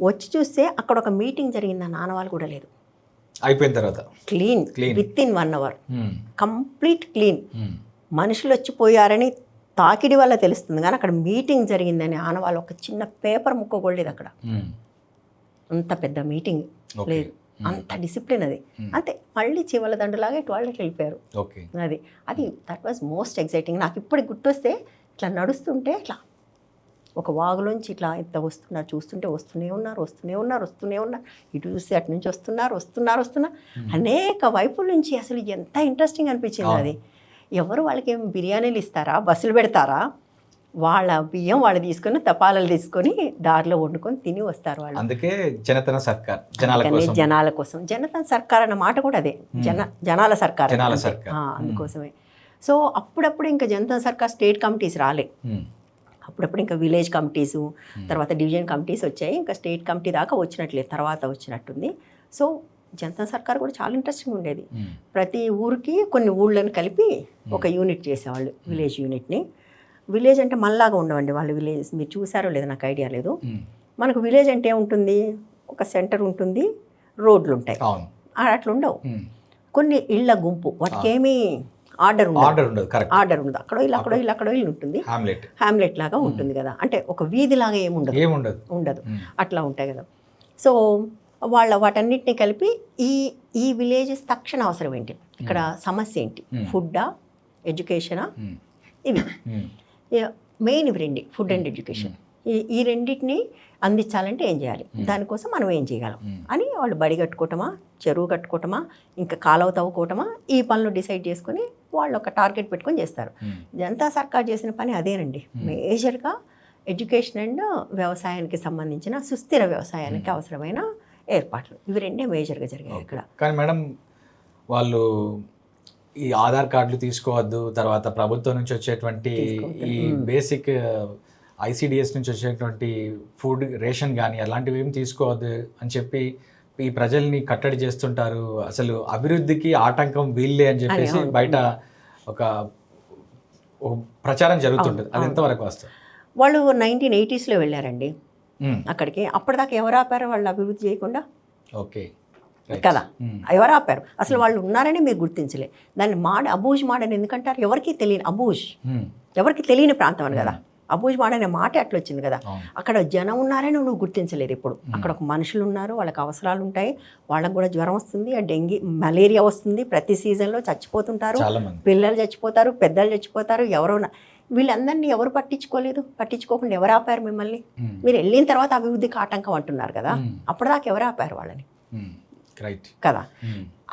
వచ్చి చూస్తే అక్కడ ఒక మీటింగ్ జరిగిందన్న ఆనవాళ్ళు కూడా లేదు. అయిపోయిన తర్వాత clean Clean. Within 1 hour um, complete clean. Um, మనుషులు వచ్చిపోయారని తాకిడి వల్ల తెలుస్తుంది కానీ అక్కడ మీటింగ్ జరిగిందని ఆనవాళ్ళు ఒక చిన్న పేపర్ ముక్క కూడా లేదు అక్కడ. ఉమ్. అంత పెద్ద మీటింగ్ Okay. లేదు, అంత డిసిప్లిన్ అది. అంతే మళ్ళీ చీమల దండలాగా ఇటు వాళ్ళకి వెళ్ళిపోయారు. ఓకే. అది దట్ వాజ్ మోస్ట్ ఎగ్జైటింగ్. నాకు ఇప్పటికి గుర్తొస్తే ఇట్లా నడుస్తుంటే ఇట్లా ఒక వాగులోంచి ఇట్లా ఇంత వస్తున్నారు, చూస్తుంటే వస్తూనే ఉన్నారు. ఇటు చూస్తే అటు నుంచి వస్తున్నారు. అనేక వైపుల నుంచి అసలు ఎంత ఇంట్రెస్టింగ్ అనిపించింది అది. ఎవరు వాళ్ళకి ఏం బిర్యానీలు ఇస్తారా, బస్సులు పెడతారా, వాళ్ళ బియ్యం వాళ్ళు తీసుకొని తపాలాలు తీసుకొని దారిలో వండుకొని తిని వస్తారు వాళ్ళు. అందుకే జనతన సర్కార్, జనాల కోసం. జనతన సర్కార్ అన్న మాట కూడా అదే, జనాల సర్కార్. అందుకోసమే. సో అప్పుడప్పుడు ఇంకా జనతన సర్కార్ స్టేట్ కమిటీస్ రాలే, అప్పుడప్పుడు ఇంకా విలేజ్ కమిటీసు, తర్వాత డివిజన్ కమిటీస్ వచ్చాయి. ఇంకా స్టేట్ కమిటీ దాకా వచ్చినట్లేదు, తర్వాత వచ్చినట్టుంది. సో జనతా సర్కార్ కూడా చాలా ఇంట్రెస్టింగ్ ఉండేది. ప్రతి ఊరికి కొన్ని ఊళ్ళని కలిపి ఒక యూనిట్ చేసేవాళ్ళు, విలేజ్ యూనిట్ని. విలేజ్ అంటే మళ్ళాగా ఉండవండి వాళ్ళు విలేజ్, మీరు చూసారో లేదో నాకు ఐడియా లేదు. మనకు విలేజ్ అంటే ఏముంటుంది, ఒక సెంటర్ ఉంటుంది, రోడ్లు ఉంటాయి, అట్లా ఉండవు. కొన్ని ఇళ్ళ గుంపు, వాటికి ఏమీ ఆర్డర్ ఉండదు. అక్కడో ఇల్లు ఉంటుంది, హ్యామ్లెట్ లాగా ఉంటుంది కదా, అంటే ఒక వీధి లాగా ఉండదు, అట్లా ఉంటాయి కదా. సో వాటన్నిటిని కలిపి ఈ విలేజెస్ తక్షణ అవసరం ఏంటి, ఇక్కడ సమస్య ఏంటి, ఫుడ్డా, ఎడ్యుకేషనా, ఇవి మెయిన్. ఇవి రెండు, ఫుడ్ అండ్ ఎడ్యుకేషన్, ఈ రెండింటిని అందించాలంటే ఏం చేయాలి, దానికోసం మనం ఏం చేయగలం అని వాళ్ళు బడి కట్టుకోవటమా, చెరువు కట్టుకోవటమా, ఇంకా కాలువ తవ్వుకోవటమా, ఈ పనులు డిసైడ్ చేసుకుని వాళ్ళు ఒక టార్గెట్ పెట్టుకొని చేస్తారు. జనతా సర్కార్ చేసిన పని అదేనండి, మేజర్గా ఎడ్యుకేషన్ అండ్ వ్యవసాయానికి సంబంధించిన సుస్థిర వ్యవసాయానికి అవసరమైన ఏర్పాట్లు, ఇవి రెండే మేజర్గా జరిగాయి ఇక్కడ. కానీ మేడం వాళ్ళు ఈ ఆధార్ కార్డులు తీసుకోవద్దు, తర్వాత ప్రభుత్వం నుంచి వచ్చేటువంటి ఈ బేసిక్ ICDS నుంచి వచ్చేటువంటి ఫుడ్ రేషన్ కానీ అలాంటివి ఏమి తీసుకోవద్దు అని చెప్పి ఈ ప్రజల్ని కట్టడి చేస్తుంటారు. అసలు అభివృద్ధికి ఆటంకం వీళ్ళే అని చెప్పేసి బయట ఒక ప్రచారం జరుగుతుంటుంది, అది ఎంతవరకు వస్తుంది? వాళ్ళు 1980s వెళ్ళారండి అక్కడికి, అప్పటిదాకా ఎవరు ఆపారు వాళ్ళు అభివృద్ధి చేయకుండా? ఓకే కదా, ఎవరు ఆపారు? అసలు వాళ్ళు ఉన్నారని మీరు గుర్తించలే. దాన్ని అబూజ్ మాడని ఎందుకంటారు? ఎవరికి తెలియని ప్రాంతం అని కదా, అబూజ్ మాడ అనే మాట అట్లా వచ్చింది కదా. అక్కడ జనం ఉన్నారని నువ్వు గుర్తించలేదు ఇప్పుడు. అక్కడ ఒక మనుషులు ఉన్నారు, వాళ్ళకి అవసరాలు ఉంటాయి, వాళ్ళకి కూడా జ్వరం వస్తుంది, మలేరియా వస్తుంది, ప్రతి సీజన్లో చచ్చిపోతుంటారు, పిల్లలు చచ్చిపోతారు, పెద్దలు చచ్చిపోతారు, ఎవరైనా వీళ్ళందరినీ ఎవరు పట్టించుకోకుండా ఎవరు ఆపారు మిమ్మల్ని? మీరు వెళ్ళిన తర్వాత అభివృద్ధికి ఆటంకం అంటున్నారు కదా, అప్పటిదాకా ఎవరు ఆపారు వాళ్ళని కదా?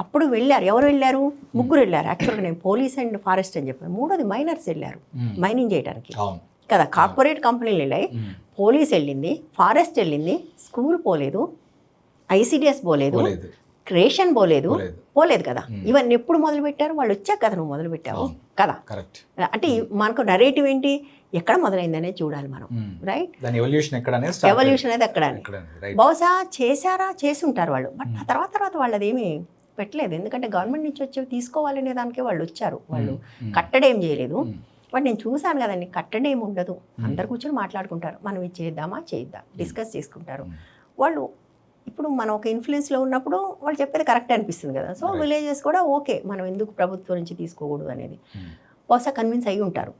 అప్పుడు వెళ్ళారు, ఎవరు వెళ్ళారు? ముగ్గురు వెళ్ళారు. యాక్చువల్గా నేను పోలీస్ అండ్ ఫారెస్ట్ అని చెప్పాను, మూడోది మైనర్స్ వెళ్ళారు మైనింగ్ చేయడానికి కదా. కార్పొరేట్ కంపెనీలు వెళ్ళాయి, పోలీస్ వెళ్ళింది, ఫారెస్ట్ వెళ్ళింది, స్కూల్ పోలేదు, ICDS పోలేదు, రేషన్ పోలేదు పోలేదు. పోలేదు కదా. ఇవన్నీ ఎప్పుడు మొదలు పెట్టారు? వాళ్ళు వచ్చాక కదా నువ్వు మొదలు పెట్టావు కదా. కరెక్ట్. అంటే మనకు నరేటివ్ ఏంటి, ఎక్కడ మొదలైందనే చూడాలి మనం, రైట్? దాని ఎవల్యూషన్ ఎక్కడ అనేది ఎవల్యూషన్ అనేది ఎక్కడ అని. బహుశా చేసి ఉంటారు వాళ్ళు, బట్ ఆ తర్వాత వాళ్ళు అదేమి పెట్టలేదు. ఎందుకంటే గవర్నమెంట్ నుంచి వచ్చి తీసుకోవాలనే దానికే వాళ్ళు వచ్చారు. వాళ్ళు కట్టడేం చేయలేదు. బట్ నేను చూశాను కదండి, కట్టడేం ఉండదు. అందరు కూర్చొని మాట్లాడుకుంటారు, మనం ఇది చేద్దాం డిస్కస్ చేసుకుంటారు వాళ్ళు. ఇప్పుడు మనం ఒక ఇన్ఫ్లుయెన్స్లో ఉన్నప్పుడు వాళ్ళు చెప్పేది కరెక్ట్ అనిపిస్తుంది కదా. సో విలేజెస్ కూడా ఓకే, మనం ఎందుకు ప్రభుత్వం నుంచి తీసుకోకూడదు అనేది బహుశా కన్విన్స్ అయ్యి ఉంటారు.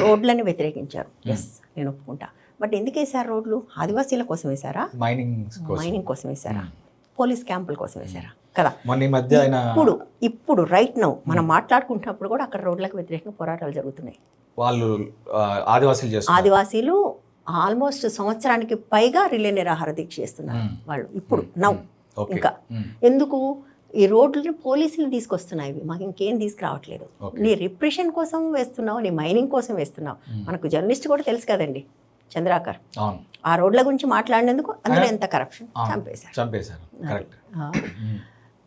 రోడ్లని వ్యతిరేకించారు, ఎస్ నేను ఒప్పుకుంటా. బట్ ఎందుకు వేశారు రోడ్లు? ఆదివాసీల కోసం వేశారా? మైనింగ్ కోసం వేశారా? పోలీస్ క్యాంపుల కోసం వేశారా? కదా. ఇప్పుడు రైట్ నౌ మనం మాట్లాడుకుంటున్నప్పుడు కూడా అక్కడ రోడ్లకు వ్యతిరేకంగా పోరాటాలు జరుగుతున్నాయి. ఆదివాసీలు ఆల్మోస్ట్ సంవత్సరానికి పైగా రిలే నిరాహార దీక్ష చేస్తున్నారు వాళ్ళు ఇప్పుడు నౌ. ఇంకా ఎందుకు ఈ రోడ్లని పోలీసులు తీసుకొస్తున్నాయి, మాకు ఇంకేం తీసుకురావట్లేదు. నీ రిప్రెషన్ కోసం వేస్తున్నావు, నీ మైనింగ్ కోసం వేస్తున్నావు. మనకు జర్నలిస్ట్ కూడా తెలుసు కదండి, చంద్రాకర్ ఆ రోడ్ల గురించి మాట్లాడినందుకు అందులో ఎంత కరప్షన్, చంపేశారు.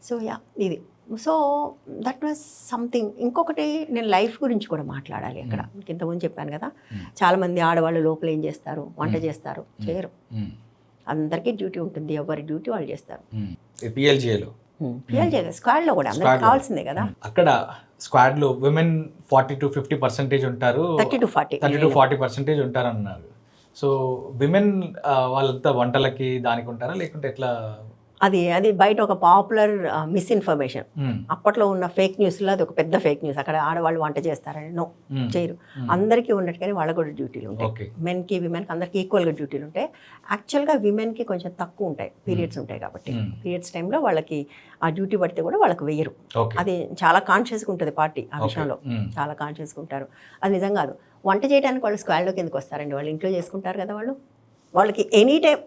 సో యా ఇది. So that was something. ఇంకొకటి నేను లైఫ్ గురించి కూడా మాట్లాడాలి అక్కడ. ఇంతకుముందు చెప్పాను కదా, చాలామంది ఆడవాళ్ళు లోపల ఏం చేస్తారు, వంట చేస్తారు, చేయరు. అందరికీ డ్యూటీ ఉంటుంది, ఎవరి డ్యూటీ వాళ్ళు చేస్తారు. పిఎల్జీఏలో స్క్వాడ్లో కూడా అందరికి కావాల్సిందే కదా. అక్కడ స్క్వాడ్ లో విమెన్ 40 to 50% ఉంటారు, 30 to 40% ఉంటారు అన్నారు. సో విమెన్ వాళ్ళంతా వంటలకి దానికి ఉంటారా లేకుంటే ఎట్లా? అది బయట ఒక పాపులర్ మిస్ఇన్ఫర్మేషన్. అప్పట్లో ఉన్న ఫేక్ న్యూస్లో అది ఒక పెద్ద ఫేక్ న్యూస్. అక్కడ ఆడవాళ్ళు వంట చేస్తారని నో, చేయరు. అందరికీ ఉన్నట్టుగానే వాళ్ళకు కూడా డ్యూటీలు ఉంటాయి. మెన్కి విమెన్కి అందరికీ ఈక్వల్గా డ్యూటీలు ఉంటాయి. యాక్చువల్గా విమెన్కి కొంచెం తక్కువ ఉంటాయి, పీరియడ్స్ ఉంటాయి కాబట్టి. పీరియడ్స్ టైంలో వాళ్ళకి ఆ డ్యూటీ పడితే కూడా వాళ్ళకి వేయరు. అది చాలా కాన్షియస్గా ఉంటుంది పార్టీ ఆ విషయంలో, చాలా కాన్షియస్గా ఉంటారు. అది నిజం కాదు. వంట చేయడానికి వాళ్ళు స్క్వాడ్లోకి ఎందుకు వస్తారండి? వాళ్ళు ఇంట్లో చేసుకుంటారు కదా. వాళ్ళకి ఎనీ టైం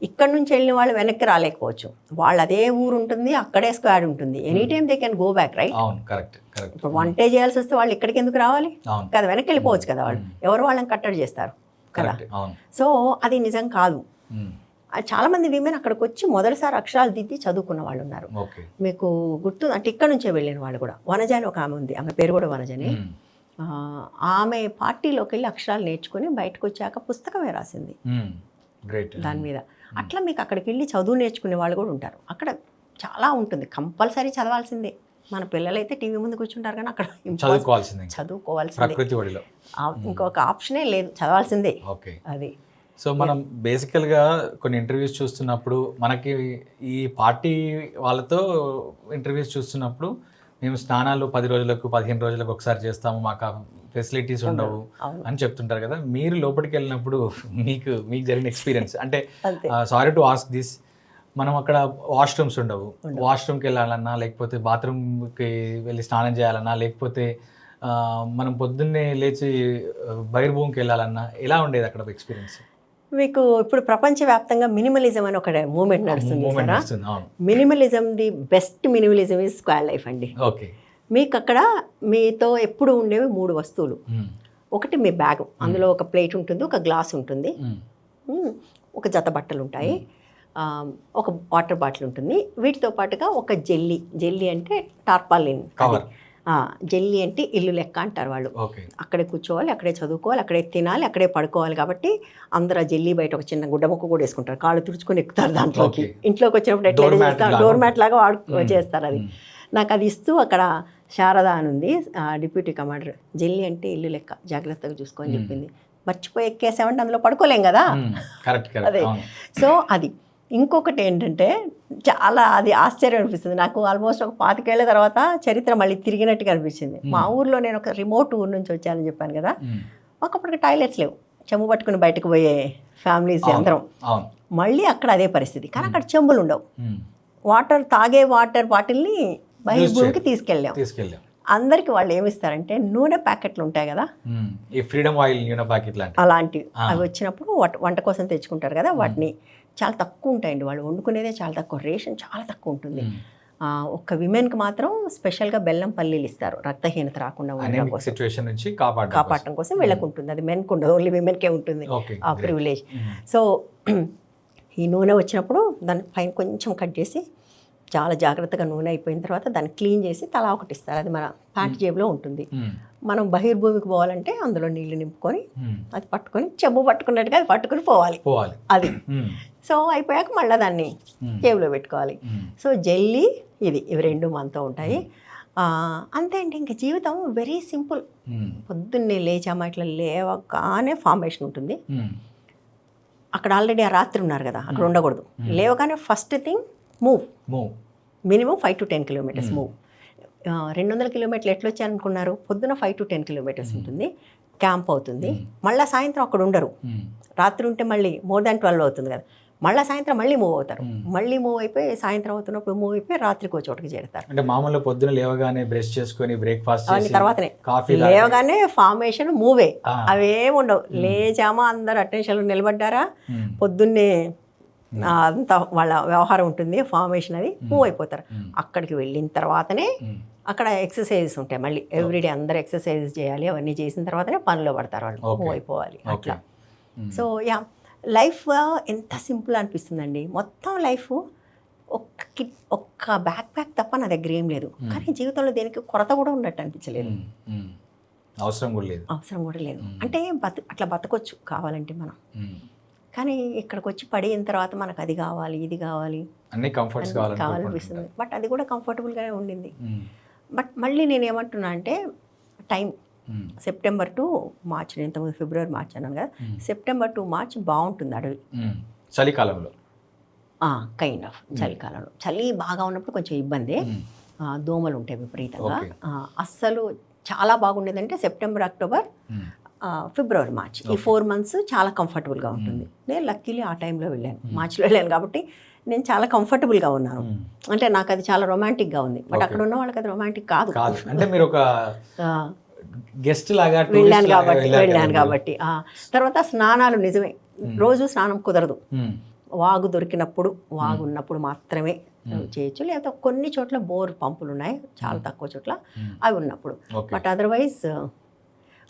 ఇక్కడ నుంచి వెళ్ళిన వాళ్ళు వెనక్కి రాలేకపోవచ్చు. వాళ్ళు అదే ఊరు ఉంటుంది, అక్కడే స్క్వాడ్ ఉంటుంది. Any time they can go back, right? ఇప్పుడు వంటే చేయాల్సి వస్తే వాళ్ళు ఇక్కడికి ఎందుకు రావాలి కదా, వెనక్కి వెళ్ళిపోవచ్చు కదా. వాళ్ళు ఎవరు వాళ్ళని కట్టడి చేస్తారు కదా. సో అది నిజం కాదు. చాలా మంది విమెన్ అక్కడికి వచ్చి మొదటిసారి అక్షరాలు దిద్ది చదువుకున్న వాళ్ళు ఉన్నారు. మీకు గుర్తు అంటే ఇక్కడ నుంచే వెళ్ళిన వాళ్ళు కూడా. వనజ అని ఒక ఆమె ఉంది, ఆమె పేరు కూడా వనజనే. ఆమె పార్టీలోకి వెళ్ళి అక్షరాలు నేర్చుకుని బయటకు వచ్చాక పుస్తకమే రాసింది దాని మీద. అట్లా మీకు అక్కడికి వెళ్ళి చదువు నేర్చుకునే వాళ్ళు కూడా ఉంటారు. అక్కడ చాలా ఉంటుంది, కంపల్సరీ చదవాల్సిందే. మన పిల్లలైతే టీవీ ముందు కూర్చుంటారు కానీ అక్కడ చదువుకోవాల్సిందే. ఇంకొక ఆప్షనే లేదు, చదవాల్సిందే అది. సో మనం బేసికల్గా కొన్ని ఇంటర్వ్యూస్ చూస్తున్నప్పుడు మనకి ఈ పార్టీ వాళ్ళతో ఇంటర్వ్యూస్ చూస్తున్నప్పుడు మేము స్నానాలు 10 రోజులకు 15 రోజులకు ఒకసారి చేస్తాము, మాకు ఫెసిలిటీస్ ఉండవు అని చెప్తుంటారు కదా. మీరు లోపలికి వెళ్ళినప్పుడు మీకు జరిగిన ఎక్స్పీరియన్స్ అంటే, సారీ టు ఆస్క్ దిస్, మనం అక్కడ వాష్రూమ్స్ ఉండవు, వాష్రూమ్కి వెళ్ళాలన్నా లేకపోతే బాత్రూమ్కి వెళ్ళి స్నానం చేయాలన్నా లేకపోతే మనం పొద్దున్నే లేచి బహిర్భూమికి వెళ్ళాలన్నా ఎలా ఉండేది అక్కడ ఎక్స్పీరియన్స్? మీకు ఇప్పుడు ప్రపంచవ్యాప్తంగా మినిమలిజం అని ఒక మూమెంట్ నడుస్తుంది. Minimalism the best minimalism is squad life అండి. ఓకే. మీకు అక్కడ మీతో ఎప్పుడు ఉండేవి 3 వస్తువులు. ఒకటి మీ బ్యాగ్, అందులో ఒక ప్లేట్ ఉంటుంది, ఒక గ్లాస్ ఉంటుంది, ఒక జత బట్టలు ఉంటాయి, ఒక వాటర్ బాటిల్ ఉంటుంది. వీటితో పాటుగా ఒక జెల్లీ అంటే టార్పాలిన్, జెల్లీ అంటే ఇల్లు లెక్క అంటారు వాళ్ళు. అక్కడే కూర్చోవాలి, అక్కడే చదువుకోవాలి, అక్కడే తినాలి, అక్కడే పడుకోవాలి. కాబట్టి అందరూ ఆ జెల్లీ బయట ఒక చిన్న గుడ్డముక్క కూడా వేసుకుంటారు, కాళ్ళు తుడుచుకొని ఎక్కుతారు దాంట్లోకి. ఇంట్లోకి వచ్చినప్పుడు ఎట్లా చేస్తారు, డోర్ మ్యాట్ లాగా చేస్తారు. అది నాకు అది ఇస్తూ అక్కడ శారద అని ఉంది డిప్యూటీ కమాండర్, జెల్లీ అంటే ఇల్లు లెక్క, జాగ్రత్తగా చూసుకొని చెప్పింది. మర్చిపోయి ఎక్కేసామంటే అందులో పడుకోలేం కదా. అదే. సో అది. ఇంకొకటి ఏంటంటే చాలా అది ఆశ్చర్యం అనిపిస్తుంది నాకు. ఆల్మోస్ట్ ఒక 25 ఏళ్ల తర్వాత చరిత్ర మళ్ళీ తిరిగినట్టుగా అనిపించింది. మా ఊర్లో నేను ఒక రిమోట్ ఊరు నుంచి వచ్చానని చెప్పాను కదా, మాకు అప్పటికి టాయిలెట్స్ లేవు. చెంబు పట్టుకుని బయటకు పోయే ఫ్యామిలీస్ అందరం. మళ్ళీ అక్కడ అదే పరిస్థితి, కానీ అక్కడ చెంబులు ఉండవు. తాగే వాటర్ బాటిల్ని బహిర్భూమికి తీసుకెళ్ళాం. అందరికి వాళ్ళు ఏమిస్తారంటే నూనె ప్యాకెట్లు ఉంటాయి కదా, ఈ ఫ్రీడమ్ ఆయిల్ నూనె ప్యాకెట్లు అలాంటివి. అవి వచ్చినప్పుడు వంట కోసం తెచ్చుకుంటారు కదా, వాటిని చాలా తక్కువ ఉంటాయండి. వాళ్ళు వండుకునేదే చాలా తక్కువ, రేషన్ చాలా తక్కువ ఉంటుంది. ఒక్క విమెన్కి మాత్రం స్పెషల్గా బెల్లం పల్లీలు ఇస్తారు, రక్తహీనత రాకుండా ఉండడం కోసం, కాపాడటం కోసం వీళ్ళకుంటుంది. అది మెన్కి ఉండదు, ఓన్లీ విమెన్కే ఉంటుంది ఆ ప్రివిలేజ్. సో ఈ నూనె వచ్చినప్పుడు దాని పైన కొంచెం కట్ చేసి చాలా జాగ్రత్తగా నూనె అయిపోయిన తర్వాత దాన్ని క్లీన్ చేసి తలా ఒకటి ఇస్తారు. అది మన ప్యాంట్ జేబులో ఉంటుంది. మనం బహిర్భూమికి పోవాలంటే అందులో నీళ్లు నింపుకొని అది పట్టుకొని చెంబు పట్టుకున్నట్టుగా అది పట్టుకుని పోవాలి అది. సో అయిపోయాక మళ్ళీ దాన్ని జేబులో పెట్టుకోవాలి. సో జెల్లీ ఇవి 2 మనతో ఉంటాయి. అంతే అండి. ఇంకా జీవితం వెరీ సింపుల్. పొద్దున్నే లేచామా ఇట్లా లేవగానే ఫార్మేషన్ ఉంటుంది. అక్కడ ఆల్రెడీ ఆ రాత్రి ఉన్నారు కదా, అక్కడ ఉండకూడదు. లేవగానే first thing move minimum 5 to 10 kilometers move. 200 kilometers ఎట్లా వచ్చారనుకున్నారు? పొద్దున 5 to 10 kilometers ఉంటుంది. క్యాంప్ అవుతుంది. మళ్ళీ సాయంత్రం అక్కడ ఉండరు. రాత్రి ఉంటే మళ్ళీ మోర్ దాన్ 12 అవుతుంది కదా, మళ్ళీ సాయంత్రం మళ్ళీ మూవ్ అవుతారు. మళ్ళీ మూవ్ అయిపోయి సాయంత్రం అవుతున్నప్పుడు మూవ్ అయిపోయి రాత్రికి ఒక చోటుకి చేరుతారు. అంటే మామూలుగా పొద్దున లేవగానే బ్రష్ చేసుకొని బ్రేక్ఫాస్ట్ అవన్నీ తర్వాతనే. లేవగానే ఫార్మేషన్ మూవే, అవేమి ఉండవు. లేచామా అందరు అటెన్షన్లో నిలబడ్డారా, పొద్దున్నే అంత వాళ్ళ వ్యవహారం ఉంటుంది, ఫార్మేషన్ అది మూవ్ అయిపోతారు. అక్కడికి వెళ్ళిన తర్వాతనే అక్కడ ఎక్సర్సైజెస్ ఉంటాయి. మళ్ళీ ఎవ్రీడే అందరు ఎక్సర్సైజెస్ చేయాలి. అవన్నీ చేసిన తర్వాతనే పనిలో పడతారు వాళ్ళు, మూవ్ అయిపోవాలి అట్లా. సో యా, లైఫ్ ఎంత సింపుల్ అనిపిస్తుందండి. మొత్తం లైఫ్ ఒక్క బ్యాక్ ప్యాక్ తప్ప నా దగ్గర ఏం లేదు. కానీ జీవితంలో దేనికి కొరత కూడా ఉన్నట్టు అనిపించలేదు. అవసరం కూడా లేదు. అంటే అట్లా బతకొచ్చు కావాలంటే మనం. కానీ ఇక్కడికి వచ్చి పడిన తర్వాత మనకు అది కావాలి, ఇది కావాలి, అన్ని కంఫర్ట్స్ కావాలనిపిస్తుంది. బట్ అది కూడా కంఫర్టబుల్గానే ఉండింది. బట్ మళ్ళీ నేను ఏమంటున్నా అంటే టైం, సెప్టెంబర్ టు మార్చ్, నేను ఇంతకుముందు ఫిబ్రవరి మార్చ్ అన్నాను కదా, సెప్టెంబర్ టు మార్చ్ బాగుంటుంది అడవి. చలికాలంలో కైండ్ ఆఫ్ చలికాలంలో చలి బాగా ఉన్నప్పుడు కొంచెం ఇబ్బంది, దోమలు ఉంటాయి విపరీతంగా. అస్సలు చాలా బాగుండేదంటే సెప్టెంబర్, అక్టోబర్, ఫిబ్రవరి, మార్చ్, ఈ 4 months చాలా కంఫర్టబుల్గా ఉంటుంది. నేను లక్కీలీ ఆ టైంలో వెళ్ళాను, మార్చిలో వెళ్ళాను కాబట్టి నేను చాలా కంఫర్టబుల్గా ఉన్నాను. అంటే నాకు అది చాలా రొమాంటిక్గా ఉంది. బట్ అక్కడ ఉన్న వాళ్ళకి అది రొమాంటిక్ కాదు. అంటే మీరు ఒక గెస్ట్ లాగా వెళ్ళాను కాబట్టి. తర్వాత స్నానాలు నిజమే, రోజు స్నానం కుదరదు. వాగు దొరికినప్పుడు, వాగు ఉన్నప్పుడు మాత్రమే చేయొచ్చు. లేకపోతే కొన్ని చోట్ల బోర్ పంపులు ఉన్నాయి, చాలా తక్కువ చోట్ల అవి ఉన్నప్పుడు. బట్ అదర్వైజ్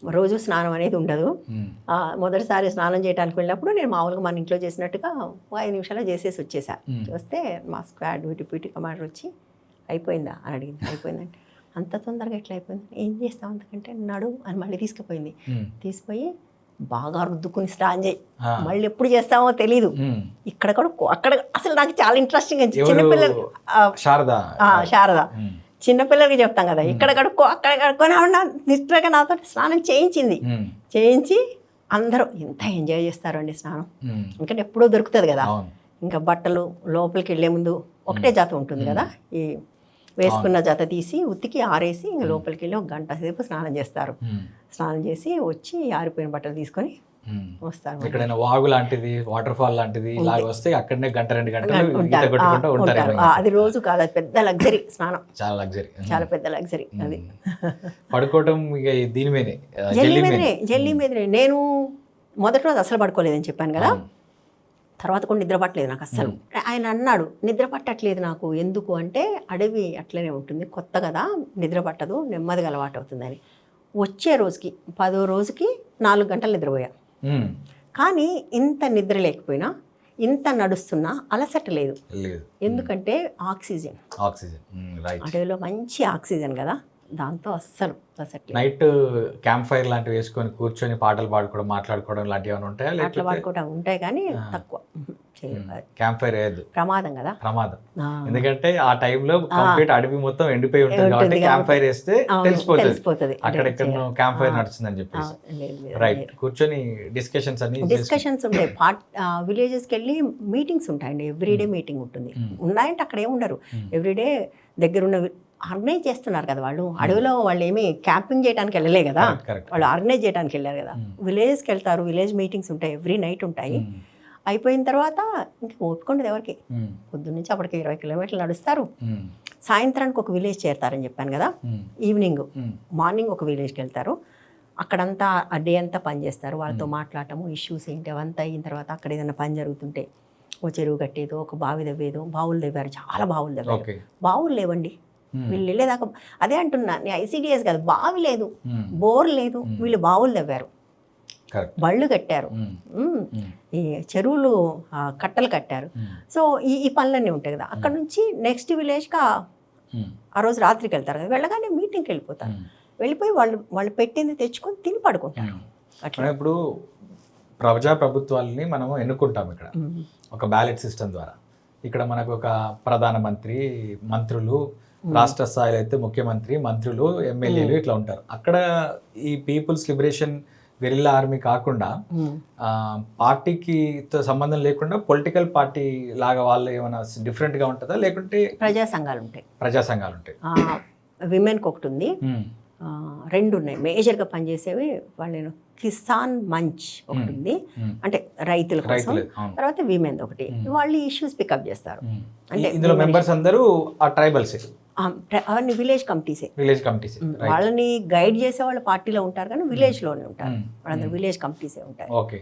రోజు స్నానం అనేది ఉండదు. మొదటిసారి స్నానం చేయడానికి వెళ్ళినప్పుడు నేను మామూలుగా మన ఇంట్లో చేసినట్టుగా 5 నిమిషాలు చేసేసి వచ్చేసా. వస్తే మా స్క్వాడ్ డిప్యూటీ కమాండర్ వచ్చి అయిపోయిందా అని అడిగింది. అయిపోయిందంటే అంత తొందరగా ఎట్లా అయిపోయింది, ఏం చేస్తాం అంతకంటే నడు అని మళ్ళీ తీసుకుపోయింది. తీసిపోయి బాగా రుద్దుకుని స్నానం చేయి, మళ్ళీ ఎప్పుడు చేస్తామో తెలీదు. ఇక్కడ కూడా అక్కడ అసలు నాకు చాలా ఇంట్రెస్టింగ్ అనిపించింది. చిన్నపిల్లలు శారద చిన్నపిల్లలకి చెప్తాం కదా, ఇక్కడ కడుక్కో అక్కడ కడుక్కొని ఆవిడ నిష్ఠగా నాతో స్నానం చేయించి అందరూ ఎంత ఎంజాయ్ చేస్తారండి స్నానం. ఎందుకంటే ఎప్పుడో దొరుకుతుంది కదా. ఇంకా బట్టలు లోపలికి వెళ్ళే ముందు ఒకటే జత ఉంటుంది కదా, ఈ వేసుకున్న జత తీసి ఉతికి ఆరేసి ఇంకా లోపలికి వెళ్ళి 1 గంట సేపు స్నానం చేస్తారు. స్నానం చేసి వచ్చి ఆరిపోయిన బట్టలు తీసుకొని వస్తారు. ఎక్కడైనా వాగు లాంటిది, వాటర్ ఫాల్ లాంటిది ఇలాగ వస్తే అక్కడనే 1-2 గంటలు ఉంటారు. అది రోజు కాదు, అది పెద్ద లగ్జరీ స్నానం, చాలా పెద్ద లగ్జరీ అది. పడుకోవడం దీని మీదే, జల్లీ మీదనే. నేను మొదటి రోజు అసలు పడుకోలేదని చెప్పాను కదా, తర్వాత కూడా నిద్ర పట్టలేదు నాకు అస్సలు. ఆయన అన్నాడు నిద్ర పట్టట్లేదు నాకు, ఎందుకు అంటే అడవి అట్లనే ఉంటుంది, కొత్త కదా, నిద్ర పట్టదు, నెమ్మదిగా అలవాటు అవుతుందని. వచ్చే రోజుకి 10వ రోజుకి 4 గంటలు నిద్రపోయా. కానీ ఇంత నిద్ర లేకపోయినా, ఇంత నడుస్తున్నా అలసట లేదు. ఎందుకంటే ఆక్సిజన్ అడవిలో మంచి ఆక్సిజన్ కదా, దాంతో అస్సలు అలసట. నైట్ క్యాంప్ ఫైర్ లాంటివి వేసుకొని కూర్చొని పాటలు పాడుకోవడం, మాట్లాడుకోవడం లాంటివి ఏమైనా ఉంటాయా? పాటలు పాడుకోవడం ఉంటాయి కానీ తక్కువ. క్యాంప్ ఫైర్ వేయద్దు, ప్రమాదం కదా, ప్రమాదం. ఎందుకంటే ఆ టైంలో కంప్లీట్ అడవి మొత్తం ఎండిపోయి ఉంటుంది కాబట్టి క్యాంప్ ఫైర్ వేస్తే తెలిసిపోతుంది అక్కడెక్కడ క్యాంప్ ఫైర్ నడుస్తుందని చెప్పేసి. రైట్, కూర్చొని డిస్కషన్స్ ఉంటాయి. విలేజెస్కి వెళ్ళి మీటింగ్స్ ఉంటాయండి, ఎవ్రీడే మీటింగ్ ఉంటుంది. ఉన్నాయంటే అక్కడ ఏముండరు, ఎవ్రీడే దగ్గరున్న ఆర్గనైజ్ చేస్తున్నారు కదా వాళ్ళు. అడవిలో వాళ్ళు ఏమి క్యాంపింగ్ చేయడానికి వెళ్ళలే కదా, వాళ్ళు ఆర్గనైజ్ చేయడానికి వెళ్ళారు కదా. విలేజ్కి వెళ్తారు, విలేజ్ మీటింగ్స్ ఉంటాయి, ఎవ్రీ నైట్ ఉంటాయి. అయిపోయిన తర్వాత ఇంక ఓపికండదు ఎవరికి. పొద్దున్నుంచి అప్పటికి 20 కిలోమీటర్లు నడుస్తారు. సాయంత్రానికి ఒక విలేజ్ చేరుతారని చెప్పాను కదా, ఈవినింగ్ మార్నింగ్ ఒక విలేజ్కి వెళ్తారు. అక్కడంతా ఆ డే అంతా పని చేస్తారు, వాళ్ళతో మాట్లాడటము, ఇష్యూస్ ఏంటి అవంతా అయిన తర్వాత అక్కడ ఏదైనా పని జరుగుతుంటే ఓ చెరువు కట్టేదో, ఒక బావి దవ్వేదో. బావులు దవ్వారు, చాలా బావులు దవ్వారు. బావులు లేవండి వీళ్ళు వెళ్ళేదాకా. అదే అంటున్నా, నేను ICDS కాదు, బావి లేదు, బోర్ లేదు, వీళ్ళు బావులు దవ్వారు. Correct. బళ్ళు కట్టారు, ఈ చెరువులు కట్టలు కట్టారు. సో ఈ పనులన్నీ ఉంటాయి కదా. అక్కడ నుంచి నెక్స్ట్ విలేజ్కి ఆ రోజు రాత్రికి వెళ్తారు కదా, వెళ్ళగానే మీటింగ్కి వెళ్ళిపోతారు. వెళ్ళిపోయి వాళ్ళు పెట్టింది తెచ్చుకొని తిని పడుకుంటారు. అట్లా ఇప్పుడు ప్రభుత్వాలని మనం ఎన్నుకుంటాం ఇక్కడ ఒక బ్యాలెట్ సిస్టమ్ ద్వారా. ఇక్కడ మనకు ఒక ప్రధానమంత్రి, మంత్రులు, రాష్ట్ర స్థాయిలో అయితే ముఖ్యమంత్రి, మంత్రులు, ఎమ్మెల్యేలు ఇట్లా ఉంటారు. అక్కడ ఈ పీపుల్స్ లిబరేషన్ గెరిల్లా ఆర్మీ కాకుండా పార్టీకి సంబంధం లేకుండా పొలిటికల్ పార్టీ లాగా వాళ్ళు ఏమైనా డిఫరెంట్గా ఉంటుందా, లేకుంటే ప్రజా సంఘాలు ఉంటాయి. విమెన్కి ఒకటి ఉంది, 2 ఉన్నాయి మేజర్గా పనిచేసేవి. వాళ్ళు కిసాన్ మంచ్ ఒకటి ఉంది, అంటే రైతుల కోసం. తర్వాత విమెన్ ఒకటి, వాళ్ళు ఇష్యూస్ పికప్ చేస్తారు. అంటే ఇందులో మెంబర్స్ అందరూ ఆ ట్రైబల్స్, అవన్నీ విలేజ్ కమిటీస్. వాళ్ళని గైడ్ చేసే వాళ్ళు పార్టీలో ఉంటారు కానీ విలేజ్ లోనే ఉంటారు. వాళ్ళందరూ విలేజ్ కమిటీసే ఉంటారు. ఓకే,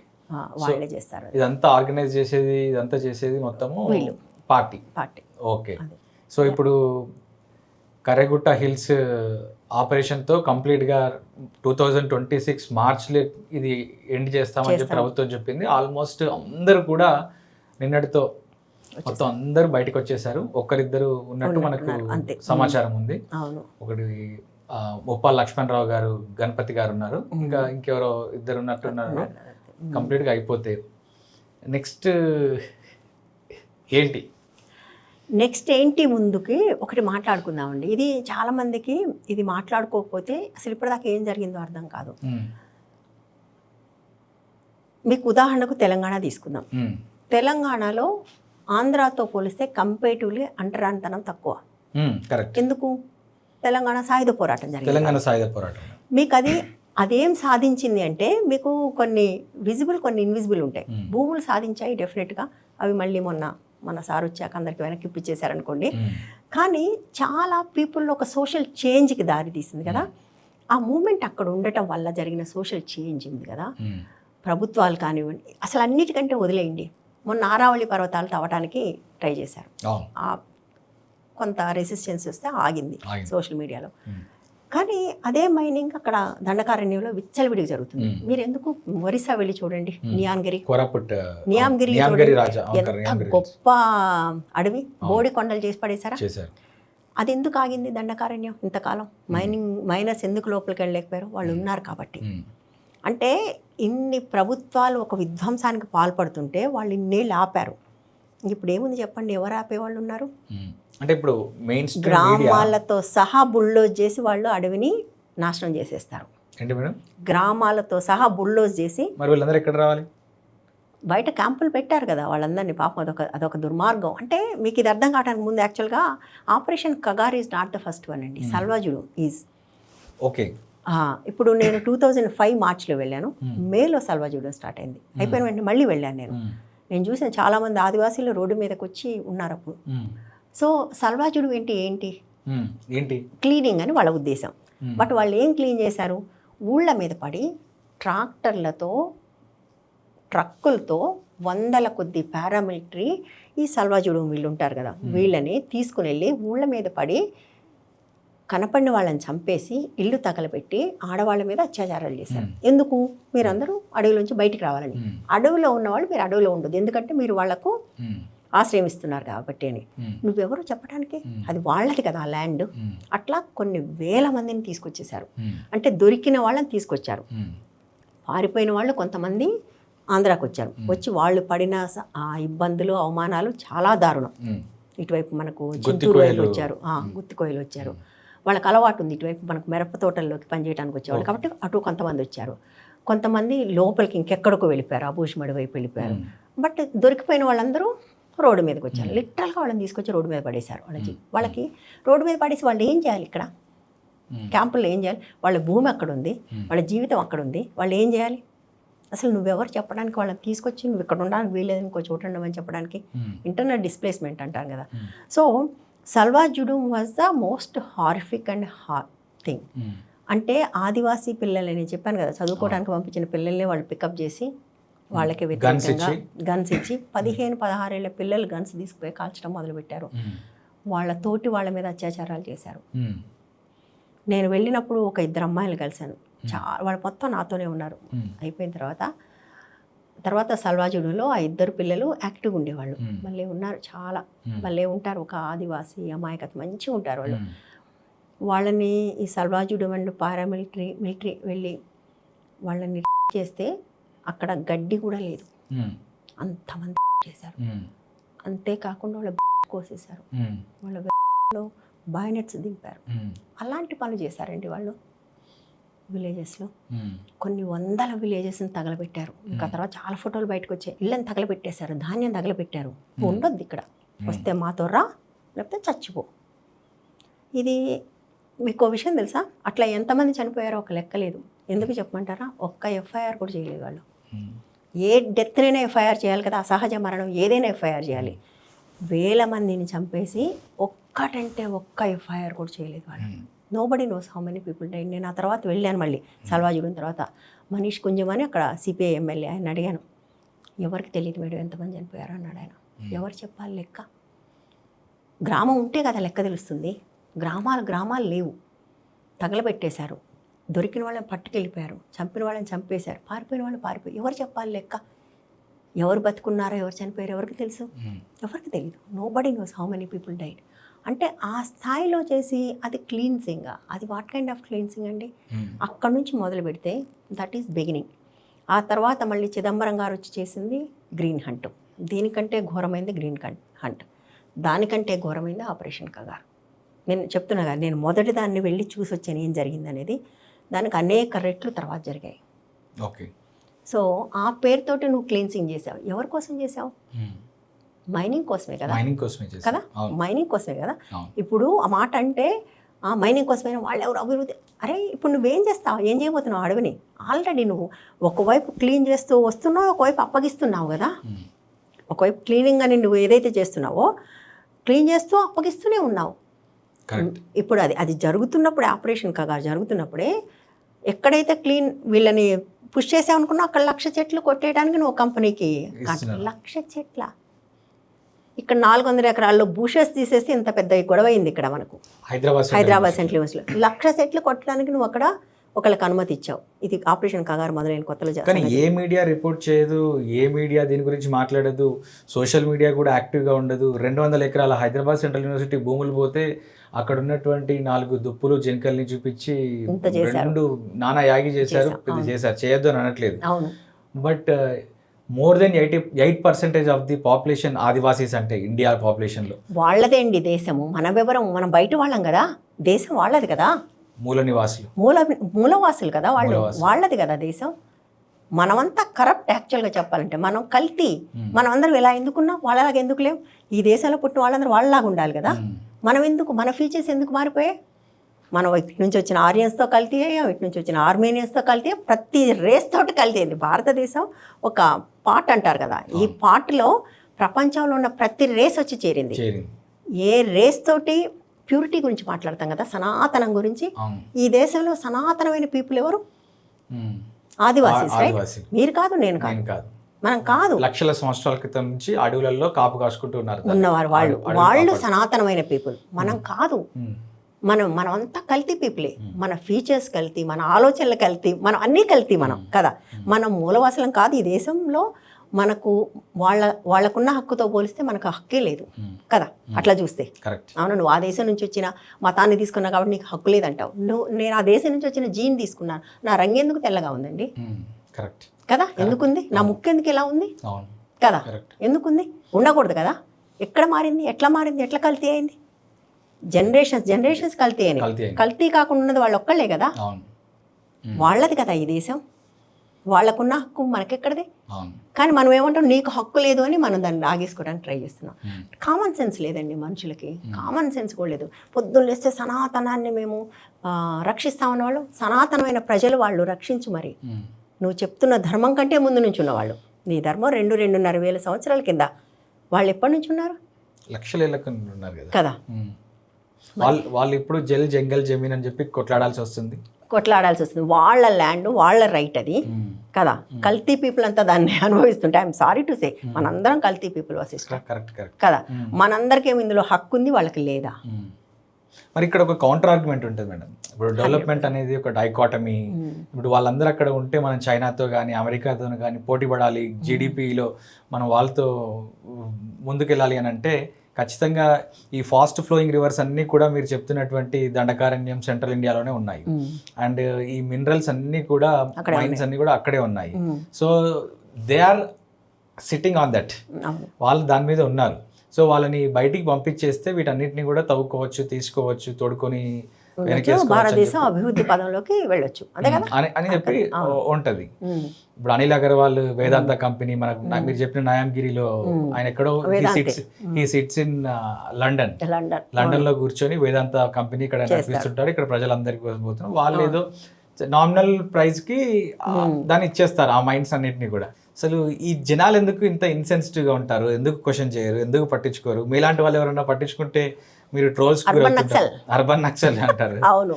వాళ్ళే చేస్తారు. ఇదంతా ఆర్గనైజ్ చేసేది, ఇదంతా చేసేది మొత్తము పార్టీ. ఓకే, సో ఇప్పుడు కరెగుట్ట హిల్స్ ఆపరేషన్తో కంప్లీట్గా 2026 మార్చ్లో ఇది ఎండ్ చేస్తామని చెప్పి ప్రభుత్వం చెప్పింది. ఆల్మోస్ట్ అందరూ కూడా నిన్నటితో మొత్తం అందరూ బయటకు వచ్చేసారు. ఒక్కరిద్దరు ఉన్నట్టు మనకు సమాచారం ఉంది. ఒకటి ముప్పాల లక్ష్మణరావు గారు, గణపతి గారు ఉన్నారు, ఇంకా ఇంకెవరో ఇద్దరు ఉన్నట్టున్నారు. కంప్లీట్గా అయిపోతే నెక్స్ట్ ఏంటి ముందుకి ఒకటి మాట్లాడుకుందామండి. ఇది చాలా మందికి ఇది మాట్లాడుకోకపోతే అసలు ఇప్పటిదాకా ఏం జరిగిందో అర్థం కాదు. మీకు ఉదాహరణకు తెలంగాణ తీసుకుందాం. తెలంగాణలో ఆంధ్రాతో పోలిస్తే కంపేటివ్లీ అంటరానితనం తక్కువ. ఎందుకు? తెలంగాణ సాయుధ పోరాటం జరిగింది. మీకు అదేం సాధించింది అంటే, మీకు కొన్ని విజిబుల్, కొన్ని ఇన్విజిబుల్ ఉంటాయి. భూములు సాధించాయి డెఫినెట్గా, అవి మళ్ళీ మన సార్ వచ్చాక అందరికి వెనక్కి ఇప్పించేశారనుకోండి. కానీ చాలా పీపుల్లో ఒక సోషల్ చేంజ్కి దారి తీసింది కదా. ఆ మూమెంట్ అక్కడ ఉండటం వల్ల జరిగిన సోషల్ చేంజ్ ఉంది కదా. ప్రభుత్వాలు కానివ్వండి, అసలు అన్నిటికంటే వదిలేయండి, మొన్న ఆరావళి పర్వతాలు తవ్వటానికి ట్రై చేశారు. కొంత రెసిస్టెన్స్ వస్తే ఆగింది సోషల్ మీడియాలో. కానీ అదే మైనింగ్ అక్కడ దండకారణ్యంలో విచ్చలవిడిగా జరుగుతుంది. మీరు ఎందుకు ఒరిస్సా వెళ్ళి చూడండి, నియాంగిరి ఎంత గొప్ప అడవి, బోడి కొండలు చేసి పడేశారా? అది ఎందుకు ఆగింది దండకారణ్యం ఇంతకాలం? మైనర్స్ ఎందుకు లోపలికి వెళ్ళలేకపోయారు? వాళ్ళు ఉన్నారు కాబట్టి. అంటే ఇన్ని ప్రభుత్వాలు ఒక విధ్వంసానికి పాల్పడుతుంటే వాళ్ళు ఇన్నేళ్ళు ఆపారు. ఇప్పుడు ఏముంది చెప్పండి, ఎవరు ఆపేవాళ్ళు ఉన్నారు? అంటే ఇప్పుడు మెయిన్ గ్రామాలతో సహా బుల్డోజ్ చేసి వాళ్ళు అడవిని నాశనం చేసేస్తారు. ఏంటి మేడం? గ్రామాలతో సహా బుల్డోజ్ చేసి. మరి వీళ్ళందరూ ఎక్కడ రావాలి? బయట క్యాంపులు పెట్టారు కదా వాళ్ళందరినీ. పాపం అదొక దుర్మార్గం. అంటే మీకు ఇది అర్థం కావడానికి ముందు యాక్చువల్గా operation Kagar is not the first one అండి. సల్వాజుడు ఈజ్. ఓకే, ఇప్పుడు నేను 2005 మార్చ్లో వెళ్ళాను, మేలో సల్వాజుడు స్టార్ట్ అయింది. అయిపోయిన వెంటనే మళ్ళీ వెళ్ళాను. నేను చూసిన చాలామంది ఆదివాసీలు రోడ్డు మీదకి వచ్చి ఉన్నారు అప్పుడు. సో సల్వాజుడు ఏంటి క్లీనింగ్ అని వాళ్ళ ఉద్దేశం. బట్ వాళ్ళు ఏం క్లీన్ చేశారు? ఊళ్ళ మీద పడి ట్రాక్టర్లతో, ట్రక్కులతో 100ల కొద్ది పారామిలిటరీ ఈ సల్వాజుడు వీళ్ళు ఉంటారు కదా, వీళ్ళని తీసుకుని వెళ్ళి ఊళ్ళ మీద పడి కనపడిన వాళ్ళని చంపేసి ఇల్లు తగలబెట్టి ఆడవాళ్ళ మీద అత్యాచారాలు చేశారు. ఎందుకు? మీరందరూ అడవిలోంచి బయటికి రావాలని. అడవిలో ఉన్నవాళ్ళు మీరు అడవిలో ఉండదు, ఎందుకంటే మీరు వాళ్లకు ఆశ్రయం ఇస్తున్నారు కాబట్టి అని. నువ్వెవరో చెప్పడానికి, అది వాళ్ళది కదా ఆ ల్యాండ్. అట్లా కొన్ని వేల మందిని తీసుకొచ్చేసారు. అంటే దొరికిన వాళ్ళని తీసుకొచ్చారు. పారిపోయిన వాళ్ళు కొంతమంది ఆంధ్రాకి వచ్చారు. వచ్చి వాళ్ళు పడిన ఆ ఇబ్బందులు, అవమానాలు చాలా దారుణం. ఇటువైపు మనకు చిత్తూరు వచ్చారు, గుత్తికోయలు వచ్చారు. వాళ్ళకి అలవాటు ఉంది, ఇటువైపు మనకు మిరప తోటల్లోకి పనిచేయడానికి వచ్చేవాళ్ళు కాబట్టి అటు కొంతమంది వచ్చారు. కొంతమంది లోపలికి ఇంకెక్కడికో వెళ్ళిపోయారు, అబూష్మడి వైపు వెళ్ళిపోయారు. బట్ దొరికిపోయిన వాళ్ళందరూ రోడ్డు మీదకి వచ్చారు. లిటరల్గా వాళ్ళని తీసుకొచ్చి రోడ్డు మీద పడేశారు. వాళ్ళకి రోడ్డు మీద పడేసి వాళ్ళు ఏం చేయాలి? ఇక్కడ క్యాంపుల్లో ఏం చేయాలి? వాళ్ళ భూమి అక్కడ ఉంది, వాళ్ళ జీవితం అక్కడ ఉంది, వాళ్ళు ఏం చేయాలి? అసలు నువ్వెవరు చెప్పడానికి? వాళ్ళని తీసుకొచ్చి నువ్వు ఇక్కడ ఉండడానికి వీల్లేదు, ఇంకో చోట ఉండమని చెప్పడానికి. ఇంటర్నల్ డిస్ప్లేస్మెంట్ అంటారు కదా. So సల్వాజుడు was the most horrific and thing. అంటే ఆదివాసీ పిల్లలని చెప్పాను కదా, చదువుకోవడానికి పంపించిన పిల్లల్ని వాళ్ళు పికప్ చేసి వాళ్ళకి వ్యతిరేకంగా గన్స్ ఇచ్చి 15-16 ఏళ్ల పిల్లలు గన్స్ తీసుకుపోయి కాల్చడం మొదలుపెట్టారు. వాళ్ళ మీద అత్యాచారాలు చేశారు. నేను వెళ్ళినప్పుడు ఒక 2 అమ్మాయిలు కలిశాను. చాలా వాళ్ళు మొత్తం నాతోనే ఉన్నారు. అయిపోయిన తర్వాత సల్వాజుడులో ఆ ఇద్దరు పిల్లలు యాక్టివ్గా ఉండేవాళ్ళు. మళ్ళీ ఉన్నారు, చాలా మళ్ళీ ఉంటారు. ఒక ఆదివాసి అమాయకత మంచిగా ఉంటారు వాళ్ళు. వాళ్ళని ఈ సల్వాజుడు వాళ్ళు మిలిటరీ వెళ్ళి వాళ్ళని చేస్తే అక్కడ గడ్డి కూడా లేదు, అంతమంది చేశారు. అంతేకాకుండా వాళ్ళ కోసేశారు, వాళ్ళ బాయినెట్స్ దింపారు. అలాంటి పనులు చేశారండి వాళ్ళు విలేజెస్లో. కొన్ని వందల విలేజెస్ని తగలబెట్టారు. ఇంకా తర్వాత చాలా ఫోటోలు బయటకు వచ్చాయి. ఇళ్ళని తగలబెట్టేశారు, ధాన్యం తగలబెట్టారు. ఉండొద్దు ఇక్కడ, వస్తే మాతో రా, లేకపోతే చచ్చిపో. ఇది మీకు విషయం తెలుసా, అట్లా ఎంతమంది చనిపోయారో ఒక లెక్క లేదు. ఎందుకు చెప్పమంటారా, ఒక్క ఎఫ్ఐఆర్ కూడా చేయలేదు వాళ్ళు. ఏ డెత్నైనా ఎఫ్ఐఆర్ చేయాలి కదా, అసహజ మరణం ఏదైనా ఎఫ్ఐఆర్ చేయాలి. వేల మందిని చంపేసి ఒక్కటంటే ఒక్క ఎఫ్ఐఆర్ కూడా చేయలేదు వాళ్ళు. Nobody knows how many people died. నేను ఆ తర్వాత వెళ్ళాను మళ్ళీ సల్వాజుడిన తర్వాత. మనీష్ కుంజం అని అక్కడ సిపిఐ ఎమ్మెల్యే, ఆయన అడిగాను, ఎవరికి తెలియదు మేడం ఎంతమంది చనిపోయారు అన్నాడు ఆయన. ఎవరు చెప్పాలి లెక్క? గ్రామం ఉంటే కదా లెక్క తెలుస్తుంది. గ్రామాలు లేవు, తగలబెట్టేశారు. దొరికిన వాళ్ళని పట్టుకెళ్ళిపోయారు, చంపిన వాళ్ళని చంపేశారు, పారిపోయిన వాళ్ళని పారిపోయి. ఎవరు చెప్పాలి లెక్క? ఎవరు బతుకున్నారో ఎవరు చనిపోయారో ఎవరికి తెలుసు? ఎవరికి తెలియదు. Nobody knows how many people died. అంటే ఆ స్థాయిలో చేసి అది క్లీన్సింగ్. అది వాట్ కైండ్ ఆఫ్ క్లీన్సింగ్ అండి? అక్కడ నుంచి మొదలు పెడితే దట్ ఈస్ బిగినింగ్. ఆ తర్వాత మళ్ళీ చిదంబరం గారు వచ్చి చేసింది గ్రీన్ హంట్. దీనికంటే ఘోరమైంది గ్రీన్ హంట్, దానికంటే ఘోరమైంది ఆపరేషన్ కగార్. నేను చెప్తున్నా కదా, నేను మొదటి దాన్ని వెళ్ళి చూసి వచ్చాను ఏం జరిగింది అనేది. దానికి అనేక రెట్లు తర్వాత జరిగాయి. ఓకే. సో ఆ పేరుతోటి నువ్వు క్లీన్సింగ్ చేసావు. ఎవరి కోసం చేసావు? మైనింగ్ కోసమే కదా, కదా, మైనింగ్ కోసమే కదా. ఇప్పుడు ఆ మాట అంటే మైనింగ్ కోసమే, వాళ్ళు ఎవరు అభివృద్ధి. అరే ఇప్పుడు నువ్వేం చేస్తావు, ఏం చేయబోతున్నావు అడవిని? ఆల్రెడీ నువ్వు ఒకవైపు క్లీన్ చేస్తూ వస్తున్నావు, ఒకవైపు అప్పగిస్తున్నావు కదా. ఒకవైపు క్లీనింగ్ అని నువ్వు ఏదైతే చేస్తున్నావో క్లీన్ చేస్తూ అప్పగిస్తూనే ఉన్నావు. ఇప్పుడు అది జరుగుతున్నప్పుడే, ఆపరేషన్ కగార్ జరుగుతున్నప్పుడే ఎక్కడైతే క్లీన్ వీళ్ళని పుష్ చేసావు అనుకున్నా అక్కడ 1,00,000 చెట్లు కొట్టేయడానికి నువ్వు కంపెనీకి 1,00,000 చెట్ల. ఇక్కడ 400 ఎకరాల్లో బూషెస్ తీసేసి ఇంత పెద్ద గొడవ అయింది ఇక్కడ మనకు హైదరాబాద్ సెంట్రల్ యూనివర్సిటీలో. 1,00,000 చెట్లు కొట్టడానికి నువ్వు అక్కడ ఒకళ్ళకి అనుమతి ఇచ్చావు. ఇది ఆపరేషన్ కగారు మొదలైన కొత్తలో. కానీ ఏ మీడియా రిపోర్ట్ చేయదు, ఏ మీడియా దీని గురించి మాట్లాడదు, సోషల్ మీడియా కూడా యాక్టివ్గా ఉండదు. 200 ఎకరాల హైదరాబాద్ సెంట్రల్ యూనివర్సిటీ భూములు పోతే అక్కడ ఉన్నటువంటి 4 దుప్పులు జంకల్ని చూపించి 2 నానా యాగి చేశారు, ఇది చేశారు. చేయొద్దు అని అనట్లేదు. But more than 88% of the population Adivasis. అంటే ఇండియా పాపులేషన్లో వాళ్ళదే అండి దేశము. మనం బయట వాళ్ళం కదా, దేశం వాళ్ళది కదా. మూలవాసులు కదా వాళ్ళు, వాళ్ళది కదా దేశం. మనమంతా కరప్ట్. యాక్చువల్గా చెప్పాలంటే మనం కల్తీ. మనం అందరం ఇలా ఎందుకున్నాం, వాళ్ళలాగా ఎందుకు లేవు? ఈ దేశంలో పుట్టిన వాళ్ళందరూ వాళ్ళలాగా ఉండాలి కదా. మనం ఎందుకు, మన ఫీచర్స్ ఎందుకు మారిపోయాయి? మనం ఇటు నుంచి వచ్చిన ఆరియన్స్తో కల్తీ అయ్యాం, ఇటు నుంచి వచ్చిన ఆర్మేనియన్స్తో కల్తీ, ప్రతి రేస్ తోటి కల్తీ అయింది. భారతదేశం ఒక పార్ట్ అంటారు కదా, ఈ పార్ట్లో ప్రపంచంలో ఉన్న ప్రతి రేస్ వచ్చి చేరింది. ఏ రేస్ తోటి ప్యూరిటీ గురించి మాట్లాడతాం కదా, సనాతనం గురించి. ఈ దేశంలో సనాతనమైన పీపుల్ ఎవరు? ఆదివాసీస్. రైట్? మీరు కాదు, నేను కాదు, మనం కాదు. లక్షల సంవత్సరాల క్రితం నుంచి అడవులలో కాపు కాసుకుంటూ ఉన్నవారు వాళ్ళు సనాతనమైన పీపుల్. మనం కాదు. మనమంతా కల్తీ పీపులే. మన ఫీచర్స్ కల్తీ, మన ఆలోచనలు కల్తీ, మనం అన్నీ కల్తీ మనం కదా. మనం మూలవాసులం కాదు. ఈ దేశంలో మనకు వాళ్ళకున్న హక్కుతో పోలిస్తే మనకు హక్కే లేదు కదా, అట్లా చూస్తే. అవును, నువ్వు ఆ దేశం నుంచి వచ్చిన మతాన్ని తీసుకున్నావు కాబట్టి నీకు హక్కు లేదంటావు. నేను ఆ దేశం నుంచి వచ్చిన జీన్ తీసుకున్నాను, నా రంగు ఎందుకు తెల్లగా ఉందండి కదా? ఎందుకుంది? నా ముక్కు ఎందుకు ఇలా ఉంది కదా? ఎందుకుంది? ఉండకూడదు కదా. ఎక్కడ మారింది, ఎట్లా మారింది, ఎట్లా కల్తీ అయింది? జనరేషన్స్ కల్తీ అయినాయి. కల్తీ కాకుండా ఉన్నది వాళ్ళు ఒక్కళ్ళే కదా. వాళ్ళది కదా ఈ దేశం, వాళ్ళకున్న హక్కు మనకెక్కడది? కానీ మనం ఏమంటాం, నీకు హక్కు లేదు అని మనం దాన్ని లాగేసుకోవడానికి ట్రై చేస్తున్నాం. కామన్ సెన్స్ లేదండి మనుషులకి, కామన్ సెన్స్ కూడా లేదు. పొద్దున్న లేస్తే సనాతనాన్ని మేము రక్షిస్తామన్న వాళ్ళు, సనాతనమైన ప్రజలు వాళ్ళు రక్షించు. మరి నువ్వు చెప్తున్న ధర్మం కంటే ముందు నుంచి ఉన్నవాళ్ళు, నీ ధర్మం 2-2.5 వేల సంవత్సరాల కింద, వాళ్ళు ఎప్పటి నుంచి ఉన్నారు? లక్షల కదా. వాళ్ళు ఇప్పుడు జంగల్ జమీన్ అని చెప్పి కొట్లాడాల్సి వస్తుంది. వాళ్ళ ల్యాండ్, వాళ్ళ రైట్ అది కదా. కల్తీ పీపుల్ అంతా దాన్ని అనుభవిస్తుంటే ఐఎమ్ సారీ టు సే, మనందరం కల్తీ పీపుల్ వసిస్తాం కదా. మనందరికీ ఇందులో హక్కు ఉంది, వాళ్ళకి లేదా? మరి ఇక్కడ ఒక కౌంటర్ ఆర్గ్యుమెంట్ ఉంటుంది మేడం. ఇప్పుడు డెవలప్మెంట్ అనేది ఒక డైకాటమీ. ఇప్పుడు వాళ్ళందరూ అక్కడ ఉంటే మనం చైనాతో కానీ అమెరికాతో కానీ పోటీ పడాలి, జీడిపిలో మనం వాళ్ళతో ముందుకెళ్ళాలి అని అంటే ఖచ్చితంగా ఈ ఫాస్ట్ ఫ్లోయింగ్ రివర్స్ అన్నీ కూడా మీరు చెప్తున్నటువంటి దండకారణ్యం సెంట్రల్ ఇండియాలోనే ఉన్నాయి. అండ్ ఈ మినరల్స్ అన్నీ కూడా మైన్స్ అన్నీ కూడా అక్కడే ఉన్నాయి. So they are sitting on that, వాళ్ళు దాని మీద ఉన్నారు. సో వాళ్ళని బయటికి పంపించేస్తే వీటన్నిటిని కూడా తవ్వుకోవచ్చు, తీసుకోవచ్చు, తోడుకొని భారతదేశం అభివృద్ధి పదంలోకి వెళ్ళొచ్చు అని చెప్పి ఉంటది. ఇప్పుడు అనిల్ అగర్వాల్ వేదాంత కంపెనీ మనకు మీరు చెప్పిన నయాంగిరిలో ఆయన ఎక్కడో ఈ సిట్స్ ఇన్ లండన్ లో కూర్చొని వేదాంత కంపెనీ ఇక్కడ నడిపిస్తుంటారు. ఇక్కడ ప్రజలందరికీ పోతున్నారు. వాళ్ళు ఏదో నామినల్ ప్రైస్ కి దాన్ని ఇచ్చేస్తారు ఆ మైండ్స్ అన్నిటిని కూడా. అసలు ఈ జనాలు ఎందుకు ఇంత ఇన్సెన్సిటివ్ గా ఉంటారు? ఎందుకు క్వశ్చన్ చేయరు? ఎందుకు పట్టించుకోరు? మీలాంటి వాళ్ళు ఎవరైనా పట్టించుకుంటే మీరు ట్రోల్స్ అర్బన్ నక్సల్ అంటారు. అవును,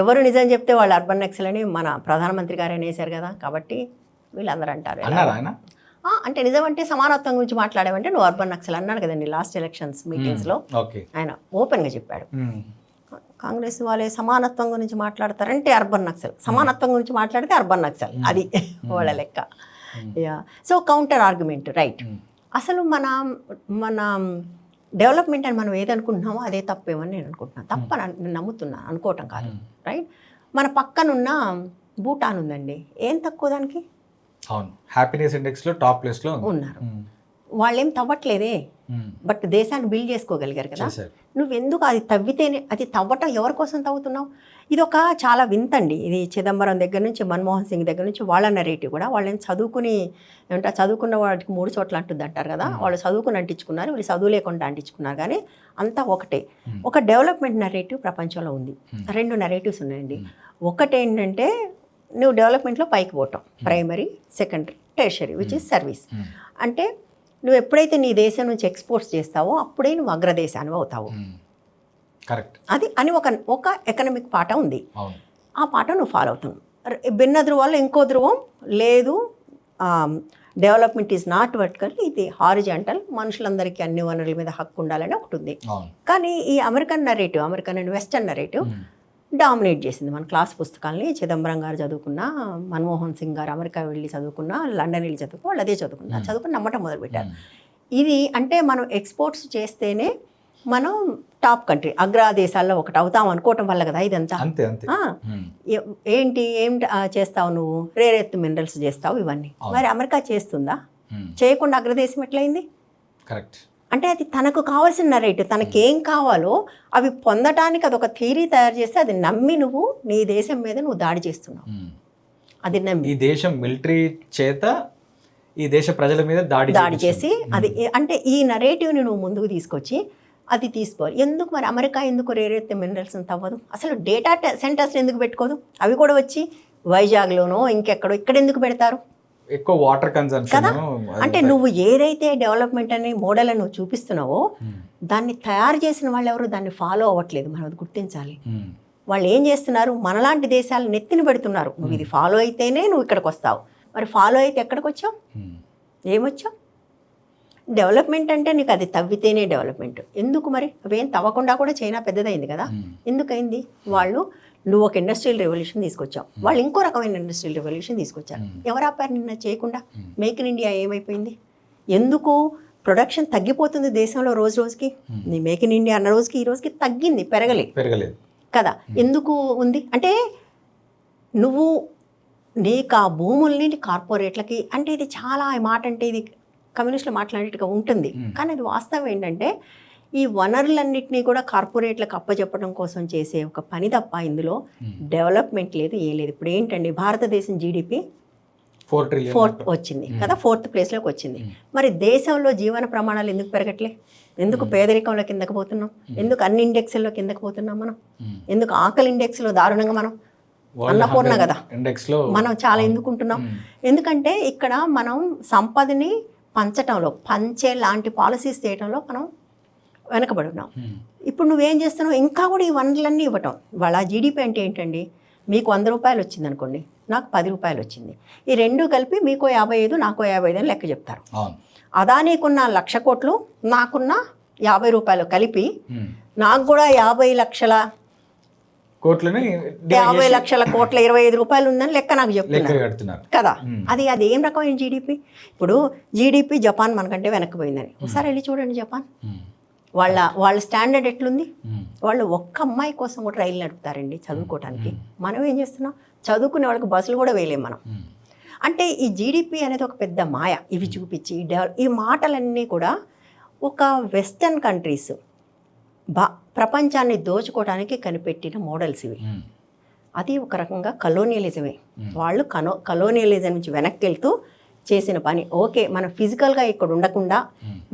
ఎవరు నిజం చెప్తే వాళ్ళు అర్బన్ నక్సల్ అని మన ప్రధానమంత్రి గారు అనేసారు కదా, కాబట్టి వీళ్ళందరూ అంటారు. అంటే నిజం అంటే సమానత్వం గురించి మాట్లాడేవంటే నువ్వు అర్బన్ నక్సల్ అన్నాడు కదండి లాస్ట్ ఎలక్షన్స్ మీటింగ్స్ లో. ఆయన ఓపెన్ గా చెప్పాడు, కాంగ్రెస్ వాళ్ళే సమానత్వం గురించి మాట్లాడతారంటే అర్బన్ నక్సల్, సమానత్వం గురించి మాట్లాడితే అర్బన్ నక్సల్, అది వాళ్ళ లెక్క. So counter argument right. అసలు మన డెవలప్మెంట్ అని మనం ఏదనుకుంటున్నామో అదే తప్పేమని నేను అనుకుంటున్నాను. తప్పని నేను నమ్ముతున్నాను, అనుకోవటం కాదు. రైట్, మన పక్కనున్న భూటాన్ ఉందండి, ఏం తక్కువ దానికి? అవును, హ్యాపీనెస్ ఇండెక్స్లో టాప్ ప్లేస్లో ఉన్నారు. వాళ్ళేం తవ్వట్లేదే, బట్ దేశాన్ని బిల్డ్ చేసుకోగలిగారు కదా. నువ్వెందుకు అది తవ్వితేనే, అది తవ్వటం ఎవరి కోసం తవ్వుతున్నావు? ఇది ఒక చాలా వింతండి. ఇది చిదంబరం దగ్గర నుంచి మన్మోహన్ సింగ్ దగ్గర నుంచి వాళ్ళ నెరేటివ్ కూడా. వాళ్ళని చదువుకుని ఏమంటే చదువుకున్న వాడికి 3 చోట్ల అంటుంది అంటారు కదా, వాళ్ళు చదువుకుని అంటించుకున్నారు, వీళ్ళు చదువు లేకుండా అంటించుకున్నారు. కానీ అంతా ఒకటే. ఒక డెవలప్మెంట్ నెరేటివ్ ప్రపంచంలో ఉంది. 2 నెరేటివ్స్ ఉన్నాయండి. ఒకటేంటంటే నువ్వు డెవలప్మెంట్లో పైకి పోవటం, primary, secondary, tertiary, which is service. అంటే నువ్వు ఎప్పుడైతే నీ దేశం నుంచి ఎక్స్పోర్ట్స్ చేస్తావో అప్పుడే నువ్వు అగ్రదేశాన్ని అవుతావు. కరెక్ట్, అది అని ఒక ఎకనామిక్ పాఠం ఉంది. ఆ పాఠం నువ్వు ఫాలో అవుతున్నావు. భిన్న ధ్రువాల్లో ఇంకో ధ్రువం లేదు, డెవలప్మెంట్ ఈజ్ నాట్ వర్టికల్, ఇది హారిజాంటల్, మనుషులందరికీ అన్ని వనరుల మీద హక్కు ఉండాలని ఒకటి ఉంది. కానీ ఈ American narrative, American and western narrative dominate చేసింది మన క్లాస్ పుస్తకాలని. చిదంబరం గారు చదువుకున్నా, మన్మోహన్ సింగ్ గారు అమెరికా వెళ్ళి చదువుకున్నా, లండన్ వెళ్ళి చదువుకున్నా, వాళ్ళు అదే చదువుకుని నమ్మటం మొదలుపెట్టారు. ఇది అంటే మనం ఎక్స్పోర్ట్స్ చేస్తేనే మనం టాప్ కంట్రీ, అగ్రదేశాల్లో ఒకటి అవుతాం అనుకోవటం వల్ల కదా ఇదంతా. ఏం చేస్తావు నువ్వు? రేర్ ఎర్త్ మినరల్స్ చేస్తావు, ఇవన్నీ. మరి అమెరికా చేస్తుందా? చేయకుండా అగ్రదేశం ఎట్లయింది? కరెక్ట్. అంటే అది తనకు కావాల్సిన నరేటివ్, తనకేం కావాలో అవి పొందటానికి అదొక థియరీ తయారు చేస్తే అది నమ్మి నువ్వు నీ దేశం మీద నువ్వు దాడి చేస్తున్నావు. అది నమ్మి ఈ దేశం మిలిటరీ చేత ఈ దేశ ప్రజల మీద దాడి చేసి అది అంటే ఈ నరేటివ్ని నువ్వు ముందుకు తీసుకొచ్చి అది తీసుకోవాలి. ఎందుకు మరి అమెరికా ఎందుకు రేర్ ఎర్త్ మినరల్స్ తవ్వదు? అసలు డేటా సెంటర్స్ ఎందుకు పెట్టుకోదు? అవి కూడా వచ్చి వైజాగ్లోనో ఇంకెక్కడో ఇక్కడ ఎందుకు పెడతారు? ఎక్కువ వాటర్ కన్సంప్షన్ కదా. అంటే నువ్వు ఏదైతే డెవలప్మెంట్ అనే మోడల్ నువ్వు చూపిస్తున్నావో దాన్ని తయారు చేసిన వాళ్ళు ఎవరు దాన్ని ఫాలో అవ్వట్లేదు. మనం అది గుర్తించాలి. వాళ్ళు ఏం చేస్తున్నారు? మనలాంటి దేశాలు నెత్తిని పెడుతున్నారు. నువ్వు ఇది ఫాలో అయితేనే నువ్వు ఇక్కడికి వస్తావు. మరి ఫాలో అయితే ఎక్కడికి వచ్చావు? ఏమొచ్చావు? డెవలప్మెంట్ అంటే నీకు అది తవ్వితేనే డెవలప్మెంట్. ఎందుకు మరి? అవేం తవ్వకుండా కూడా చైనా పెద్దదైంది కదా. ఎందుకైంది? వాళ్ళు నువ్వు ఒక ఇండస్ట్రియల్ రెవల్యూషన్ తీసుకొచ్చావు, వాళ్ళు ఇంకో రకమైన ఇండస్ట్రియల్ రెవల్యూషన్ తీసుకొచ్చారు. ఎవరు ఆపారు నిన్న చేయకుండా? మేక్ ఇన్ ఇండియా ఏమైపోయింది? ఎందుకు ప్రొడక్షన్ తగ్గిపోతుంది దేశంలో రోజు రోజుకి? నీ మేక్ ఇన్ ఇండియా అన్న రోజుకి ఈ రోజుకి తగ్గింది, పెరగలేదు కదా. ఎందుకు ఉంది అంటే నువ్వు నీకు ఆ భూముల్ని కార్పొరేట్లకి, అంటే ఇది చాలా మాట అంటే ఇది కమ్యూనిస్టులు మాట్లాడేట్టుగా ఉంటుంది, కానీ అది వాస్తవం ఏంటంటే ఈ వనరులన్నింటినీ కూడా కార్పొరేట్లకు అప్పచెప్పడం కోసం చేసే ఒక పని తప్ప ఇందులో డెవలప్మెంట్ లేదు, ఏ లేదు. ఇప్పుడు ఏంటండి భారతదేశం జీడిపి 4th వచ్చింది కదా, 4th ప్లేస్లోకి వచ్చింది. మరి దేశంలో జీవన ప్రమాణాలు ఎందుకు పెరగట్లే? ఎందుకు పేదరికంలో కిందకు పోతున్నాం? ఎందుకు అన్ని ఇండెక్స్లో కిందకు పోతున్నాం మనం? ఎందుకు ఆకలి ఇండెక్స్లో దారుణంగా మనం అన్నపూర్ణ కదా మనం చాలా ఎందుకుంటున్నాం? ఎందుకంటే ఇక్కడ మనం సంపదని పంచటంలో, పంచే లాంటి పాలసీస్ చేయడంలో మనం వెనకబడి ఉన్నాం. ఇప్పుడు నువ్వేం చేస్తున్నావు? ఇంకా కూడా ఈ వనరులన్నీ ఇవ్వటం. వాళ్ళ జీడిపి అంటే ఏంటండి? మీకు 100 రూపాయలు వచ్చింది అనుకోండి, నాకు 10 రూపాయలు వచ్చింది. ఈ రెండు కలిపి మీకు 55, నాకు 55 అని లెక్క చెప్తారు. అదానీకున్న 1,00,000 కోట్లు, నాకున్న 50 రూపాయలు కలిపి నాకు కూడా 50 లక్షల కోట్లని 50 లక్షల కోట్ల 25 రూపాయలు ఉందని లెక్క నాకు లెక్క చెప్తున్నారు కడుతున్నారు. కదా. అది ఏం రకమైన జీడిపి? ఇప్పుడు జీడిపి జపాన్ మనకంటే వెనక్కిపోయిందని ఒకసారి వెళ్ళి చూడండి జపాన్. వాళ్ళ స్టాండర్డ్ ఎట్లుంది? వాళ్ళు ఒక్క అమ్మాయి కోసం కూడా రైలు నడుపుతారండి చదువుకోవడానికి. మనం ఏం చేస్తున్నాం? చదువుకునే వాళ్ళకి బస్సులు కూడా వేయలేం మనం. అంటే ఈ జీడిపి అనేది ఒక పెద్ద మాయ. ఇవి చూపించి ఈ మాటలన్నీ కూడా ఒక వెస్టర్న్ కంట్రీస్ ప్రపంచాన్ని దోచుకోవడానికి కనిపెట్టిన మోడల్స్ ఇవి. అది ఒక రకంగా కలోనియలిజమే. వాళ్ళు కలోనియలిజం నుంచి వెనక్కి వెళ్తూ చేసిన పని. ఓకే, మనం ఫిజికల్గా ఇక్కడ ఉండకుండా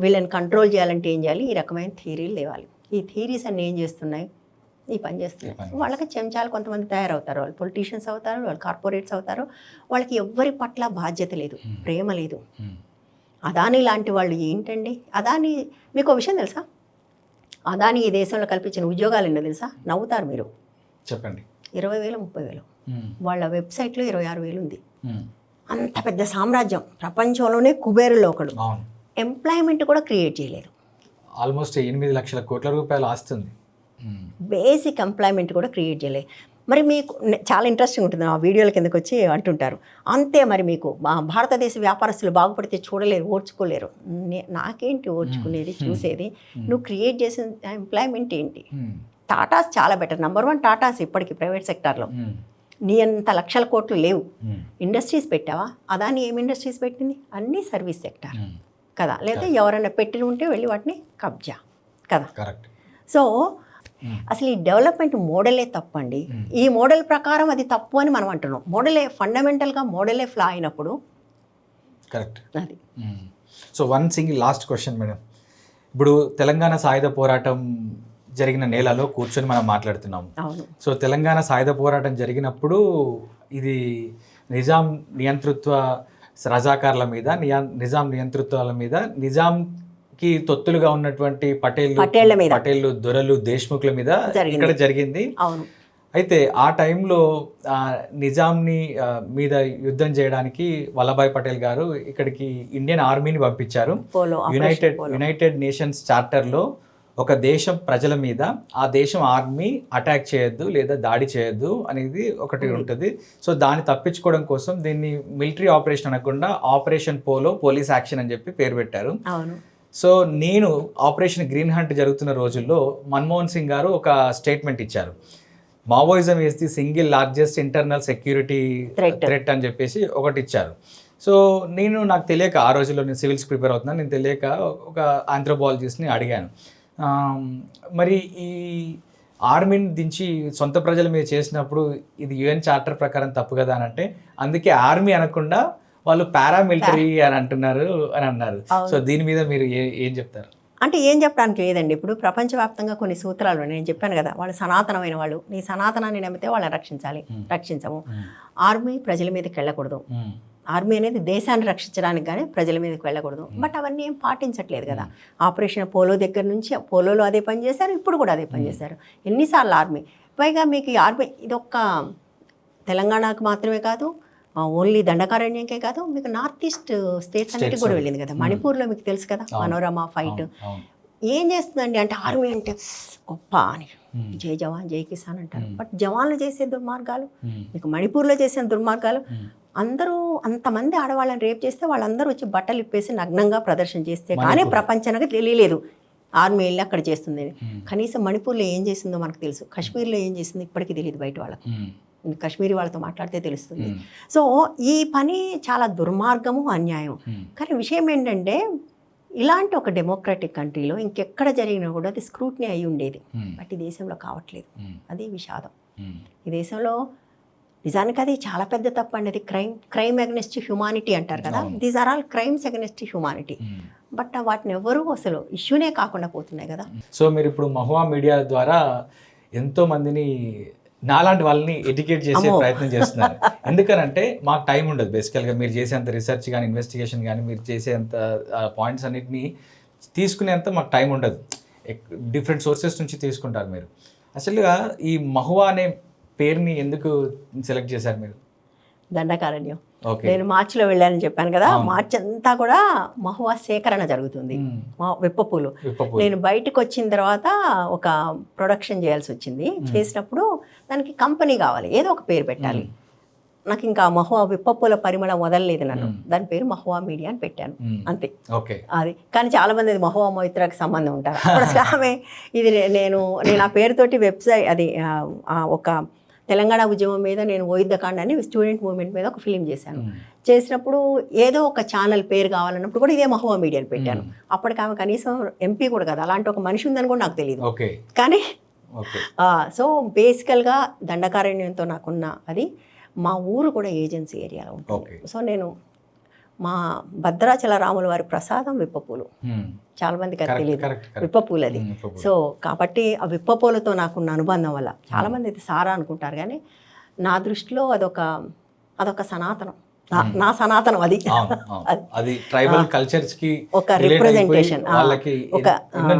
వీళ్ళని కంట్రోల్ చేయాలంటే ఏం చేయాలి? ఈ రకమైన థియరీలు లేవాలి. ఈ థియరీస్ అన్నీ ఏం చేస్తున్నాయి? ఈ పని చేస్తున్నాయి. వాళ్ళకి చెంచాలు కొంతమంది తయారవుతారు. వాళ్ళు పొలిటీషియన్స్ అవుతారు, వాళ్ళు కార్పొరేట్స్ అవుతారు. వాళ్ళకి ఎవ్వరి పట్ల బాధ్యత లేదు, ప్రేమ లేదు. అదానీ లాంటి వాళ్ళు ఏంటండి? అదానీ, మీకు ఒక విషయం తెలుసా? అదానీ ఈ దేశంలో కల్పించిన ఉద్యోగాలు ఎన్నో తెలుసా? నవ్వుతారు మీరు. చెప్పండి. 20,000 30,000. వాళ్ళ వెబ్సైట్లో 26,000 ఉంది. అంత పెద్ద సామ్రాజ్యం, ప్రపంచంలోనే కుబేరులో ఒకడు. ఎంప్లాయ్మెంట్ కూడా క్రియేట్ చేయలేదు. ఆల్మోస్ట్ 8 లక్షల కోట్ల రూపాయలు ఆస్తుంది. బేసిక్ ఎంప్లాయ్మెంట్ కూడా క్రియేట్ చేయలేదు. మరి మీకు చాలా ఇంట్రెస్టింగ్ ఉంటుంది. ఆ వీడియోల కిందకి వచ్చి అంటుంటారు, అంతే మరి మీకు భారతదేశ వ్యాపారస్తులు బాగుపడితే చూడలేరు, ఓర్చుకోలేరు. నాకేంటి ఓర్చుకునేది, చూసేది? నువ్వు క్రియేట్ చేసిన ఎంప్లాయ్మెంట్ ఏంటి? టాటాస్ చాలా బెటర్. నెంబర్ 1 టాటాస్ ఇప్పటికి ప్రైవేట్ సెక్టార్లో. నీ అంత లక్షల కోట్లు లేవు. ఇండస్ట్రీస్ పెట్టావా? అదాని ఏం ఇండస్ట్రీస్ పెట్టింది? అన్నీ సర్వీస్ సెక్టార్ కదా. లేదా ఎవరైనా పెట్టి ఉంటే వెళ్ళి వాటిని కబ్జా కదా. సో అసలు ఈ డెవలప్మెంట్ మోడలే తప్పండి. ఈ మోడల్ ప్రకారం అది తప్పు అని మనం అంటున్నాం. మోడలే ఫండమెంటల్గా మోడలే ఫ్లా అయినప్పుడు కరెక్ట్. అది. So one single last question madam. ఇప్పుడు తెలంగాణ సాయుధ పోరాటం జరిగిన నేలలో కూర్చొని మనం మాట్లాడుతున్నాము. సో తెలంగాణ సాయుధ పోరాటం జరిగినప్పుడు ఇది నిజాం నియంతృత్వ రజాకార్ల మీద, నిజాం నియంతృత్వాల మీద, నిజాంకి తొత్తులుగా ఉన్నటువంటి పటేళ్ళు, దొరలు, దేశ్ముఖ్ల మీద ఇక్కడ జరిగింది. అయితే ఆ టైంలో నిజాంని మీద యుద్ధం చేయడానికి వల్లభాయ్ పటేల్ గారు ఇక్కడికి ఇండియన్ ఆర్మీని పంపించారు. యునైటెడ్ నేషన్స్ చార్టర్లో ఒక దేశం ప్రజల మీద ఆ దేశం ఆర్మీ అటాక్ చేయొద్దు లేదా దాడి చేయొద్దు అనేది ఒకటి ఉంటుంది. సో దాన్ని తప్పించుకోవడం కోసం దీన్ని మిలిటరీ ఆపరేషన్ అనకుండా ఆపరేషన్ పోలో, పోలీస్ యాక్షన్ అని చెప్పి పేరు పెట్టారు. సో నేను ఆపరేషన్ గ్రీన్ హంట్ జరుగుతున్న రోజుల్లో మన్మోహన్ సింగ్ గారు ఒక స్టేట్మెంట్ ఇచ్చారు. Maoism is the single largest internal security threat అని చెప్పేసి ఒకటి ఇచ్చారు. సో నాకు తెలియక, ఆ రోజుల్లో నేను సివిల్స్ ప్రిపేర్ అవుతున్నాను, నేను తెలియక ఒక ఆంథ్రోపాలజిస్ట్ని అడిగాను, మరి ఈ ఆర్మీని దించి సొంత ప్రజల మీద చేసినప్పుడు ఇది యుఎన్ చార్టర్ ప్రకారం తప్పు కదా అని అంటే, అందుకే ఆర్మీ అనకుండా వాళ్ళు పారామిలిటరీ అని అంటున్నారు అని అన్నారు. సో దీని మీద మీరు ఏం చెప్తారు? అంటే ఏం చెప్పడానికి లేదండి. ఇప్పుడు ప్రపంచవ్యాప్తంగా కొన్ని సూత్రాలు నేను చెప్పాను కదా, వాళ్ళు సనాతనమైన వాళ్ళు. నీ సనాతనాన్ని నమ్మితే వాళ్ళని రక్షించము. ఆర్మీ ప్రజల మీదకి వెళ్ళకూడదు. ఆర్మీ అనేది దేశాన్ని రక్షించడానికి కానీ ప్రజల మీదకి వెళ్ళకూడదు. బట్ అవన్నీ ఏం పాటించట్లేదు కదా. ఆపరేషన్ పోలో దగ్గర నుంచి, పోలోలో అదే పని చేశారు, ఇప్పుడు కూడా అదే పని చేశారు. ఎన్నిసార్లు ఆర్మీ. పైగా మీకు ఈ ఆర్మీ ఇదొక్క తెలంగాణకు మాత్రమే కాదు, ఓన్లీ దండకారణ్యంకే కాదు, మీకు నార్త్ ఈస్ట్ స్టేట్స్ అన్నిటికి కూడా వెళ్ళింది కదా. మణిపూర్లో మీకు తెలుసు కదా, మనోరమ ఫైట్. ఏం చేస్తుందండి అంటే ఆర్మీ అంటే గొప్ప అని, జై జవాన్ జై కిసాన్ అంటారు. బట్ జవాన్లు చేసే దుర్మార్గాలు, మీకు మణిపూర్లో చేసిన దుర్మార్గాలు, అందరూ అంతమంది ఆడవాళ్ళని రేప్ చేస్తే వాళ్ళందరూ వచ్చి బట్టలు ఇప్పేసి నగ్నంగా ప్రదర్శన చేస్తే కానీ ప్రపంచానికి తెలియలేదు ఆర్మీ వెళ్ళి అక్కడ చేస్తుంది. కనీసం మణిపూర్లో ఏం చేసిందో మనకు తెలుసు, కాశ్మీర్లో ఏం చేసిందో ఇప్పటికీ తెలియదు బయట వాళ్ళకు. కాశ్మీరీ వాళ్ళతో మాట్లాడితే తెలుస్తుంది. సో ఈ పని చాలా దుర్మార్గము, అన్యాయం. కానీ విషయం ఏంటంటే ఇలాంటి ఒక డెమోక్రటిక్ కంట్రీలో ఇంకెక్కడ జరిగినా కూడా అది స్క్రూట్నీ అయి ఉండేది. బట్ ఈ దేశంలో కావట్లేదు. అది విషాదం. ఈ దేశంలో నిజానికి అది చాలా పెద్ద తప్పు అండి. అది క్రైమ్ అగెనిస్ట్ హ్యూమానిటీ అంటారు కదా. These are all crimes against humanity. But వాటిని ఎవరు అసలు ఇష్యూనే కాకుండా పోతున్నాయి కదా. సో మీరు ఇప్పుడు మహువా మీడియా ద్వారా ఎంతో మందిని, నాలాంటి వాళ్ళని ఎడ్యుకేట్ చేసే ప్రయత్నం చేస్తున్నారు. ఎందుకనంటే మాకు టైం ఉండదు. బేసికల్గా మీరు చేసేంత రీసెర్చ్ కానీ, ఇన్వెస్టిగేషన్ కానీ, మీరు చేసేంత పాయింట్స్ అన్నిటినీ తీసుకునేంత మాకు టైం ఉండదు. డిఫరెంట్ సోర్సెస్ నుంచి తీసుకుంటారు మీరు. అసలుగా ఈ మహువా అనే పేరుని ఎందుకు సెలెక్ట్ చేశారు మీరు? దండకారణ్యం. ఓకే. నేను మార్చిలో వెళ్ళానని చెప్పాను కదా, మార్చి అంతా కూడా మహువా సేకరణ జరుగుతుంది. విప్పపూలు విప్పపూలు. నేను బయటకు వచ్చిన తర్వాత ఒక ప్రొడక్షన్ చేయాల్సి వచ్చింది. చేసినప్పుడు దానికి కంపెనీ కావాలి, ఏదో ఒక పేరు పెట్టాలి. నాకు ఇంకా మహువా విప్పపూల పరిమళం వదలలేదు నన్ను. దాని పేరు మహువా మీడియా అని పెట్టాను, అంతే. ఓకే. అది కానీ చాలా మంది అది మహువా మొయిత్రాకి సంబంధం ఉంటారు. అప్పుడు అసలు ఆమె ఇది నేను ఆ పేరుతోటి వెబ్సైట్ అది ఒక తెలంగాణ ఉద్యమం మీద నేను ఓయిద్దకాండ అని స్టూడెంట్ మూవ్మెంట్ మీద ఒక ఫిలిం చేశాను. చేసినప్పుడు ఏదో ఒక ఛానల్ పేరు కావాలన్నప్పుడు కూడా ఇదే మహువా మీడియా అని పెట్టాను. అప్పటికి ఆమె కనీసం ఎంపీ కూడా కదా, అలాంటి ఒక మనిషి ఉందని కూడా నాకు తెలియదు. ఓకే. కానీ ఓకే. సో బేసికల్గా దండకారణ్యంతో నాకున్న అది, మా ఊరు కూడా ఏజెన్సీ ఏరియాలో ఉంటుంది. సో నేను మా భద్రాచల రాముల వారి ప్రసాదం విప్పపూలు, చాలా మందికి అది తెలియదు, విప్పపూలు అది. సో కాబట్టి ఆ విప్పపూలతో నాకున్న అనుబంధం వల్ల చాలా మంది అయితే సారా అనుకుంటారు, కానీ నా దృష్టిలో అదొక సనాతనం, నా సనాతనం అది. అది ట్రైబల్ కల్చర్స్ కి ఒక రిప్రజెంటేషన్, వాళ్ళకి ఒక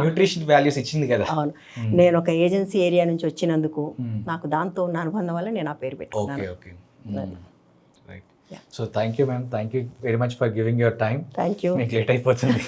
న్యూట్రిషన్ వాల్యూస్ ఇచ్చింది కదా. అవును. నేను ఒక ఏజెన్సీ ఏరియా నుంచి వచ్చినందుకు నాకు దాంతో ఉన్న అనుబంధం వల్ల నేను ఆ పేరు పెట్టుకున్నాను. Okay. So thank you ma'am, thank you very much for giving your time. Thank you. మీకు లేట్ అయిపోతుంది.